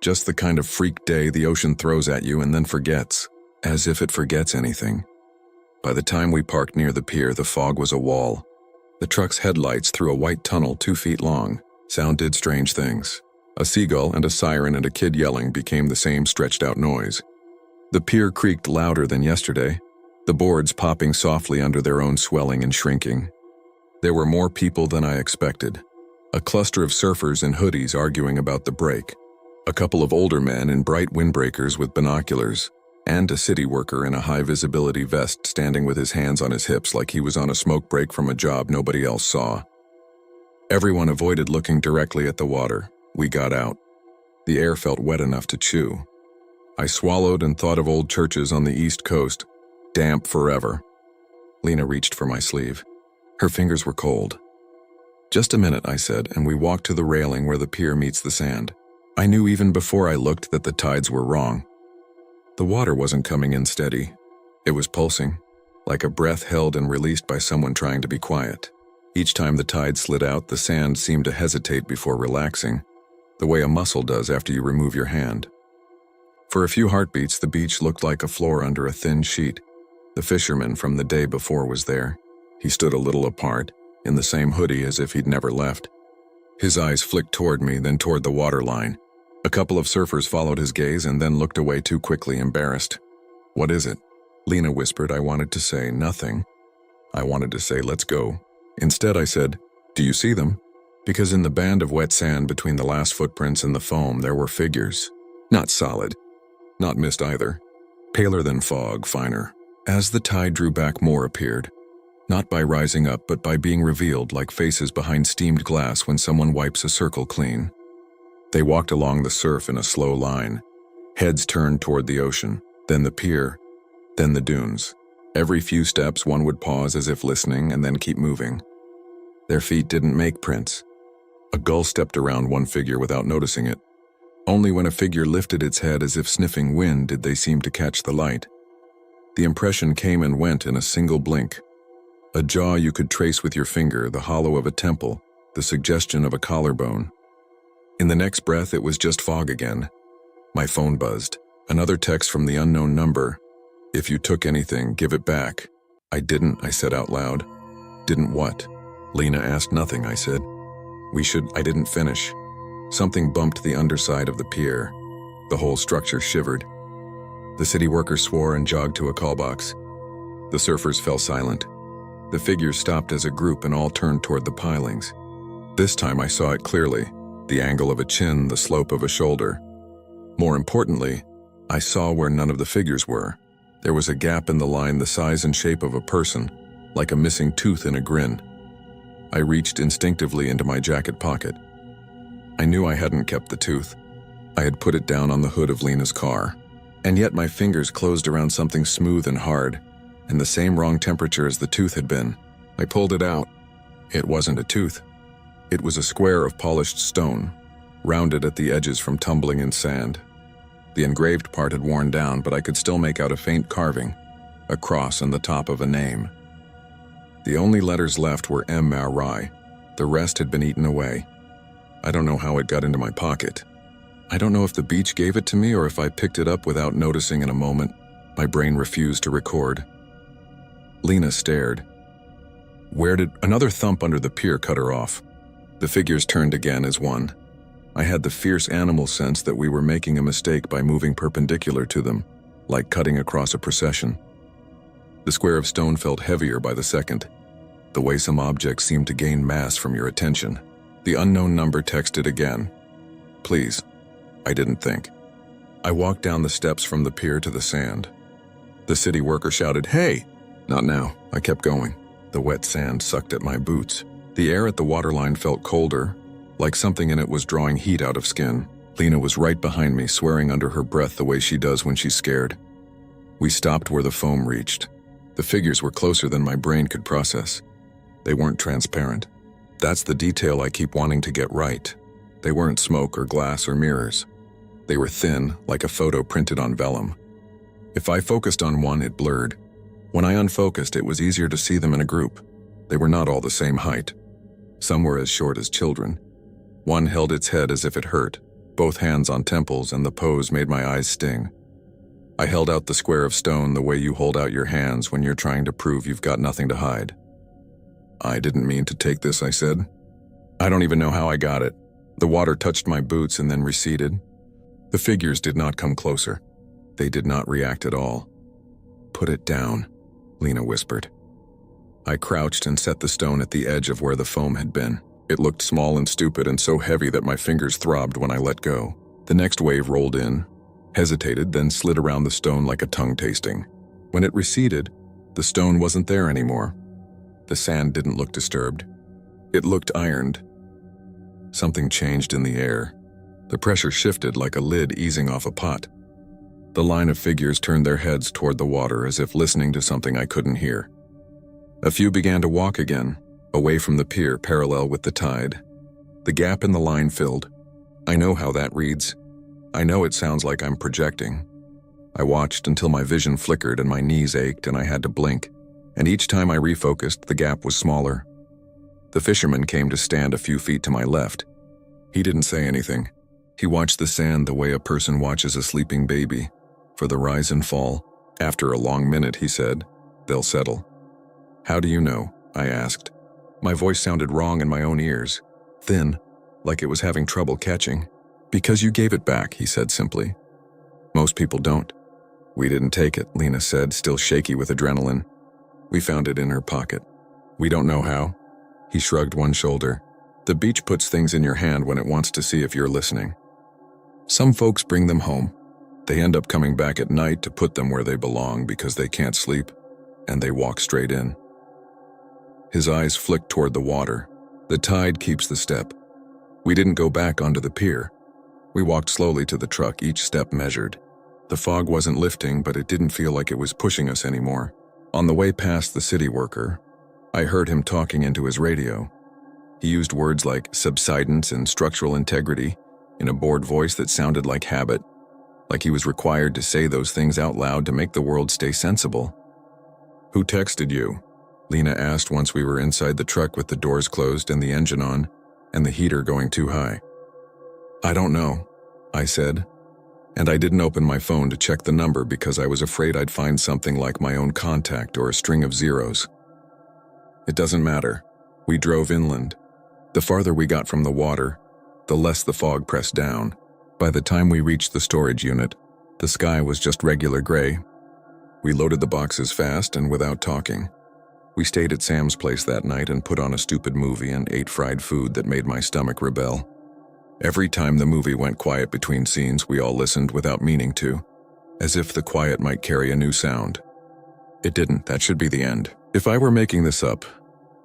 Just the kind of freak day the ocean throws at you and then forgets. As if it forgets anything. By the time we parked near the pier, the fog was a wall. The truck's headlights through a white tunnel 2 feet long. Sound did strange things. A seagull and a siren and a kid yelling became the same stretched-out noise. The pier creaked louder than yesterday, the boards popping softly under their own swelling and shrinking. There were more people than I expected. A cluster of surfers in hoodies arguing about the break. A couple of older men in bright windbreakers with binoculars. And a city worker in a high-visibility vest standing with his hands on his hips like he was on a smoke break from a job nobody else saw. Everyone avoided looking directly at the water. We got out. The air felt wet enough to chew. I swallowed and thought of old churches on the East Coast, damp forever. Lena reached for my sleeve. Her fingers were cold. Just a minute, I said, and we walked to the railing where the pier meets the sand. I knew even before I looked that the tides were wrong. The water wasn't coming in steady. It was pulsing, like a breath held and released by someone trying to be quiet. Each time the tide slid out, the sand seemed to hesitate before relaxing, the way a muscle does after you remove your hand. For a few heartbeats, the beach looked like a floor under a thin sheet. The fisherman from the day before was there. He stood a little apart, in the same hoodie as if he'd never left. His eyes flicked toward me, then toward the waterline. A couple of surfers followed his gaze and then looked away too quickly, embarrassed. What is it? Lena whispered. I wanted to say nothing. I wanted to say, let's go. Instead, I said, "Do you see them?" Because in the band of wet sand between the last footprints and the foam, there were figures. Not solid, not mist either. Paler than fog, finer. As the tide drew back, more appeared. Not by rising up, but by being revealed like faces behind steamed glass when someone wipes a circle clean. They walked along the surf in a slow line, heads turned toward the ocean, then the pier, then the dunes. Every few steps, one would pause as if listening and then keep moving. Their feet didn't make prints. A gull stepped around one figure without noticing it. Only when a figure lifted its head as if sniffing wind did they seem to catch the light. The impression came and went in a single blink. A jaw you could trace with your finger, the hollow of a temple, the suggestion of a collarbone. In the next breath, it was just fog again. My phone buzzed. Another text from the unknown number. "If you took anything, give it back." "I didn't," I said out loud. "Didn't what?" Lena asked. "Nothing," I said. I didn't finish. Something bumped the underside of the pier. The whole structure shivered. The city workers swore and jogged to a call box. The surfers fell silent. The figures stopped as a group and all turned toward the pilings. This time I saw it clearly, the angle of a chin, the slope of a shoulder. More importantly, I saw where none of the figures were. There was a gap in the line the size and shape of a person, like a missing tooth in a grin. I reached instinctively into my jacket pocket. I knew I hadn't kept the tooth. I had put it down on the hood of Lena's car. And yet my fingers closed around something smooth and hard, and the same wrong temperature as the tooth had been. I pulled it out. It wasn't a tooth. It was a square of polished stone, rounded at the edges from tumbling in sand. The engraved part had worn down, but I could still make out a faint carving, a cross and the top of a name. The only letters left were M-R-I. The rest had been eaten away. I don't know how it got into my pocket. I don't know if the beach gave it to me or if I picked it up without noticing in a moment. My brain refused to record. Lena stared. Where did another thump under the pier cut her off? The figures turned again as one. I had the fierce animal sense that we were making a mistake by moving perpendicular to them, like cutting across a procession. The square of stone felt heavier by the second, the way some objects seem to gain mass from your attention. The unknown number texted again. "Please." I didn't think. I walked down the steps from the pier to the sand. The city worker shouted, "Hey!" Not now. I kept going. The wet sand sucked at my boots. The air at the waterline felt colder, like something in it was drawing heat out of skin. Lena was right behind me, swearing under her breath the way she does when she's scared. We stopped where the foam reached. The figures were closer than my brain could process. They weren't transparent. That's the detail I keep wanting to get right. They weren't smoke or glass or mirrors. They were thin, like a photo printed on vellum. If I focused on one, it blurred. When I unfocused, it was easier to see them in a group. They were not all the same height. Some were as short as children. One held its head as if it hurt, both hands on temples, and the pose made my eyes sting. I held out the square of stone the way you hold out your hands when you're trying to prove you've got nothing to hide. "I didn't mean to take this," I said. "I don't even know how I got it." The water touched my boots and then receded. The figures did not come closer. They did not react at all. "Put it down," Lena whispered. I crouched and set the stone at the edge of where the foam had been. It looked small and stupid and so heavy that my fingers throbbed when I let go. The next wave rolled in, hesitated, then slid around the stone like a tongue tasting. When it receded, the stone wasn't there anymore. The sand didn't look disturbed. It looked ironed. Something changed in the air. The pressure shifted like a lid easing off a pot. The line of figures turned their heads toward the water as if listening to something I couldn't hear. A few began to walk again, away from the pier parallel with the tide. The gap in the line filled. I know how that reads. I know it sounds like I'm projecting. I watched until my vision flickered and my knees ached and I had to blink. And each time I refocused, the gap was smaller. The fisherman came to stand a few feet to my left. He didn't say anything. He watched the sand the way a person watches a sleeping baby, for the rise and fall. After a long minute, he said, "They'll settle." "How do you know?" I asked. My voice sounded wrong in my own ears, thin, like it was having trouble catching. "Because you gave it back," he said simply. "Most people don't." "We didn't take it," Lena said, still shaky with adrenaline. "We found it in her pocket. We don't know how. He shrugged one shoulder. The beach puts things in your hand when it wants to see if you're listening. Some folks bring them home. They end up coming back at night to put them where they belong because they can't sleep, and they walk straight in. His eyes flicked toward the water. The tide keeps the step. We didn't go back onto the pier. We walked slowly to the truck, each step measured. The fog wasn't lifting, but it didn't feel like it was pushing us anymore. On the way past the city worker, I heard him talking into his radio. He used words like subsidence and structural integrity in a bored voice that sounded like habit, like he was required to say those things out loud to make the world stay sensible. "Who texted you?" Lena asked once we were inside the truck with the doors closed and the engine on, and the heater going too high. "I don't know," I said, and I didn't open my phone to check the number because I was afraid I'd find something like my own contact or a string of zeros. It doesn't matter. We drove inland. The farther we got from the water, the less the fog pressed down. By the time we reached the storage unit, the sky was just regular gray. We loaded the boxes fast and without talking. We stayed at Sam's place that night and put on a stupid movie and ate fried food that made my stomach rebel. Every time the movie went quiet between scenes, we all listened without meaning to, as if the quiet might carry a new sound. It didn't. That should be the end. If I were making this up,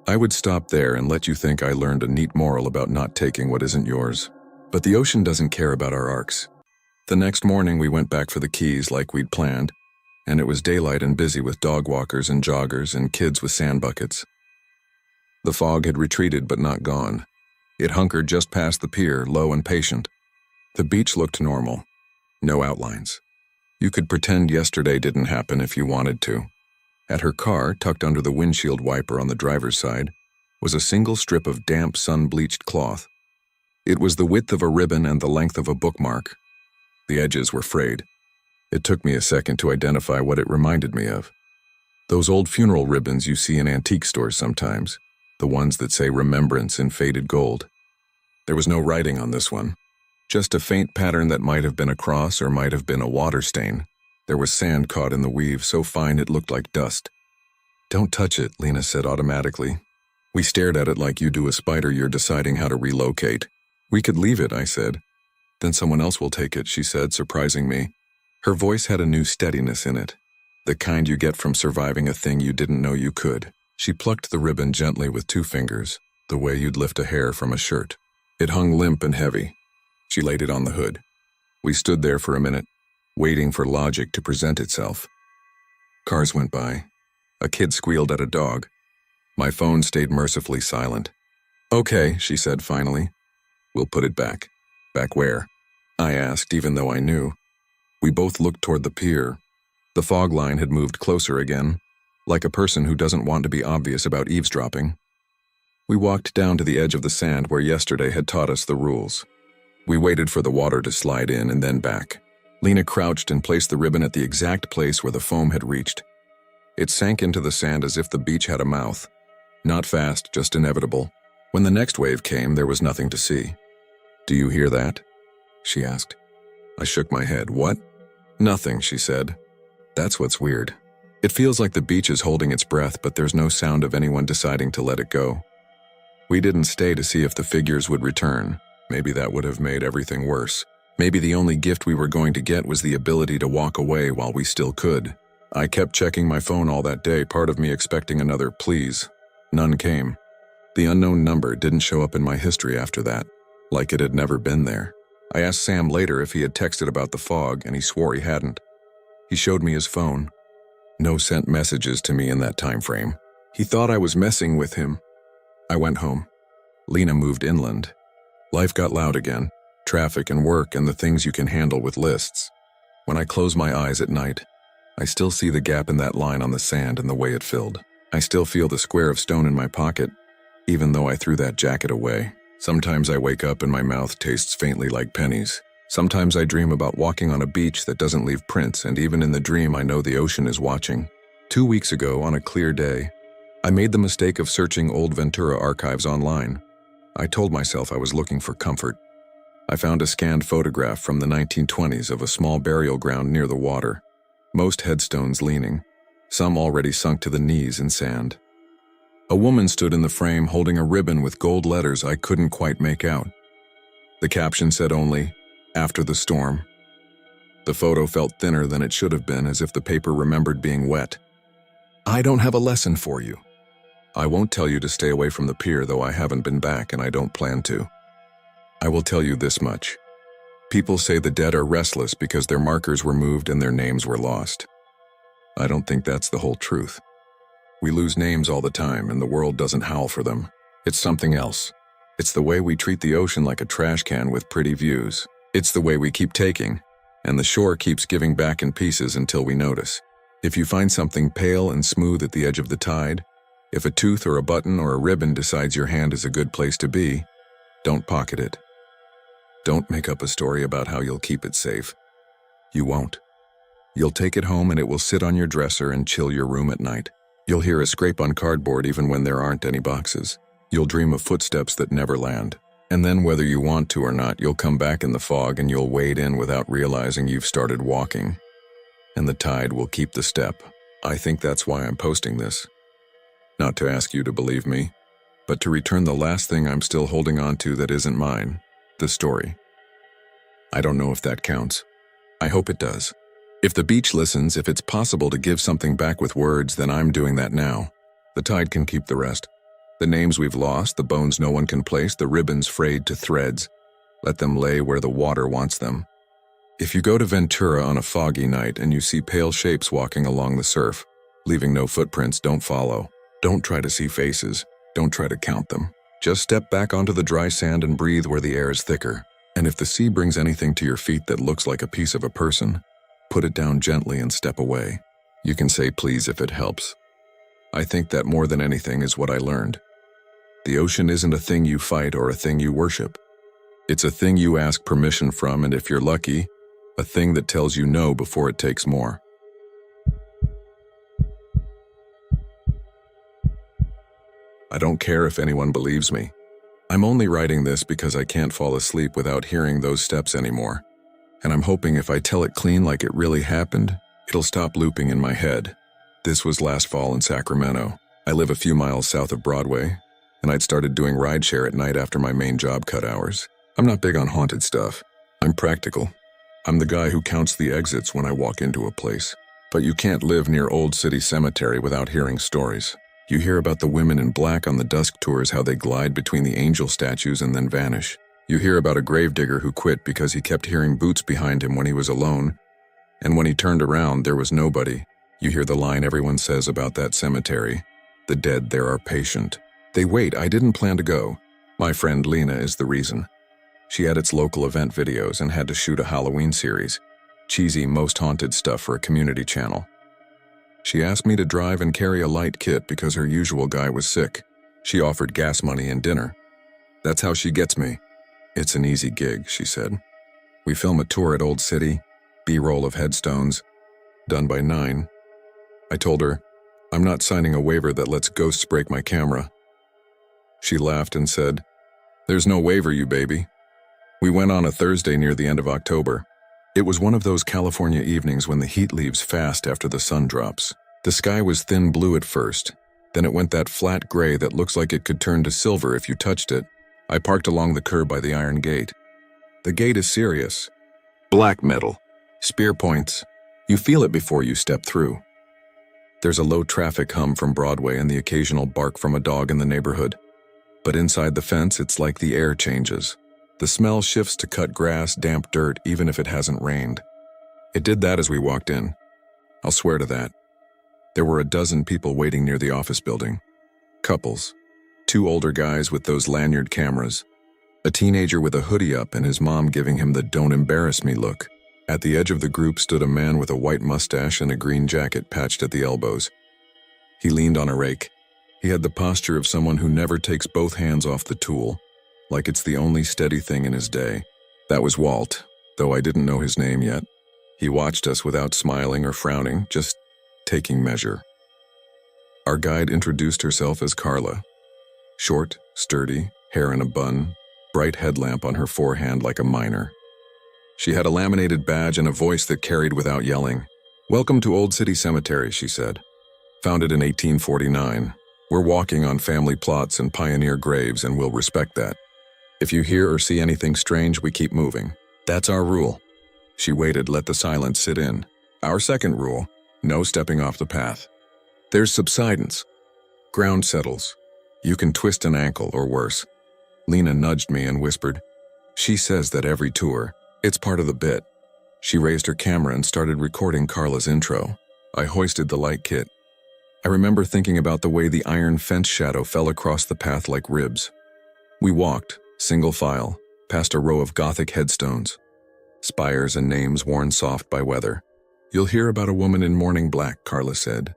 I would stop there and let you think I learned a neat moral about not taking what isn't yours. But the ocean doesn't care about our arcs. The next morning we went back for the keys like we'd planned, and it was daylight and busy with dog walkers and joggers and kids with sand buckets. The fog had retreated but not gone. It hunkered just past the pier, low and patient. The beach looked normal. No outlines. You could pretend yesterday didn't happen if you wanted to. At her car, tucked under the windshield wiper on the driver's side, was a single strip of damp sun-bleached cloth. It was the width of a ribbon and the length of a bookmark. The edges were frayed. It took me a second to identify what it reminded me of. Those old funeral ribbons you see in antique stores sometimes, the ones that say remembrance in faded gold. There was no writing on this one, just a faint pattern that might have been a cross or might have been a water stain. There was sand caught in the weave, so fine it looked like dust. "Don't touch it," Lena said automatically. We stared at it like you do a spider you're deciding how to relocate. "We could leave it," I said. "Then someone else will take it," she said, surprising me. Her voice had a new steadiness in it, the kind you get from surviving a thing you didn't know you could. She plucked the ribbon gently with 2 fingers, the way you'd lift a hair from a shirt. It hung limp and heavy. She laid it on the hood. We stood there for a minute, waiting for logic to present itself. Cars went by. A kid squealed at a dog. My phone stayed mercifully silent. "Okay," she said finally. "We'll put it back." "Back where?" I asked, even though I knew. We both looked toward the pier. The fog line had moved closer again, like a person who doesn't want to be obvious about eavesdropping. We walked down to the edge of the sand where yesterday had taught us the rules. We waited for the water to slide in and then back. Lena crouched and placed the ribbon at the exact place where the foam had reached. It sank into the sand as if the beach had a mouth. Not fast, just inevitable. When the next wave came, there was nothing to see. "Do you hear that?" she asked. I shook my head. "What?" "Nothing," she said. "That's what's weird. It feels like the beach is holding its breath, but there's no sound of anyone deciding to let it go." We didn't stay to see if the figures would return. Maybe that would have made everything worse. Maybe the only gift we were going to get was the ability to walk away while we still could. I kept checking my phone all that day, part of me expecting another please. None came. The unknown number didn't show up in my history after that, like it had never been there. I asked Sam later if he had texted about the fog, and he swore he hadn't. He showed me his phone. No sent messages to me in that time frame. He thought I was messing with him. I went home. Lena moved inland. Life got loud again. Traffic and work and the things you can handle with lists. When I close my eyes at night, I still see the gap in that line on the sand and the way it filled. I still feel the square of stone in my pocket, even though I threw that jacket away. Sometimes I wake up and my mouth tastes faintly like pennies. Sometimes I dream about walking on a beach that doesn't leave prints, and even in the dream I know the ocean is watching. 2 weeks ago, on a clear day, I made the mistake of searching old Ventura archives online. I told myself I was looking for comfort. I found a scanned photograph from the 1920s of a small burial ground near the water. Most headstones leaning, some already sunk to the knees in sand. A woman stood in the frame holding a ribbon with gold letters I couldn't quite make out. The caption said only, "After the storm." The photo felt thinner than it should have been, as if the paper remembered being wet. I don't have a lesson for you. I won't tell you to stay away from the pier, though I haven't been back and I don't plan to. I will tell you this much. People say the dead are restless because their markers were moved and their names were lost. I don't think that's the whole truth. We lose names all the time and the world doesn't howl for them. It's something else. It's the way we treat the ocean like a trash can with pretty views. It's the way we keep taking, and the shore keeps giving back in pieces until we notice. If you find something pale and smooth at the edge of the tide, if a tooth or a button or a ribbon decides your hand is a good place to be, don't pocket it. Don't make up a story about how you'll keep it safe. You won't. You'll take it home and it will sit on your dresser and chill your room at night. You'll hear a scrape on cardboard even when there aren't any boxes. You'll dream of footsteps that never land. And then, whether you want to or not, you'll come back in the fog and you'll wade in without realizing you've started walking. And the tide will keep the step. I think that's why I'm posting this. Not to ask you to believe me, but to return the last thing I'm still holding on to that isn't mine, the story. I don't know if that counts. I hope it does. If the beach listens, if it's possible to give something back with words, then I'm doing that now. The tide can keep the rest. The names we've lost, the bones no one can place, the ribbons frayed to threads. Let them lay where the water wants them. If you go to Ventura on a foggy night and you see pale shapes walking along the surf, leaving no footprints, don't follow. Don't try to see faces. Don't try to count them. Just step back onto the dry sand and breathe where the air is thicker. And if the sea brings anything to your feet that looks like a piece of a person, put it down gently and step away. You can say please if it helps. I think that more than anything is what I learned. The ocean isn't a thing you fight or a thing you worship. It's a thing you ask permission from, and if you're lucky, a thing that tells you no before it takes more. I don't care if anyone believes me. I'm only writing this because I can't fall asleep without hearing those steps anymore. And I'm hoping if I tell it clean like it really happened, it'll stop looping in my head. This was last fall in Sacramento. I live a few miles south of Broadway, and I'd started doing rideshare at night after my main job cut hours. I'm not big on haunted stuff. I'm practical. I'm the guy who counts the exits when I walk into a place. But you can't live near Old City Cemetery without hearing stories. You hear about the women in black on the dusk tours, how they glide between the angel statues and then vanish. You hear about a gravedigger who quit because he kept hearing boots behind him when he was alone, and when he turned around, there was nobody. You hear the line everyone says about that cemetery: the dead there are patient. They wait. I didn't plan to go. My friend Lena is the reason. She had its local event videos and had to shoot a Halloween series. Cheesy, most haunted stuff for a community channel. She asked me to drive and carry a light kit because her usual guy was sick. She offered gas money and dinner. That's how she gets me. It's an easy gig, she said. We film a tour at Old City, B-roll of headstones, done by 9. I told her, I'm not signing a waiver that lets ghosts break my camera. She laughed and said, there's no waiver, you baby. We went on a Thursday near the end of October. It was one of those California evenings when the heat leaves fast after the sun drops. The sky was thin blue at first, then it went that flat gray that looks like it could turn to silver if you touched it. I parked along the curb by the iron gate. The gate is serious. Black metal. Spear points. You feel it before you step through. There's a low traffic hum from Broadway and the occasional bark from a dog in the neighborhood. But inside the fence, it's like the air changes. The smell shifts to cut grass, damp dirt, even if it hasn't rained. It did that as we walked in. I'll swear to that. There were a dozen people waiting near the office building. Couples. 2 older guys with those lanyard cameras. A teenager with a hoodie up and his mom giving him the "don't embarrass me" look. At the edge of the group stood a man with a white mustache and a green jacket patched at the elbows. He leaned on a rake. He had the posture of someone who never takes both hands off the tool, like it's the only steady thing in his day. That was Walt, though I didn't know his name yet. He watched us without smiling or frowning, just taking measure. Our guide introduced herself as Carla. Short, sturdy, hair in a bun, bright headlamp on her forehand like a miner. She had a laminated badge and a voice that carried without yelling. Welcome to Old City Cemetery, she said. Founded in 1849. We're walking on family plots and pioneer graves, and we'll respect that. If you hear or see anything strange, we keep moving. That's our rule." She waited, let the silence sit in. "Our second rule, no stepping off the path. There's subsidence. Ground settles. You can twist an ankle or worse." Lena nudged me and whispered, "She says that every tour. It's part of the bit." She raised her camera and started recording Carla's intro. I hoisted the light kit. I remember thinking about the way the iron fence shadow fell across the path like ribs. We walked, single file, past a row of Gothic headstones, spires and names worn soft by weather. "You'll hear about a woman in mourning black," Carla said.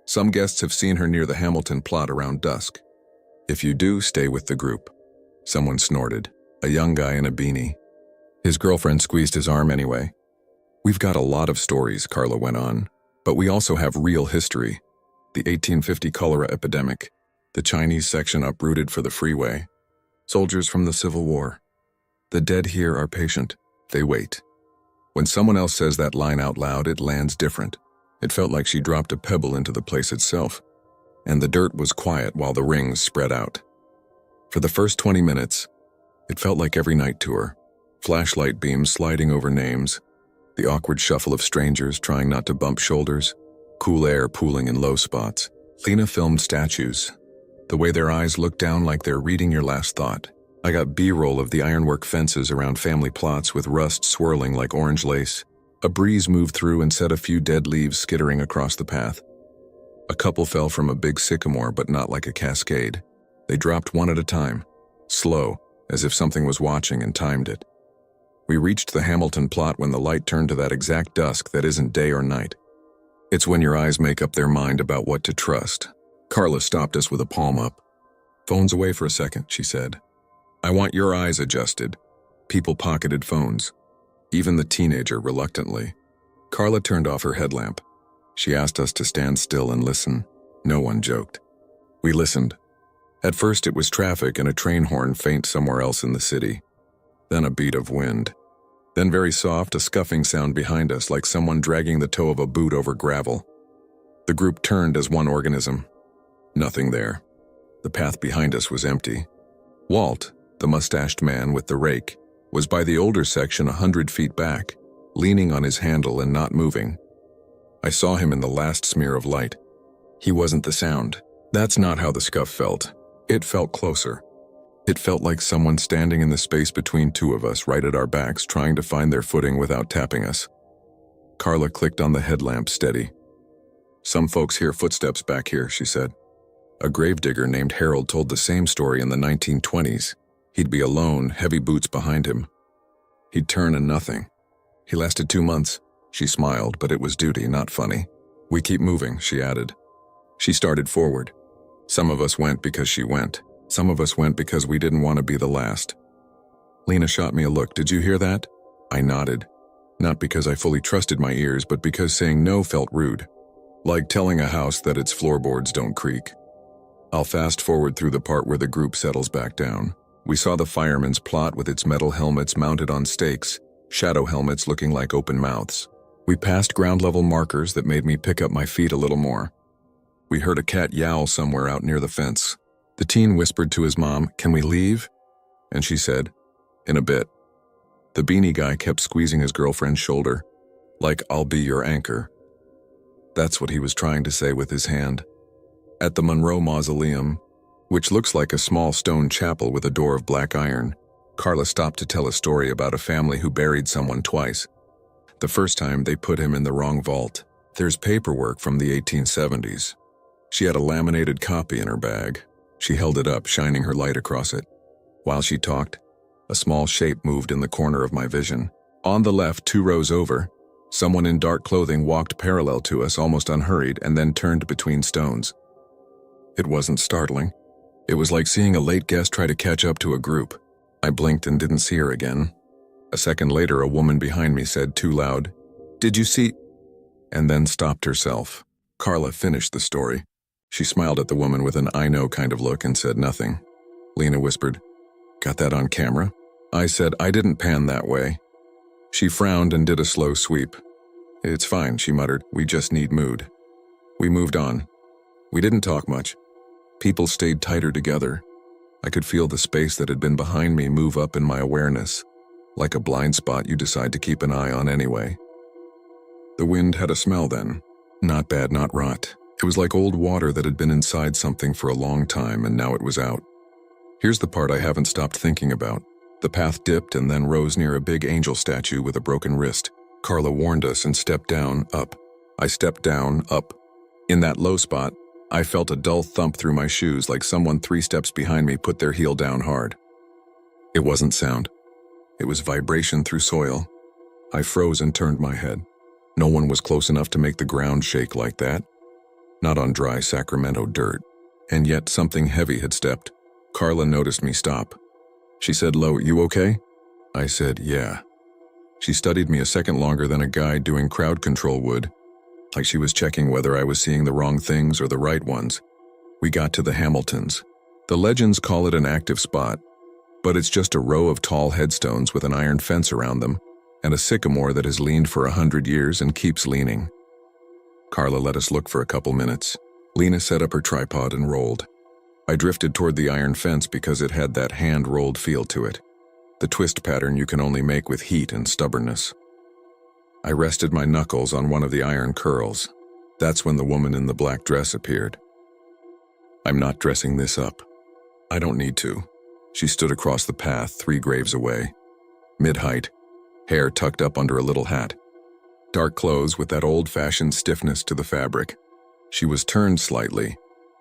"Some guests have seen her near the Hamilton plot around dusk. If you do, stay with the group." Someone snorted, a young guy in a beanie. His girlfriend squeezed his arm anyway. "We've got a lot of stories," Carla went on, "but we also have real history. The 1850 cholera epidemic, the Chinese section uprooted for the freeway, soldiers from the Civil War. The dead here are patient. They wait." When someone else says that line out loud, it lands different. It felt like she dropped a pebble into the place itself, and the dirt was quiet while the rings spread out. For the first 20 minutes, it felt like every night tour, flashlight beams sliding over names, the awkward shuffle of strangers trying not to bump shoulders, cool air pooling in low spots. Lena filmed statues, the way their eyes look down like they're reading your last thought. I got B-roll of the ironwork fences around family plots with rust swirling like orange lace. A breeze moved through and set a few dead leaves skittering across the path. A couple fell from a big sycamore, but not like a cascade. They dropped one at a time, slow, as if something was watching and timed it. We reached the Hamilton plot when the light turned to that exact dusk that isn't day or night. It's when your eyes make up their mind about what to trust. Carla stopped us with a palm up. "Phones away for a second," she said. "I want your eyes adjusted." People pocketed phones, even the teenager reluctantly. Carla turned off her headlamp. She asked us to stand still and listen. No one joked. We listened. At first it was traffic and a train horn faint somewhere else in the city. Then a beat of wind. Then very soft, a scuffing sound behind us, like someone dragging the toe of a boot over gravel. The group turned as one organism. Nothing there. The path behind us was empty. Walt, the mustached man with the rake, was by the older section 100 feet back, leaning on his handle and not moving. I saw him in the last smear of light. He wasn't the sound. That's not how the scuff felt. It felt closer. It felt like someone standing in the space between two of us, right at our backs, trying to find their footing without tapping us. Carla clicked on the headlamp steady. "Some folks hear footsteps back here," she said. A gravedigger named Harold told the same story in the 1920s. He'd be alone, heavy boots behind him. He'd turn and nothing. He lasted 2 months. She smiled, but it was duty, not funny. "We keep moving," she added. She started forward. Some of us went because she went. Some of us went because we didn't want to be the last. Lena shot me a look. "Did you hear that?" I nodded. Not because I fully trusted my ears, but because saying no felt rude. Like telling a house that its floorboards don't creak. I'll fast forward through the part where the group settles back down. We saw the fireman's plot with its metal helmets mounted on stakes, shadow helmets looking like open mouths. We passed ground-level markers that made me pick up my feet a little more. We heard a cat yowl somewhere out near the fence. The teen whispered to his mom, "Can we leave?" And she said, "In a bit." The beanie guy kept squeezing his girlfriend's shoulder, like, "I'll be your anchor." That's what he was trying to say with his hand. At the Monroe Mausoleum, which looks like a small stone chapel with a door of black iron, Carla stopped to tell a story about a family who buried someone twice. The first time, they put him in the wrong vault. There's paperwork from the 1870s. She had a laminated copy in her bag. She held it up, shining her light across it. While she talked, a small shape moved in the corner of my vision. On the left, 2 rows over, someone in dark clothing walked parallel to us, almost unhurried, and then turned between stones. It wasn't startling. It was like seeing a late guest try to catch up to a group. I blinked and didn't see her again. A second later, a woman behind me said too loud, "Did you see?" and then stopped herself. Carla finished the story. She smiled at the woman with an "I know" kind of look and said nothing. Lena whispered, "Got that on camera?" I said, "I didn't pan that way." She frowned and did a slow sweep. "It's fine," she muttered. "We just need mood." We moved on. We didn't talk much. People stayed tighter together. I could feel the space that had been behind me move up in my awareness, like a blind spot you decide to keep an eye on anyway. The wind had a smell then. Not bad, not rot. It was like old water that had been inside something for a long time and now it was out. Here's the part I haven't stopped thinking about. The path dipped and then rose near a big angel statue with a broken wrist. Carla warned us and stepped down, up. I stepped down, up. In that low spot, I felt a dull thump through my shoes like someone 3 steps behind me put their heel down hard. It wasn't sound. It was vibration through soil. I froze and turned my head. No one was close enough to make the ground shake like that. Not on dry Sacramento dirt. And yet something heavy had stepped. Carla noticed me stop. She said low, "You okay?" I said, "Yeah." She studied me a second longer than a guide doing crowd control would, like she was checking whether I was seeing the wrong things or the right ones. We got to the Hamiltons. The legends call it an active spot, but it's just a row of tall headstones with an iron fence around them and a sycamore that has leaned for 100 years and keeps leaning. Carla let us look for a couple minutes. Lena set up her tripod and rolled. I drifted toward the iron fence because it had that hand-rolled feel to it, the twist pattern you can only make with heat and stubbornness. I rested my knuckles on one of the iron curls. That's when the woman in the black dress appeared. "I'm not dressing this up. I don't need to." She stood across the path 3 graves away. Mid-height, hair tucked up under a little hat. Dark clothes with that old-fashioned stiffness to the fabric. She was turned slightly,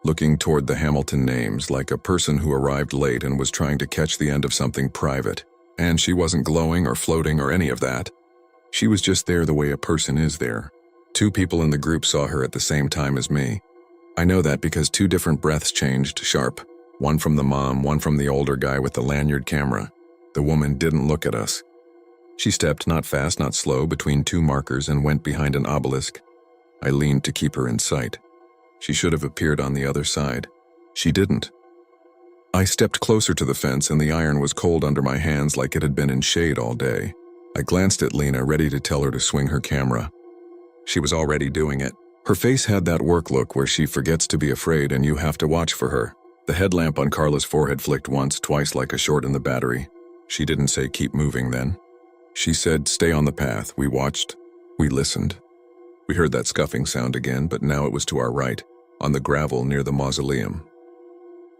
looking toward the Hamilton names like a person who arrived late and was trying to catch the end of something private. And she wasn't glowing or floating or any of that. She was just there the way a person is there. 2 people in the group saw her at the same time as me. I know that because 2 different breaths changed sharp. One from the mom, one from the older guy with the lanyard camera. The woman didn't look at us. She stepped, not fast, not slow, between 2 markers and went behind an obelisk. I leaned to keep her in sight. She should have appeared on the other side. She didn't. I stepped closer to the fence and the iron was cold under my hands like it had been in shade all day. I glanced at Lena, ready to tell her to swing her camera. She was already doing it. Her face had that work look where she forgets to be afraid and you have to watch for her. The headlamp on Carla's forehead flicked once, twice like a short in the battery. She didn't say keep moving then. She said stay on the path. We watched. We listened. We heard that scuffing sound again, but now it was to our right, on the gravel near the mausoleum.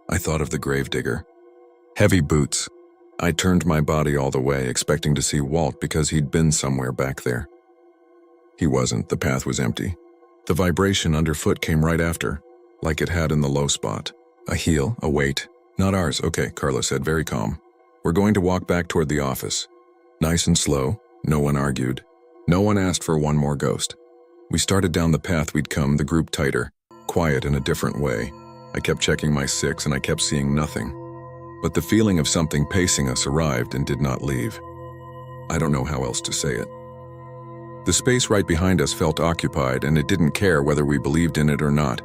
I thought of the gravedigger. Heavy boots. I turned my body all the way, expecting to see Walt because he'd been somewhere back there. He wasn't. The path was empty. The vibration underfoot came right after, like it had in the low spot. A heel, a weight. Not ours. Okay, Carla said, very calm. We're going to walk back toward the office. Nice and slow. No one argued. No one asked for one more ghost. We started down the path we'd come, the group tighter, quiet in a different way. I kept checking my 6 and I kept seeing nothing. But the feeling of something pacing us arrived and did not leave. I don't know how else to say it. The space right behind us felt occupied and it didn't care whether we believed in it or not.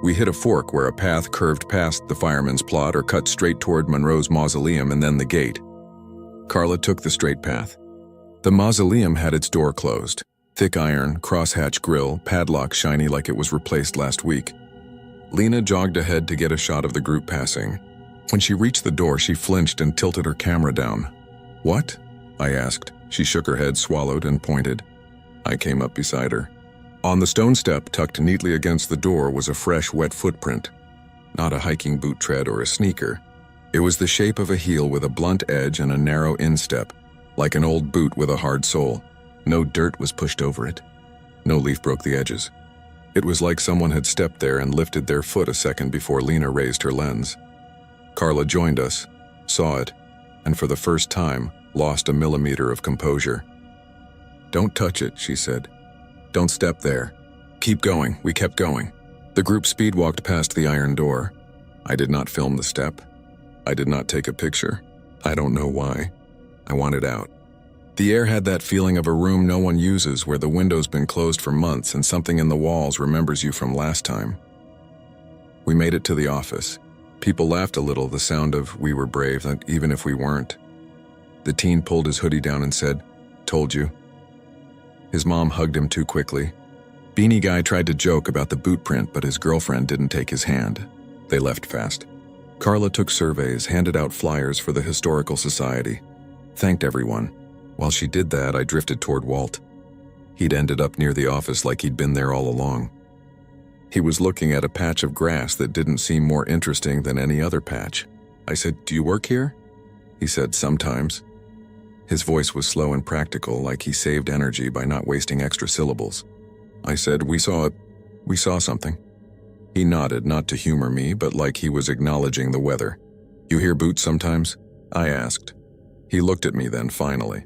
We hit a fork where a path curved past the fireman's plot or cut straight toward Monroe's mausoleum and then the gate. Carla took the straight path. The mausoleum had its door closed. Thick iron, crosshatch grill, padlock shiny like it was replaced last week. Lena jogged ahead to get a shot of the group passing. When she reached the door, she flinched and tilted her camera down. "What?" I asked. She shook her head, swallowed, and pointed. I came up beside her. On the stone step, tucked neatly against the door, was a fresh, wet footprint. Not a hiking boot tread or a sneaker. It was the shape of a heel with a blunt edge and a narrow instep, like an old boot with a hard sole. No dirt was pushed over it. No leaf broke the edges. It was like someone had stepped there and lifted their foot a second before Lena raised her lens. Carla joined us, saw it, and for the first time, lost a millimeter of composure. "Don't touch it," she said. "Don't step there. Keep going." We kept going. The group speed-walked past the iron door. I did not film the step. I did not take a picture. I don't know why. I wanted out. The air had that feeling of a room no one uses where the window's been closed for months and something in the walls remembers you from last time. We made it to the office. People laughed a little, the sound of "we were brave," even if we weren't. The teen pulled his hoodie down and said, "Told you." His mom hugged him too quickly. Beanie Guy tried to joke about the boot print, but his girlfriend didn't take his hand. They left fast. Carla took surveys, handed out flyers for the Historical Society, thanked everyone. While she did that, I drifted toward Walt. He'd ended up near the office like he'd been there all along. He was looking at a patch of grass that didn't seem more interesting than any other patch. I said, "Do you work here?" He said, "Sometimes." His voice was slow and practical, like he saved energy by not wasting extra syllables. I said, We saw something." He nodded, not to humor me, but like he was acknowledging the weather. "You hear boots sometimes?" I asked. He looked at me then, finally.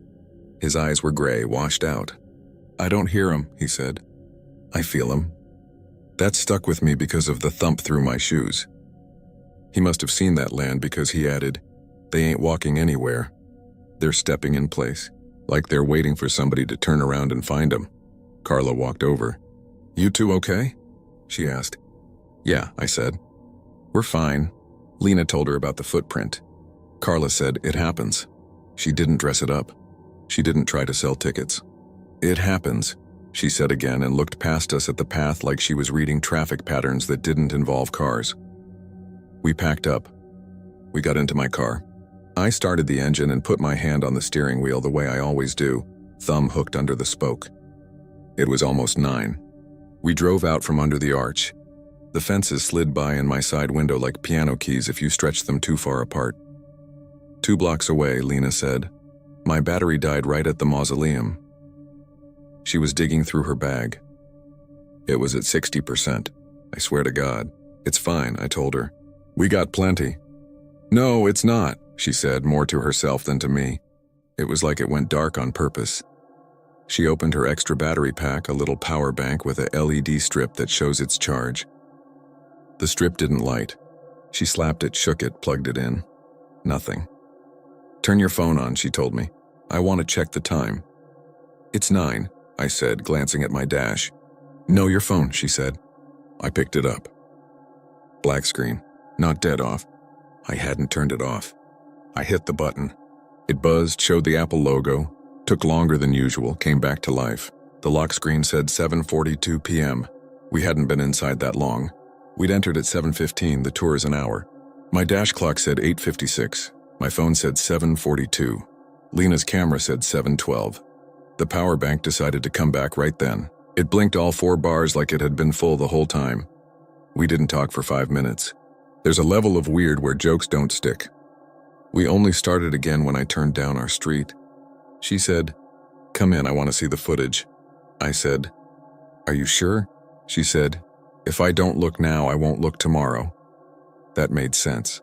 His eyes were gray, washed out. "I don't hear 'em," he said. "I feel 'em." That stuck with me because of the thump through my shoes. He must have seen that land because he added, "They ain't walking anywhere. They're stepping in place, like they're waiting for somebody to turn around and find them." Carla walked over. "You two okay?" she asked. "Yeah," I said. "We're fine." Lena told her about the footprint. Carla said, "It happens." She didn't dress it up. She didn't try to sell tickets. "It happens," she said again and looked past us at the path like she was reading traffic patterns that didn't involve cars. We packed up. We got into my car. I started the engine and put my hand on the steering wheel the way I always do, thumb hooked under the spoke. It was almost 9. We drove out from under the arch. The fences slid by in my side window like piano keys if you stretched them too far apart. 2 blocks away, Lena said. My battery died right at the mausoleum. She was digging through her bag. It was at 60%. I swear to God. "It's fine," I told her. "We got plenty." "No, it's not," she said, more to herself than to me. It was like it went dark on purpose. She opened her extra battery pack, a little power bank with a LED strip that shows its charge. The strip didn't light. She slapped it, shook it, plugged it in. Nothing. "Turn your phone on," she told me. "I want to check the time." "It's 9, I said, glancing at my dash. "No, your phone," she said. I picked it up. Black screen, not dead off. I hadn't turned it off. I hit the button. It buzzed, showed the Apple logo, took longer than usual, came back to life. The lock screen said 7:42 p.m. We hadn't been inside that long. We'd entered at 7:15, the tour is an hour. My dash clock said 8:56. My phone said 7:42. Lena's camera said 7:12. The power bank decided to come back right then. It blinked all 4 bars like it had been full the whole time. We didn't talk for 5 minutes. There's a level of weird where jokes don't stick. We only started again when I turned down our street. She said, "Come in, I want to see the footage." I said, "Are you sure?" She said, "If I don't look now, I won't look tomorrow." That made sense.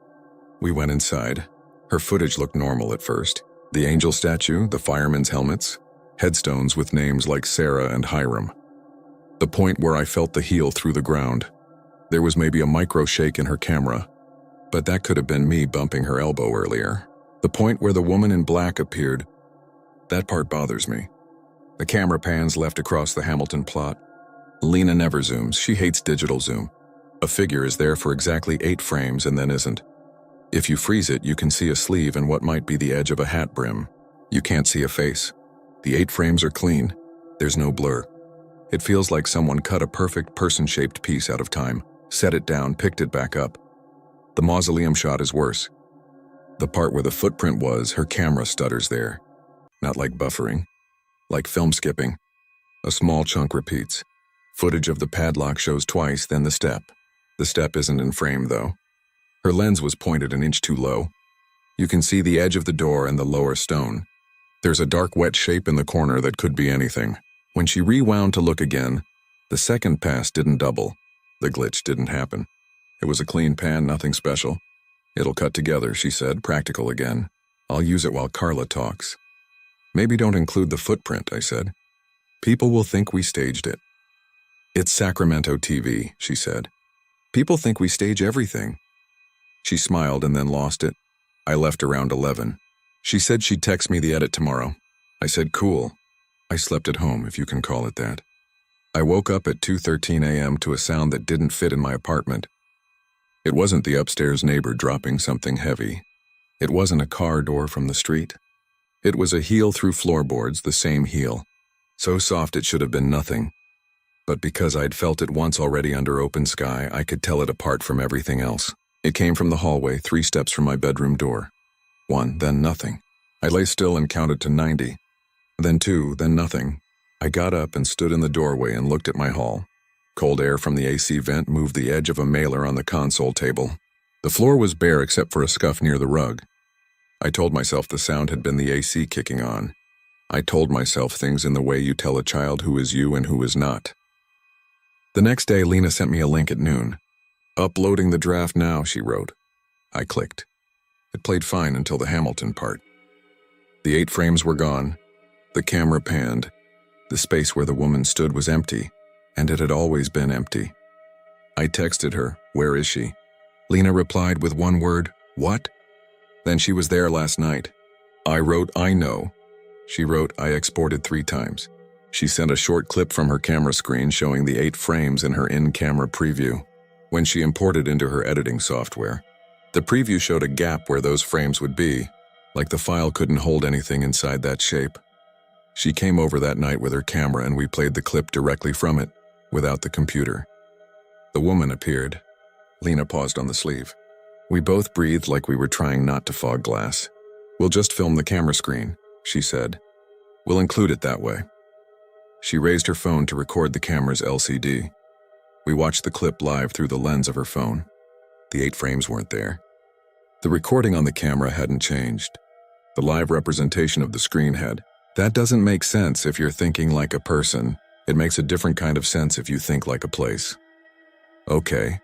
We went inside. Her footage looked normal at first. The angel statue, the firemen's helmets, headstones with names like Sarah and Hiram. The point where I felt the heel through the ground. There was maybe a micro shake in her camera, but that could have been me bumping her elbow earlier. The point where the woman in black appeared, that part bothers me. The camera pans left across the Hamilton plot. Lena never zooms, she hates digital zoom. A figure is there for exactly 8 frames and then isn't. If you freeze it, you can see a sleeve and what might be the edge of a hat brim. You can't see a face. The 8 frames are clean. There's no blur. It feels like someone cut a perfect person-shaped piece out of time, set it down, picked it back up. The mausoleum shot is worse. The part where the footprint was, her camera stutters there. Not like buffering, like film skipping. A small chunk repeats. Footage of the padlock shows twice, then the step. The step isn't in frame, though. Her lens was pointed an inch too low. You can see the edge of the door and the lower stone. There's a dark, wet shape in the corner that could be anything. When she rewound to look again, the second pass didn't double. The glitch didn't happen. It was a clean pan, nothing special. "It'll cut together," she said, practical again. "I'll use it while Carla talks." "Maybe don't include the footprint," I said. "People will think we staged it." "It's Sacramento TV," she said. "People think we stage everything." She smiled and then lost it. I left around 11. She said she'd text me the edit tomorrow. I said, "Cool." I slept at home, if you can call it that. I woke up at 2:13 a.m. to a sound that didn't fit in my apartment. It wasn't the upstairs neighbor dropping something heavy. It wasn't a car door from the street. It was a heel through floorboards, the same heel. So soft it should have been nothing. But because I'd felt it once already under open sky, I could tell it apart from everything else. It came from the hallway, 3 steps from my bedroom door. 1, then nothing. I lay still and counted to 90. Then 2, then nothing. I got up and stood in the doorway and looked at my hall. Cold air from the AC vent moved the edge of a mailer on the console table. The floor was bare except for a scuff near the rug. I told myself the sound had been the AC kicking on. I told myself things in the way you tell a child who is you and who is not. The next day, Lena sent me a link at noon. "Uploading the draft now," she wrote. I clicked. It played fine until the Hamilton part. The 8 frames were gone. The camera panned. The space where the woman stood was empty, and it had always been empty. I texted her, "Where is she?" Lena replied with one word, "What?" Then she was there last night. I wrote, "I know." She wrote, "I exported 3 times." She sent a short clip from her camera screen showing the 8 frames in her in-camera preview. When she imported into her editing software, the preview showed a gap where those frames would be, like the file couldn't hold anything inside that shape. She came over that night with her camera and we played the clip directly from it, without the computer. The woman appeared. Lena paused on the sleeve. We both breathed like we were trying not to fog glass. "We'll just film the camera screen," she said. "We'll include it that way." She raised her phone to record the camera's LCD. We watched the clip live through the lens of her phone. The 8 frames weren't there. The recording on the camera hadn't changed. The live representation of the screen had. That doesn't make sense if you're thinking like a person. It makes a different kind of sense if you think like a place. "Okay,"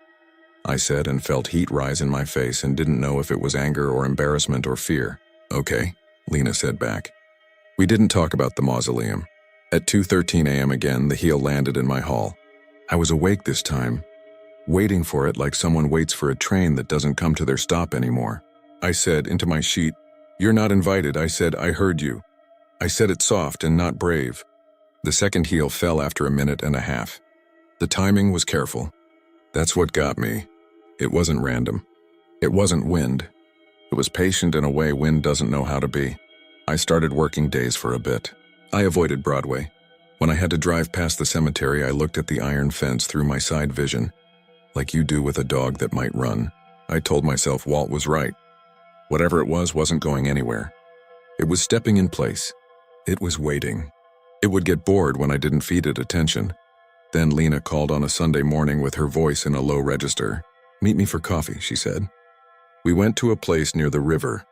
I said and felt heat rise in my face and didn't know if it was anger or embarrassment or fear. "Okay," Lena said back. We didn't talk about the mausoleum. At 2:13 a.m. again, the heel landed in my hall. I was awake this time, waiting for it like someone waits for a train that doesn't come to their stop anymore. I said into my sheet, "You're not invited." I said, "I heard you." I said it soft and not brave. The second heel fell after a minute and a half. The timing was careful. That's what got me. It wasn't random. It wasn't wind. It was patient in a way wind doesn't know how to be. I started working days for a bit. I avoided Broadway. When I had to drive past the cemetery, I looked at the iron fence through my side vision, like you do with a dog that might run. I told myself Walt was right. Whatever it was wasn't going anywhere. It was stepping in place. It was waiting. It would get bored when I didn't feed it attention. Then Lena called on a Sunday morning with her voice in a low register. "Meet me for coffee," she said. We went to a place near the river.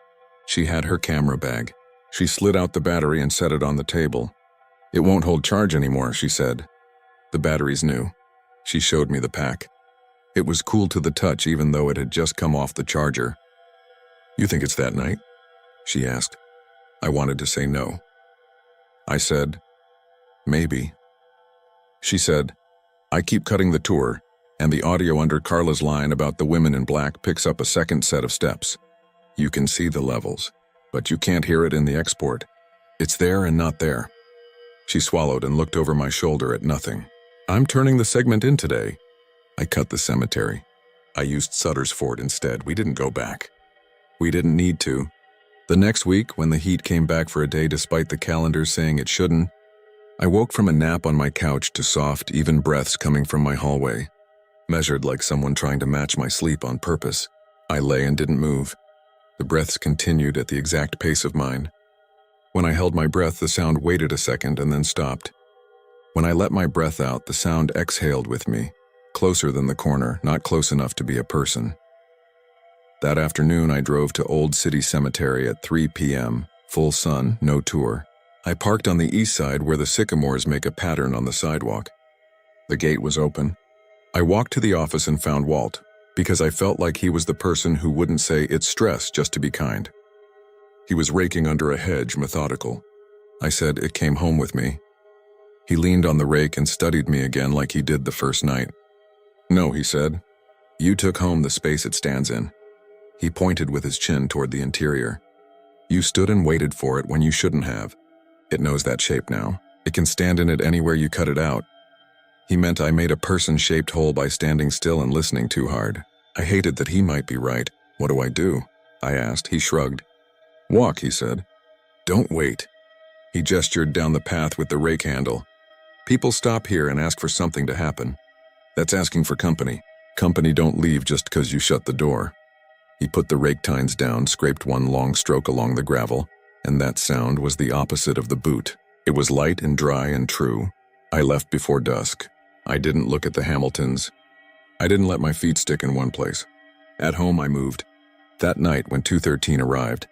She had her camera bag. She slid out the battery and set it on the table. "It won't hold charge anymore," she said. "The battery's new." She showed me the pack. It was cool to the touch even though it had just come off the charger. "You think it's that night?" she asked. I wanted to say no. I said, "Maybe." She said, "I keep cutting the tour, and the audio under Carla's line about the women in black picks up a second set of steps. You can see the levels, but you can't hear it in the export. It's there and not there." She swallowed and looked over my shoulder at nothing. "I'm turning the segment in today." I cut the cemetery. I used Sutter's Fort instead. We didn't go back. We didn't need to. The next week, when the heat came back for a day despite the calendar saying it shouldn't, I woke from a nap on my couch to soft, even breaths coming from my hallway, measured like someone trying to match my sleep on purpose. I lay and didn't move. The breaths continued at the exact pace of mine. When I held my breath, the sound waited a second and then stopped. When I let my breath out, the sound exhaled with me, closer than the corner, not close enough to be a person. That afternoon, I drove to Old City Cemetery at 3 p.m., full sun, no tour. I parked on the east side where the sycamores make a pattern on the sidewalk. The gate was open. I walked to the office and found Walt, because I felt like he was the person who wouldn't say it's stress just to be kind. He was raking under a hedge, methodical. I said, "It came home with me." He leaned on the rake and studied me again like he did the first night. "No," he said. "You took home the space it stands in." He pointed with his chin toward the interior. "You stood and waited for it when you shouldn't have. It knows that shape now. It can stand in it anywhere you cut it out." He meant I made a person-shaped hole by standing still and listening too hard. I hated that he might be right. "What do I do?" I asked. He shrugged. "Walk," he said. "Don't wait." He gestured down the path with the rake handle. People stop here and ask for something to happen. That's asking for company. Company don't leave just 'cause you shut the door. He put the rake tines down, scraped one long stroke along the gravel, and that sound was the opposite of the boot. It was light and dry and true. I left before dusk. I didn't look at the Hamiltons. I didn't let my feet stick in one place. At home I moved. That night when 2:13 arrived,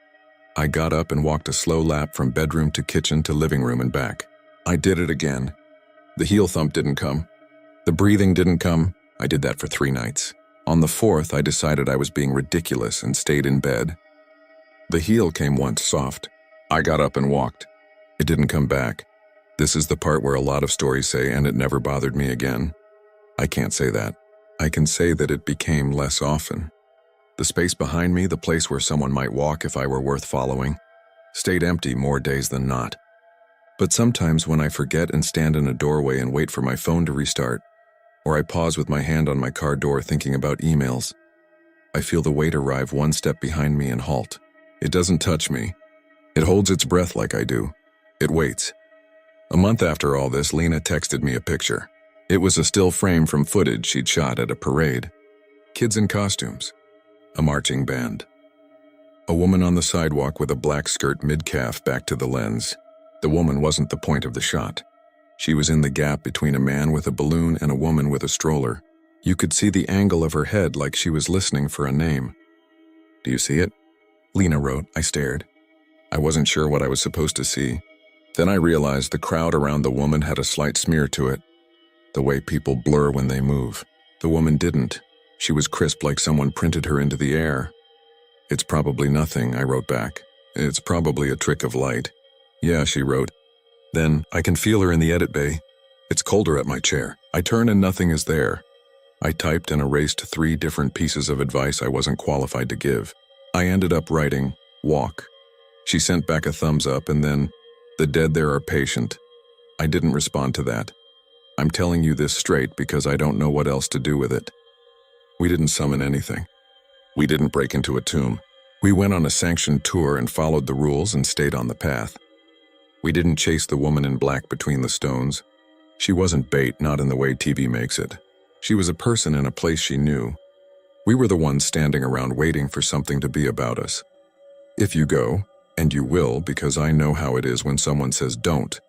I got up and walked a slow lap from bedroom to kitchen to living room and back. I did it again. The heel thump didn't come. The breathing didn't come. I did that for 3 nights. On the 4th, I decided I was being ridiculous and stayed in bed. The heel came once soft. I got up and walked. It didn't come back. This is the part where a lot of stories say, and it never bothered me again. I can't say that. I can say that it became less often. The space behind me, the place where someone might walk if I were worth following, stayed empty more days than not. But sometimes when I forget and stand in a doorway and wait for my phone to restart, or I pause with my hand on my car door thinking about emails, I feel the weight arrive one step behind me and halt. It doesn't touch me. It holds its breath like I do. It waits. A month after all this, Lena texted me a picture. It was a still frame from footage she'd shot at a parade. Kids in costumes. A marching band. A woman on the sidewalk with a black skirt mid-calf back to the lens. The woman wasn't the point of the shot. She was in the gap between a man with a balloon and a woman with a stroller. You could see the angle of her head like she was listening for a name. "Do you see it?" Lena wrote. I stared. I wasn't sure what I was supposed to see. Then I realized the crowd around the woman had a slight smear to it. The way people blur when they move. The woman didn't. She was crisp like someone printed her into the air. "It's probably nothing," I wrote back. "It's probably a trick of light." "Yeah," she wrote. Then, "I can feel her in the edit bay. It's colder at my chair. I turn and nothing is there." I typed and erased 3 different pieces of advice I wasn't qualified to give. I ended up writing, "Walk." She sent back a thumbs up and then, "The dead there are patient." I didn't respond to that. I'm telling you this straight because I don't know what else to do with it. We didn't summon anything. We didn't break into a tomb. We went on a sanctioned tour and followed the rules and stayed on the path. We didn't chase the woman in black between the stones. She wasn't bait, not in the way TV makes it. She was a person in a place she knew. We were the ones standing around waiting for something to be about us. If you go, and you will because I know how it is when someone says don't,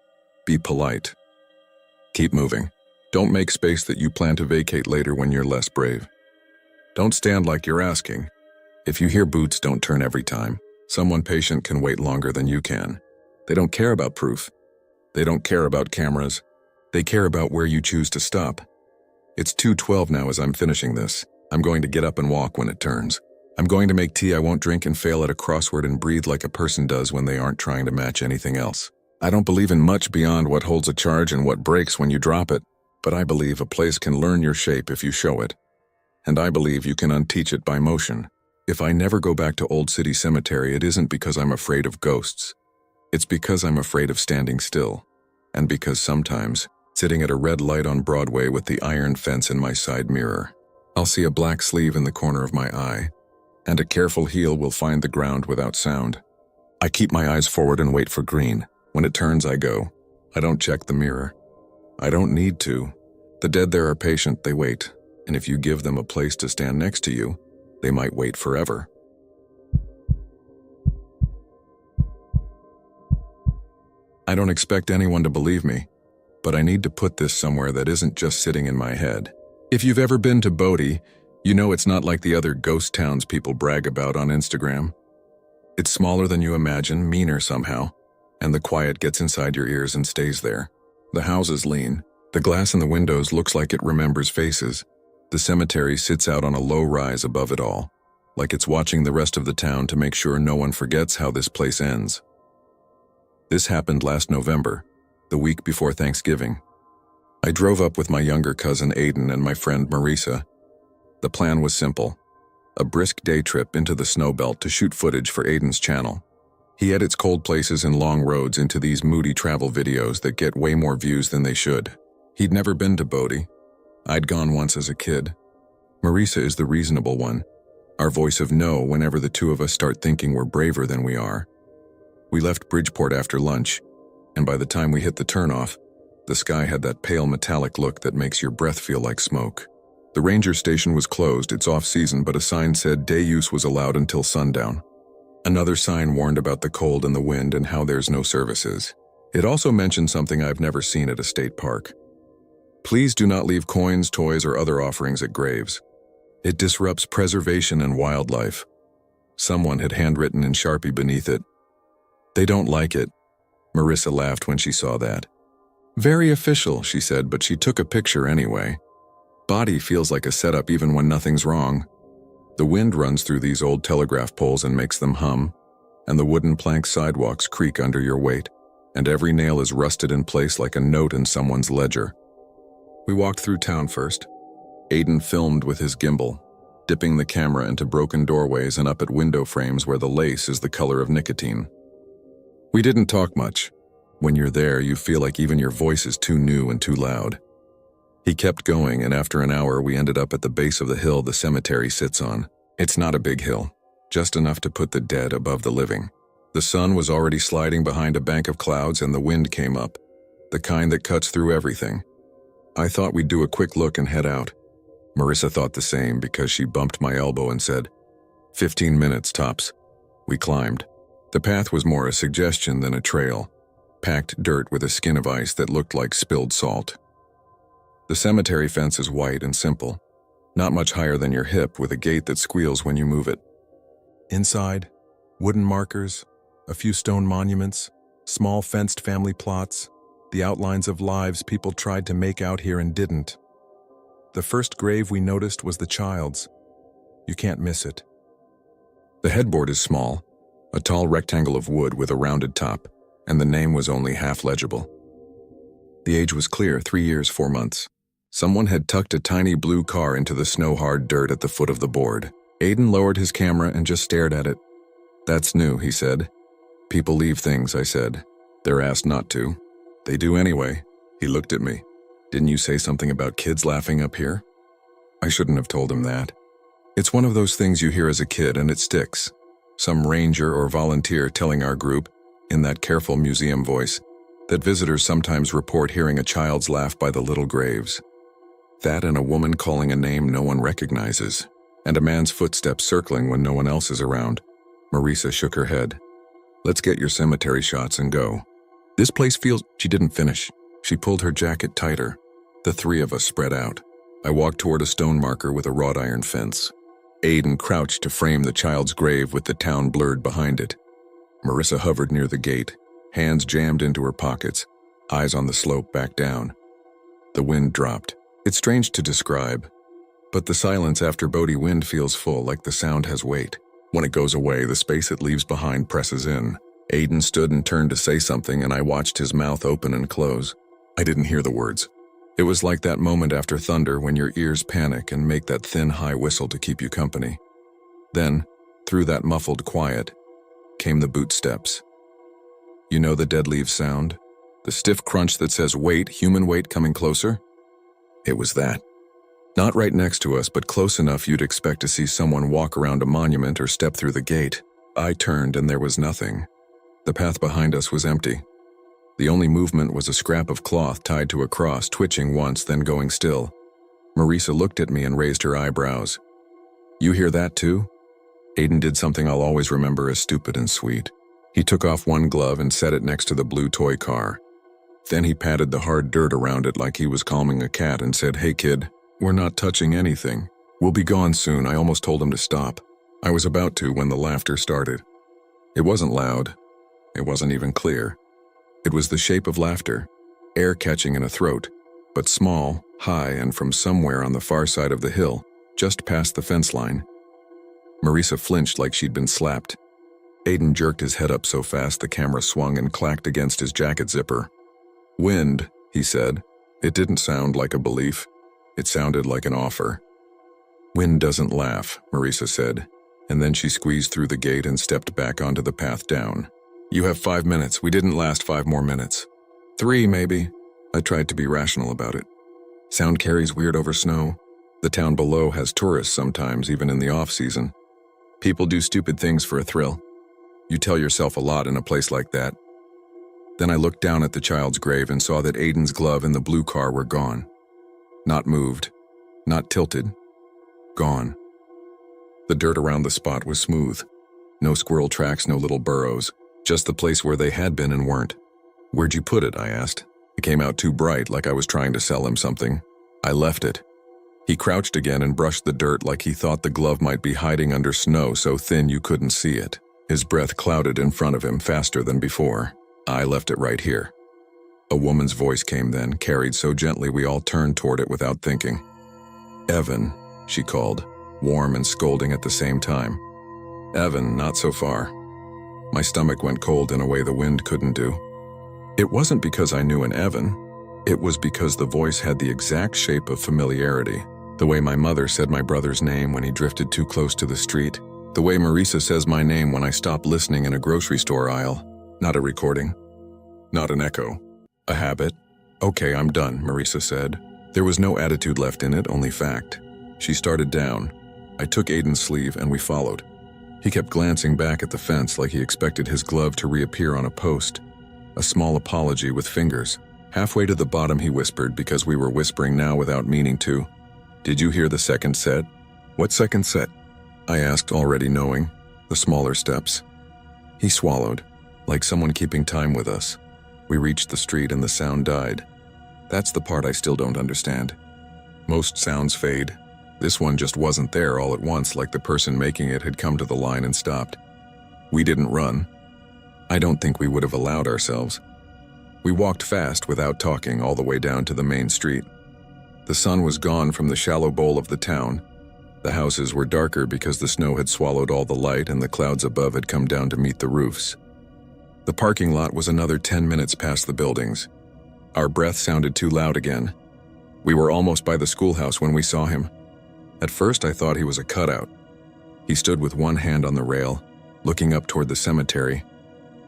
be polite. Keep moving. Don't make space that you plan to vacate later when you're less brave. Don't stand like you're asking. If you hear boots, don't turn every time. Someone patient can wait longer than you can. They don't care about proof. They don't care about cameras. They care about where you choose to stop. It's 2:12 now as I'm finishing this. I'm going to get up and walk when it turns. I'm going to make tea I won't drink and fail at a crossword and breathe like a person does when they aren't trying to match anything else. I don't believe in much beyond what holds a charge and what breaks when you drop it, but I believe a place can learn your shape if you show it. And I believe you can unteach it by motion. If I never go back to Old City Cemetery, it isn't because I'm afraid of ghosts. It's because I'm afraid of standing still. And because sometimes, sitting at a red light on Broadway with the iron fence in my side mirror, I'll see a black sleeve in the corner of my eye, and a careful heel will find the ground without sound. I keep my eyes forward and wait for green. When it turns, I go. I don't check the mirror. I don't need to. The dead there are patient, they wait. And if you give them a place to stand next to you, they might wait forever. I don't expect anyone to believe me, but I need to put this somewhere that isn't just sitting in my head. If you've ever been to Bodie, you know it's not like the other ghost towns people brag about on Instagram. It's smaller than you imagine, meaner somehow, and the quiet gets inside your ears and stays there. The houses lean. The glass in the windows looks like it remembers faces. The cemetery sits out on a low rise above it all, like it's watching the rest of the town to make sure no one forgets how this place ends. This happened last November, the week before Thanksgiving. I drove up with my younger cousin Aiden and my friend Marisa. The plan was simple, a brisk day trip into the snow belt to shoot footage for Aiden's channel. He edits cold places and long roads into these moody travel videos that get way more views than they should. He'd never been to Bodie. I'd gone once as a kid. Marisa is the reasonable one, our voice of no whenever the two of us start thinking we're braver than we are. We left Bridgeport after lunch, and by the time we hit the turnoff, The sky had that pale metallic look that makes your breath feel like smoke. The ranger station was closed, it's off-season, but a sign said day use was allowed until sundown. Another sign warned about the cold and the wind and how there's no services. It also mentioned something I've never seen at a state park. Please do not leave coins, toys, or other offerings at graves. It disrupts preservation and wildlife. Someone had handwritten in Sharpie beneath it. They don't like it. Marissa laughed when she saw that. Very official, she said, but she took a picture anyway. Body feels like a setup even when nothing's wrong. The wind runs through these old telegraph poles and makes them hum, and the wooden plank sidewalks creak under your weight, and every nail is rusted in place like a note in someone's ledger. We walked through town first. Aiden filmed with his gimbal, dipping the camera into broken doorways and up at window frames where the lace is the color of nicotine. We didn't talk much. When you're there, you feel like even your voice is too new and too loud. He kept going, and after an hour, we ended up at the base of the hill the cemetery sits on. It's not a big hill, just enough to put the dead above the living. The sun was already sliding behind a bank of clouds and the wind came up, the kind that cuts through everything. I thought we'd do a quick look and head out. Marissa thought the same because she bumped my elbow and said, 15 minutes tops. We climbed. The path was more a suggestion than a trail, packed dirt with a skin of ice that looked like spilled salt. The cemetery fence is white and simple, not much higher than your hip, with a gate that squeals when you move it. Inside, wooden markers, a few stone monuments, small fenced family plots, the outlines of lives people tried to make out here and didn't. The first grave we noticed was the child's. You can't miss it. The headboard is small, a tall rectangle of wood with a rounded top, and the name was only half legible. The age was clear, 3 years, 4 months. Someone had tucked a tiny blue car into the snow-hard dirt at the foot of the board. Aiden lowered his camera and just stared at it. That's new, he said. People leave things, I said. They're asked not to. They do anyway. He looked at me. Didn't you say something about kids laughing up here? I shouldn't have told him that. It's one of those things you hear as a kid and it sticks. Some ranger or volunteer telling our group, in that careful museum voice, that visitors sometimes report hearing a child's laugh by the little graves. That and a woman calling a name no one recognizes, and a man's footsteps circling when no one else is around. Marissa shook her head. Let's get your cemetery shots and go. This place feels... She didn't finish. She pulled her jacket tighter. The three of us spread out. I walked toward a stone marker with a wrought iron fence. Aiden crouched to frame the child's grave with the town blurred behind it. Marissa hovered near the gate, hands jammed into her pockets, eyes on the slope back down. The wind dropped. It's strange to describe, but the silence after Bodie wind feels full, like the sound has weight. When it goes away, the space it leaves behind presses in. Aiden stood and turned to say something, and I watched his mouth open and close. I didn't hear the words. It was like that moment after thunder when your ears panic and make that thin, high whistle to keep you company. Then, through that muffled quiet, came the boot steps. You know the dead leaves sound? The stiff crunch that says wait, human weight coming closer? It was that. Not right next to us, but close enough you'd expect to see someone walk around a monument or step through the gate. I turned and there was nothing. The path behind us was empty. The only movement was a scrap of cloth tied to a cross, twitching once, then going still. Marissa looked at me and raised her eyebrows. You hear that too? Aiden did something I'll always remember as stupid and sweet. He took off one glove and set it next to the blue toy car. Then he patted the hard dirt around it like he was calming a cat and said, Hey kid, we're not touching anything. We'll be gone soon. I almost told him to stop. I was about to when the laughter started. It wasn't loud. It wasn't even clear. It was the shape of laughter, air catching in a throat, but small, high, and from somewhere on the far side of the hill, just past the fence line. Marissa flinched like she'd been slapped. Aiden jerked his head up so fast the camera swung and clacked against his jacket zipper. Wind, he said. It didn't sound like a belief. It sounded like an offer. Wind doesn't laugh, Marissa said, and then she squeezed through the gate and stepped back onto the path down. You have 5 minutes. We didn't last 5 more minutes. 3, maybe. I tried to be rational about it. Sound carries weird over snow. The town below has tourists sometimes, even in the off-season. People do stupid things for a thrill. You tell yourself a lot in a place like that. Then I looked down at the child's grave and saw that Aiden's glove and the blue car were gone. Not moved, not tilted, gone. The dirt around the spot was smooth. No squirrel tracks, no little burrows, just the place where they had been and weren't. "Where'd you put it?" I asked. It came out too bright, like I was trying to sell him something. "I left it." He crouched again and brushed the dirt like he thought the glove might be hiding under snow so thin you couldn't see it. His breath clouded in front of him faster than before. "I left it right here." A woman's voice came then, carried so gently we all turned toward it without thinking. "Evan," she called, warm and scolding at the same time. "Evan, not so far." My stomach went cold in a way the wind couldn't do. It wasn't because I knew an Evan. It was because the voice had the exact shape of familiarity. The way my mother said my brother's name when he drifted too close to the street. The way Marisa says my name when I stop listening in a grocery store aisle. Not a recording. Not an echo. A habit. "Okay, I'm done," Marisa said. There was no attitude left in it, only fact. She started down. I took Aiden's sleeve and we followed. He kept glancing back at the fence like he expected his glove to reappear on a post. A small apology with fingers. Halfway to the bottom he whispered, because we were whispering now without meaning to. "Did you hear the second set?" "What second set?" I asked, already knowing. "The smaller steps." He swallowed, like someone keeping time with us. We reached the street and the sound died. That's the part I still don't understand. Most sounds fade. This one just wasn't there all at once, like the person making it had come to the line and stopped. We didn't run. I don't think we would have allowed ourselves. We walked fast without talking all the way down to the main street. The sun was gone from the shallow bowl of the town. The houses were darker because the snow had swallowed all the light and the clouds above had come down to meet the roofs. The parking lot was another 10 minutes past the buildings. Our breath sounded too loud again. We were almost by the schoolhouse when we saw him. At first I thought he was a cutout. He stood with one hand on the rail, looking up toward the cemetery.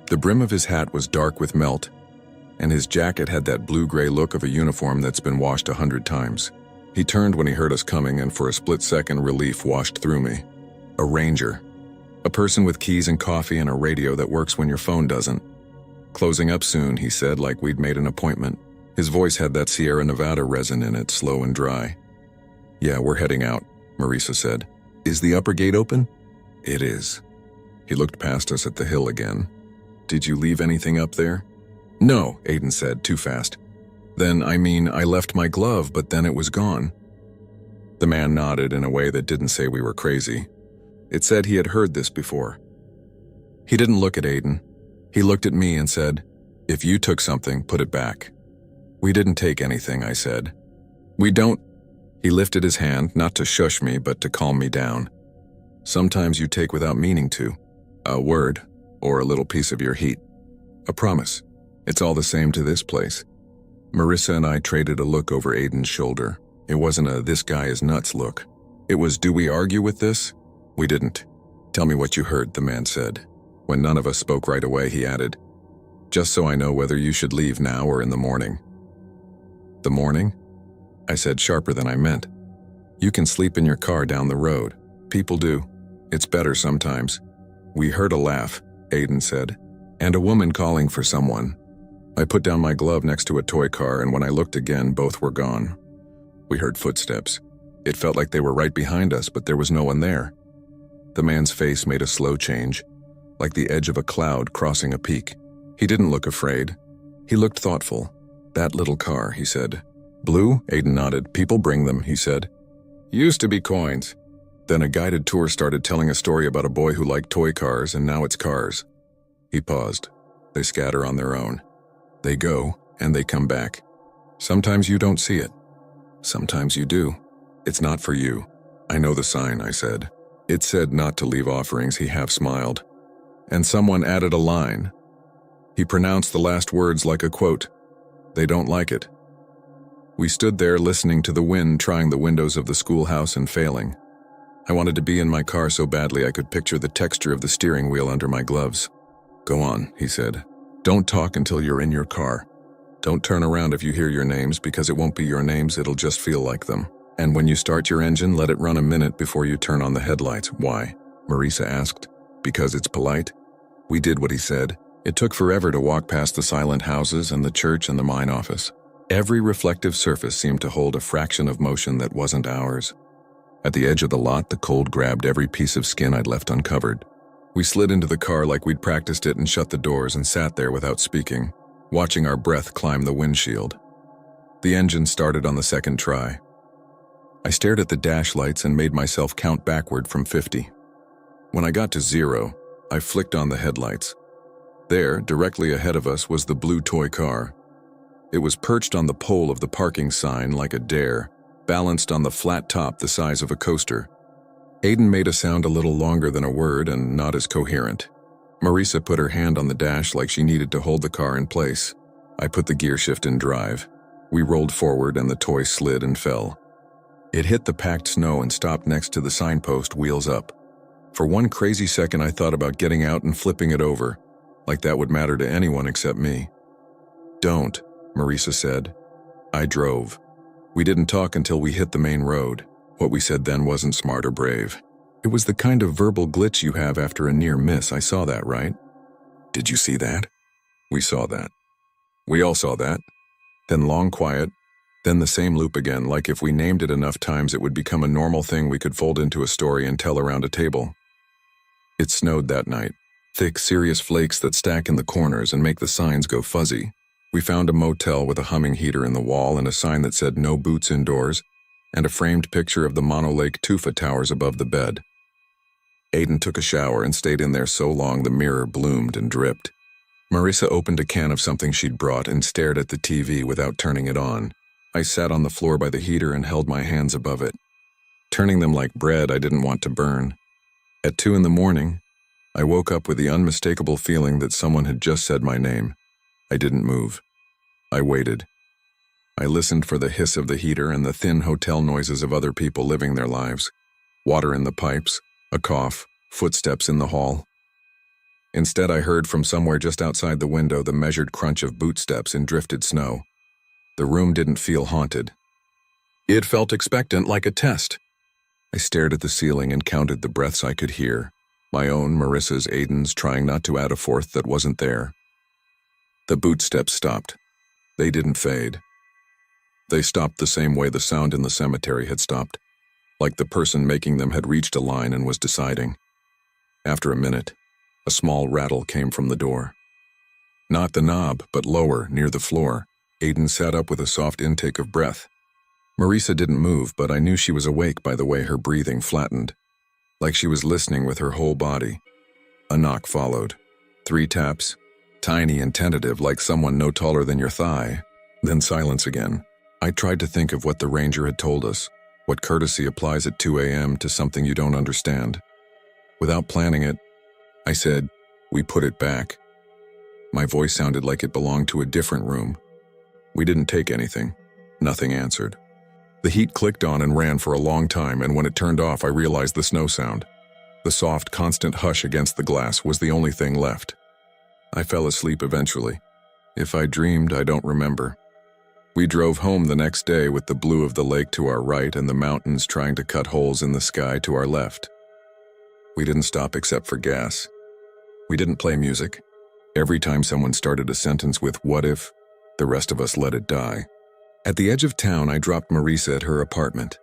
The brim of his hat was dark with melt, and his jacket had that blue-gray look of a uniform that's been washed 100 times. He turned when he heard us coming, and for a split second relief washed through me. A ranger. A person with keys and coffee and a radio that works when your phone doesn't. "Closing up soon," he said, like we'd made an appointment. His voice had that Sierra Nevada resin in it, slow and dry. "Yeah, we're heading out," Marisa said. "Is the upper gate open?" "It is." He looked past us at the hill again. "Did you leave anything up there?" "No," Aiden said, too fast. "Then, I left my glove, but then it was gone." The man nodded in a way that didn't say we were crazy. It said he had heard this before. He didn't look at Aiden. He looked at me and said, "If you took something, put it back." "We didn't take anything," I said. "We don't." He lifted his hand, not to shush me, but to calm me down. "Sometimes you take without meaning to. A word, or a little piece of your heat. A promise. It's all the same to this place." Marisa and I traded a look over Aiden's shoulder. It wasn't a "this guy is nuts" look. It was, "Do we argue with this?" We didn't. "Tell me what you heard," the man said. When none of us spoke right away, he added, "Just so I know whether you should leave now or in the morning." "The morning?" I said, sharper than I meant. "You can sleep in your car down the road. People do. It's better sometimes." We heard a laugh, Aiden said, and a woman calling for someone. I put down my glove next to a toy car, and when I looked again, both were gone. We heard footsteps. It felt like they were right behind us, but there was no one there. The man's face made a slow change, like the edge of a cloud crossing a peak. He didn't look afraid. He looked thoughtful. "That little car," he said. "Blue?" Aiden nodded. "People bring them," he said. "Used to be coins." Then a guided tour started telling a story about a boy who liked toy cars, and now it's cars. He paused. "They scatter on their own. They go, and they come back. Sometimes you don't see it. Sometimes you do. It's not for you." "I know the sign," I said. It said not to leave offerings. He half smiled. And someone added a line. He pronounced the last words like a quote. "They don't like it." We stood there listening to the wind trying the windows of the schoolhouse and failing. I wanted to be in my car so badly I could picture the texture of the steering wheel under my gloves. "Go on," he said. "Don't talk until you're in your car. Don't turn around if you hear your names, because it won't be your names, it'll just feel like them. And when you start your engine, let it run a minute before you turn on the headlights." "Why?" Marisa asked. "Because it's polite." We did what he said. It took forever to walk past the silent houses and the church and the mine office. Every reflective surface seemed to hold a fraction of motion that wasn't ours. At the edge of the lot, the cold grabbed every piece of skin I'd left uncovered. We slid into the car like we'd practiced it and shut the doors and sat there without speaking, watching our breath climb the windshield. The engine started on the second try. I stared at the dash lights and made myself count backward from 50. When I got to 0, I flicked on the headlights. There, directly ahead of us, was the blue toy car. It was perched on the pole of the parking sign like a dare, balanced on the flat top the size of a coaster. Aiden made a sound a little longer than a word and not as coherent. Marisa put her hand on the dash like she needed to hold the car in place. I put the gear shift in drive. We rolled forward and the toy slid and fell. It hit the packed snow and stopped next to the signpost, wheels up. For one crazy second I thought about getting out and flipping it over, like that would matter to anyone except me. "Don't," Marisa said. I drove. We didn't talk until we hit the main road. What we said then wasn't smart or brave. It was the kind of verbal glitch you have after a near miss. I saw that, right? Did you see that? We saw that. We all saw that. Then long quiet, then the same loop again, like if we named it enough times it would become a normal thing we could fold into a story and tell around a table. It snowed that night. Thick, serious flakes that stack in the corners and make the signs go fuzzy. We found a motel with a humming heater in the wall and a sign that said "No boots indoors," and a framed picture of the Mono Lake Tufa Towers above the bed. Aiden took a shower and stayed in there so long the mirror bloomed and dripped. Marisa opened a can of something she'd brought and stared at the TV without turning it on. I sat on the floor by the heater and held my hands above it. Turning them like bread I didn't want to burn. At 2 a.m, I woke up with the unmistakable feeling that someone had just said my name. I didn't move. I waited. I listened for the hiss of the heater and the thin hotel noises of other people living their lives. Water in the pipes, a cough, footsteps in the hall. Instead, I heard from somewhere just outside the window the measured crunch of bootsteps in drifted snow. The room didn't feel haunted. It felt expectant, like a test. I stared at the ceiling and counted the breaths I could hear. My own, Marissa's, Aiden's, trying not to add a fourth that wasn't there. The bootsteps stopped. They didn't fade. They stopped the same way the sound in the cemetery had stopped, like the person making them had reached a line and was deciding. After a minute, a small rattle came from the door. Not the knob, but lower, near the floor. Aiden sat up with a soft intake of breath. Marisa didn't move, but I knew she was awake by the way her breathing flattened, like she was listening with her whole body. A knock followed. 3 taps, tiny and tentative, like someone no taller than your thigh. Then silence again. I tried to think of what the ranger had told us, what courtesy applies at 2 a.m. to something you don't understand. Without planning it, I said, "We put it back." My voice sounded like it belonged to a different room. We didn't take anything. Nothing answered. The heat clicked on and ran for a long time, and when it turned off, I realized the snow sound. The soft, constant hush against the glass was the only thing left. I fell asleep eventually. If I dreamed, I don't remember. We drove home the next day with the blue of the lake to our right and the mountains trying to cut holes in the sky to our left. We didn't stop except for gas. We didn't play music. Every time someone started a sentence with "what if," the rest of us let it die. At the edge of town, I dropped Marisa at her apartment.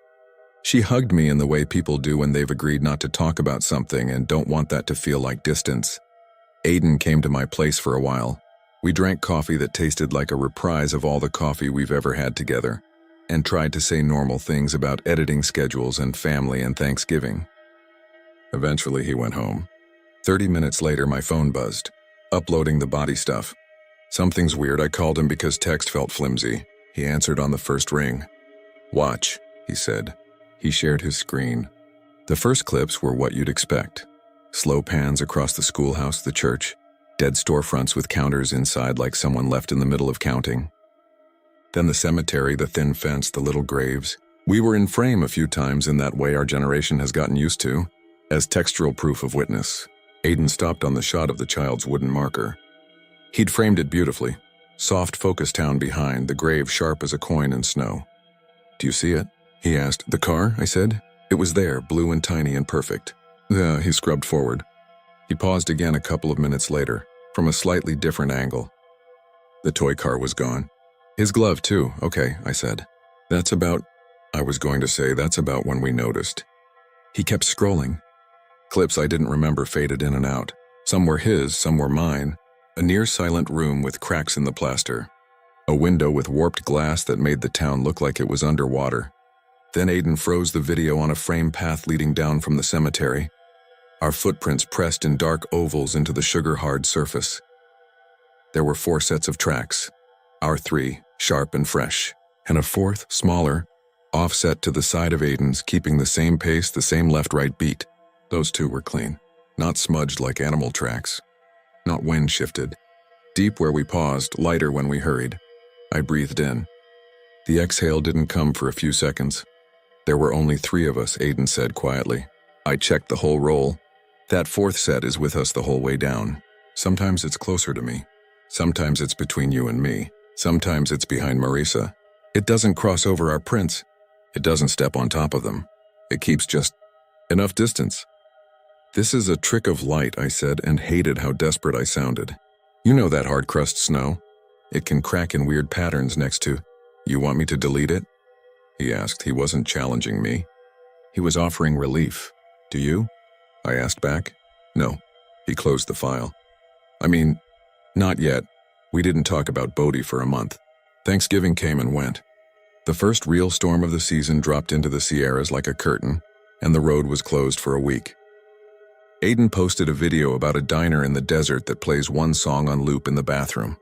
She hugged me in the way people do when they've agreed not to talk about something and don't want that to feel like distance. Aiden came to my place for a while. We drank coffee that tasted like a reprise of all the coffee we've ever had together, and tried to say normal things about editing schedules and family and Thanksgiving. Eventually, he went home. 30 minutes later, my phone buzzed, uploading the body stuff. "Something's weird," I called him because text felt flimsy. He answered on the first ring. "Watch," he said. He shared his screen. The first clips were what you'd expect. Slow pans across the schoolhouse, the church, dead storefronts with counters inside like someone left in the middle of counting. Then the cemetery, the thin fence, the little graves. We were in frame a few times in that way our generation has gotten used to, as textural proof of witness. Aiden stopped on the shot of the child's wooden marker. He'd framed it beautifully. Soft focus town behind, the grave sharp as a coin in snow. "Do you see it?" he asked. "The car?" I said. It was there, blue and tiny and perfect. Yeah, he scrubbed forward. He paused again a couple of minutes later. from a slightly different angle. The toy car was gone. His glove, too. Okay, I said. That's about when we noticed. He kept scrolling. Clips I didn't remember faded in and out. Some were his, some were mine. A near-silent room with cracks in the plaster. A window with warped glass that made the town look like it was underwater. Then Aiden froze the video on a frame path leading down from the cemetery. Our footprints pressed in dark ovals into the sugar-hard surface. There were 4 sets of tracks. Our 3, sharp and fresh, and a 4th, smaller, offset to the side of Aiden's, keeping the same pace, the same left-right beat. Those 2 were clean, not smudged like animal tracks, not wind-shifted. Deep where we paused, lighter when we hurried. I breathed in. The exhale didn't come for a few seconds. There were only 3 of us, Aiden said quietly. I checked the whole roll. That 4th set is with us the whole way down. Sometimes it's closer to me. Sometimes it's between you and me. Sometimes it's behind Marisa. It doesn't cross over our prints. It doesn't step on top of them. It keeps just enough distance. This is a trick of light, I said, and hated how desperate I sounded. You know that hard crust snow? It can crack in weird patterns next to. You want me to delete it? He asked. He wasn't challenging me. He was offering relief. Do you? I asked back. No. He closed the file. I mean, not yet. We didn't talk about Bodhi for a month. Thanksgiving came and went. The first real storm of the season dropped into the Sierras like a curtain, and the road was closed for a week. Aiden posted a video about a diner in the desert that plays one song on loop in the bathroom.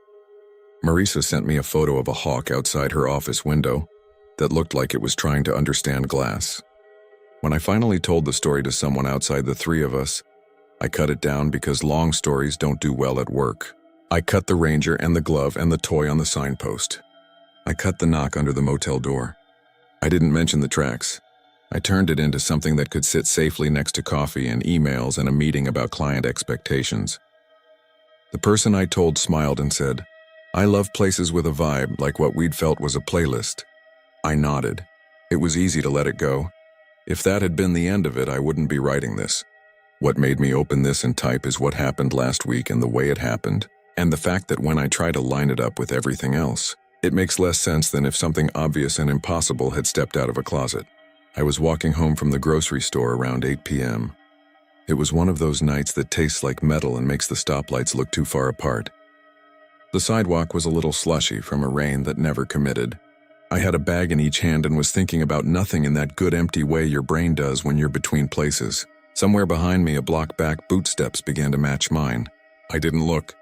Marisa sent me a photo of a hawk outside her office window that looked like it was trying to understand glass. When I finally told the story to someone outside the 3 of us, I cut it down because long stories don't do well at work. I cut the ranger and the glove and the toy on the signpost. I cut the knock under the motel door. I didn't mention the tracks. I turned it into something that could sit safely next to coffee and emails and a meeting about client expectations. The person I told smiled and said, I love places with a vibe like what we'd felt was a playlist. I nodded. It was easy to let it go. If that had been the end of it, I wouldn't be writing this. What made me open this and type is what happened last week and the way it happened, and the fact that when I try to line it up with everything else, it makes less sense than if something obvious and impossible had stepped out of a closet. I was walking home from the grocery store around 8 p.m. It was one of those nights that tastes like metal and makes the stoplights look too far apart. The sidewalk was a little slushy from a rain that never committed. I had a bag in each hand and was thinking about nothing in that good empty way your brain does when you're between places. Somewhere behind me, a block back, boot steps began to match mine. I didn't look.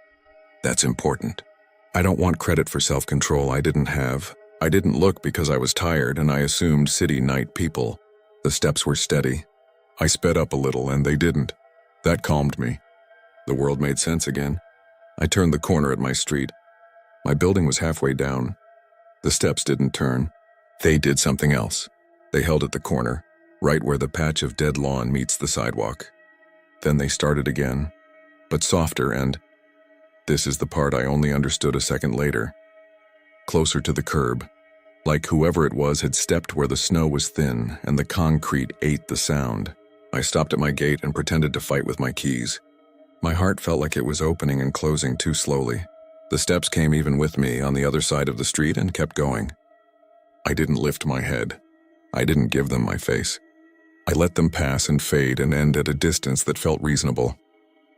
That's important. I don't want credit for self-control I didn't have. I didn't look because I was tired and I assumed city night people. The steps were steady. I sped up a little and they didn't. That calmed me. The world made sense again. I turned the corner at my street. My building was halfway down. The steps didn't turn. They did something else. They held at the corner, right where the patch of dead lawn meets the sidewalk. Then they started again, but softer and, this is the part I only understood a second later, closer to the curb, like whoever it was had stepped where the snow was thin and the concrete ate the sound. I stopped at my gate and pretended to fight with my keys. My heart felt like it was opening and closing too slowly. The steps came even with me on the other side of the street and kept going. I didn't lift my head. I didn't give them my face. I let them pass and fade and end at a distance that felt reasonable.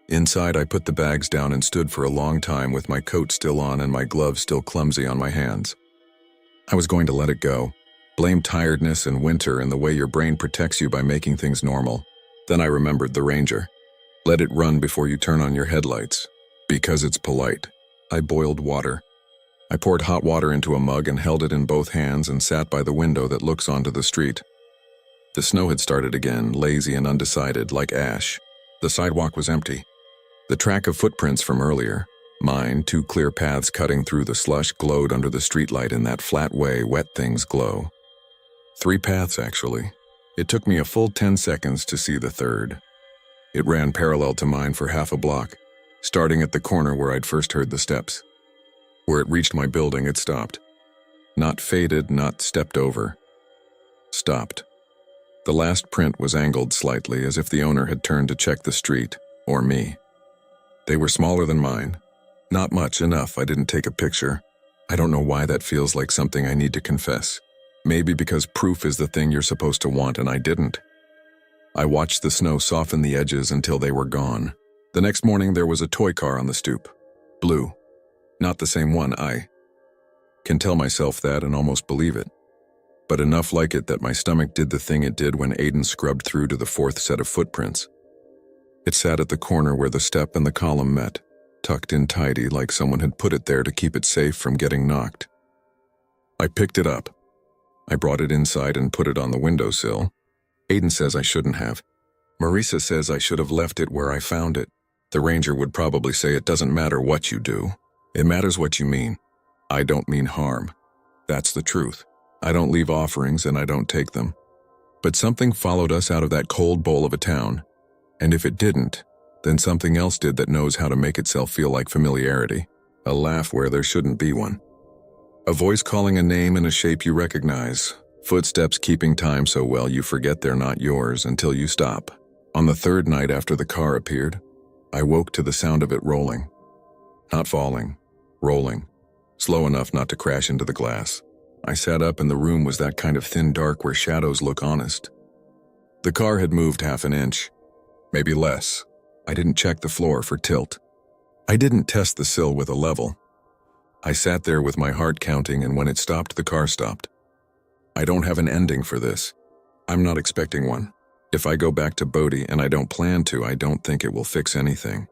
Inside, I put the bags down and stood for a long time with my coat still on and my gloves still clumsy on my hands. I was going to let it go, blame tiredness and winter and the way your brain protects you by making things normal. Then I remembered the ranger. Let it run before you turn on your headlights, because it's polite. I boiled water. I poured hot water into a mug and held it in both hands and sat by the window that looks onto the street. The snow had started again, lazy and undecided, like ash. The sidewalk was empty. The track of footprints from earlier, mine, 2 clear paths cutting through the slush, glowed under the streetlight in that flat way wet things glow. 3 paths, actually. It took me a full 10 seconds to see the 3rd. It ran parallel to mine for half a block, starting at the corner where I'd first heard the steps. Where it reached my building, it stopped. Not faded, not stepped over. Stopped. The last print was angled slightly, as if the owner had turned to check the street, or me. They were smaller than mine. Not much, enough I didn't take a picture. I don't know why that feels like something I need to confess. Maybe because proof is the thing you're supposed to want and I didn't. I watched the snow soften the edges until they were gone. The next morning there was a toy car on the stoop. Blue. Not the same one, I can tell myself that and almost believe it. But enough like it that my stomach did the thing it did when Aiden scrubbed through to the fourth set of footprints. It sat at the corner where the step and the column met, tucked in tidy like someone had put it there to keep it safe from getting knocked. I picked it up. I brought it inside and put it on the windowsill. Aiden says I shouldn't have. Marisa says I should have left it where I found it. The ranger would probably say it doesn't matter what you do. It matters what you mean. I don't mean harm. That's the truth. I don't leave offerings and I don't take them. But something followed us out of that cold bowl of a town. And if it didn't, then something else did that knows how to make itself feel like familiarity. A laugh where there shouldn't be one. A voice calling a name in a shape you recognize. Footsteps keeping time so well you forget they're not yours until you stop. On the third night after the car appeared, I woke to the sound of it rolling. Not falling, rolling. Slow enough not to crash into the glass. I sat up and the room was that kind of thin dark where shadows look honest. The car had moved half an inch. Maybe less. I didn't check the floor for tilt. I didn't test the sill with a level. I sat there with my heart counting and when it stopped, the car stopped. I don't have an ending for this. I'm not expecting one. If I go back to Bodhi and I don't plan to, I don't think it will fix anything.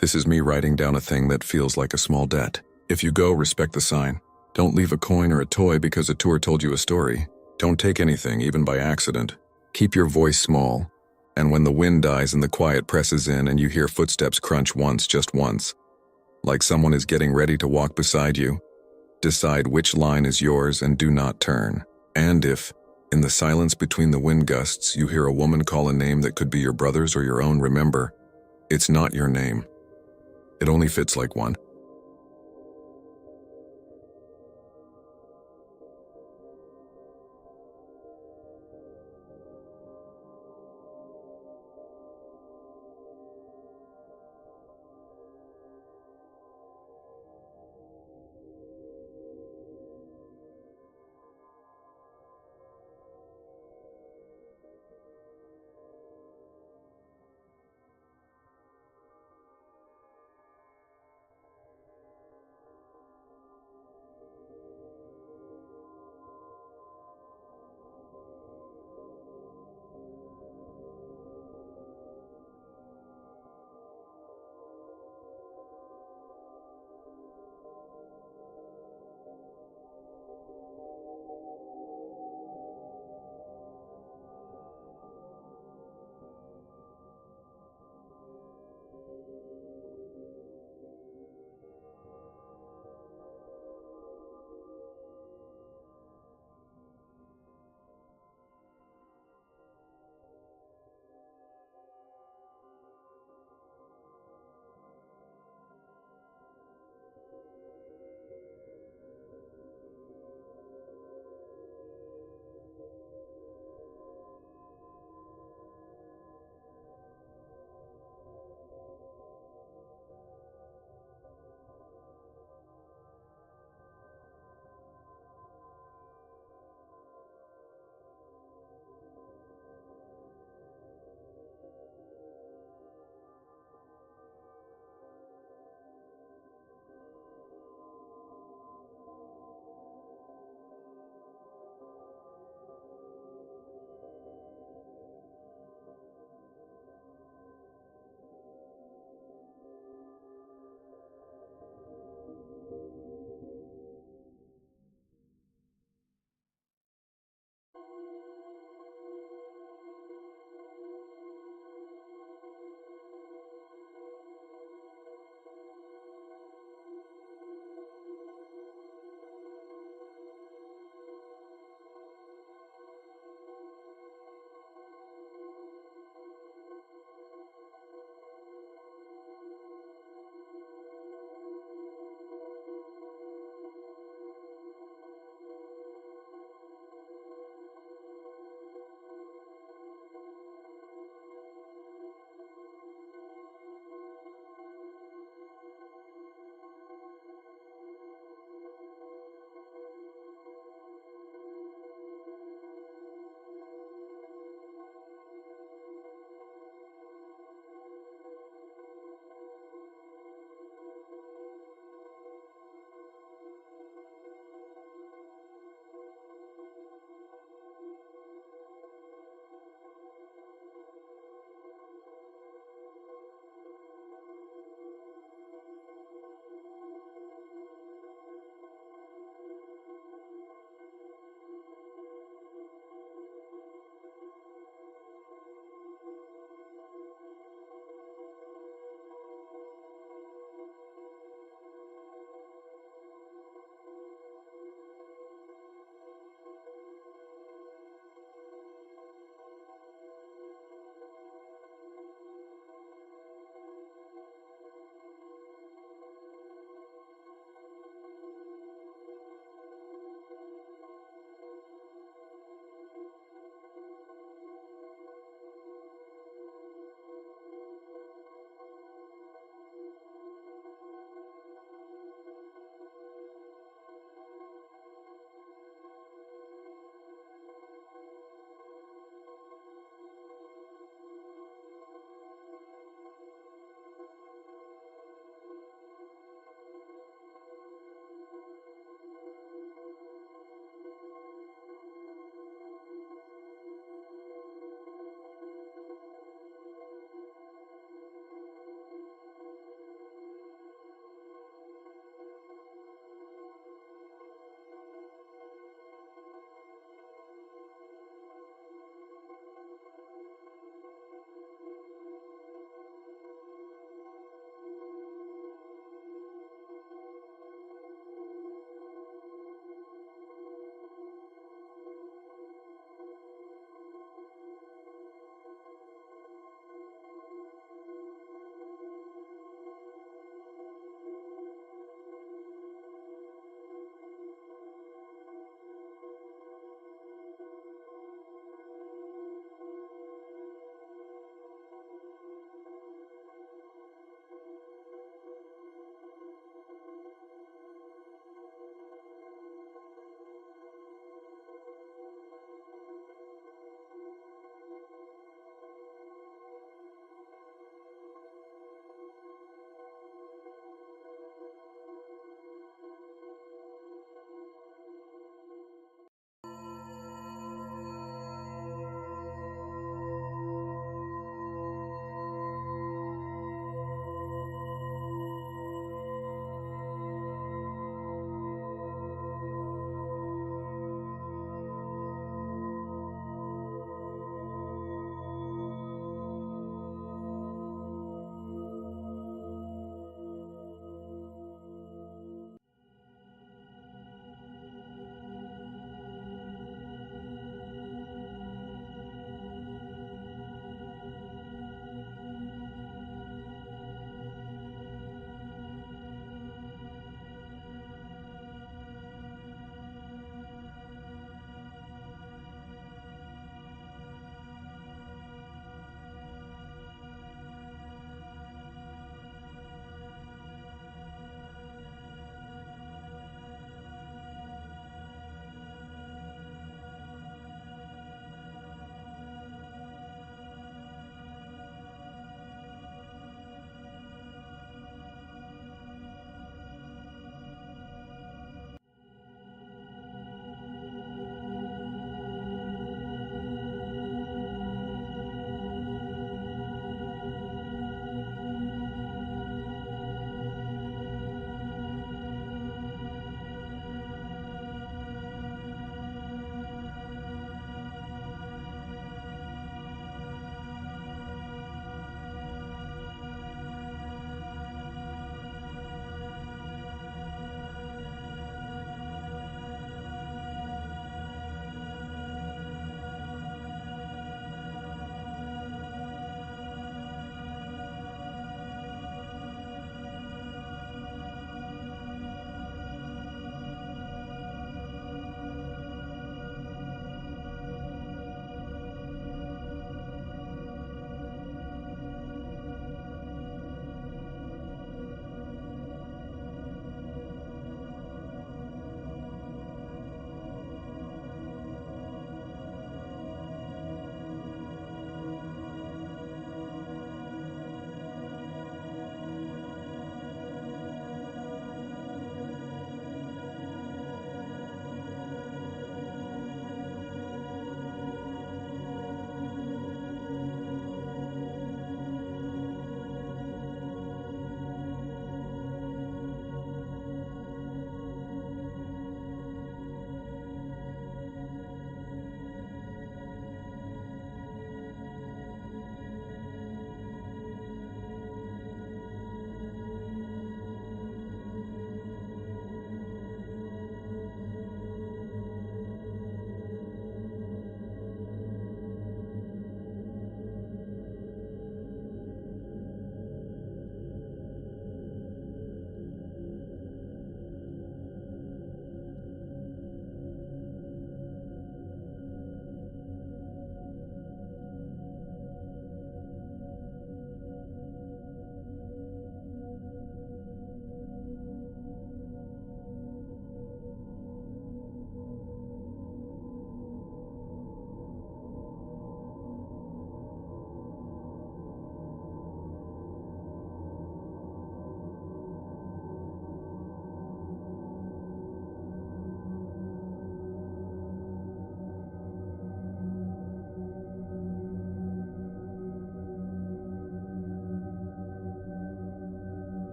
This is me writing down a thing that feels like a small debt. If you go, respect the sign. Don't leave a coin or a toy because a tour told you a story. Don't take anything, even by accident. Keep your voice small. And when the wind dies and the quiet presses in and you hear footsteps crunch once, just once, like someone is getting ready to walk beside you, decide which line is yours and do not turn. And if, in the silence between the wind gusts, you hear a woman call a name that could be your brother's or your own, remember, it's not your name. It only fits like one.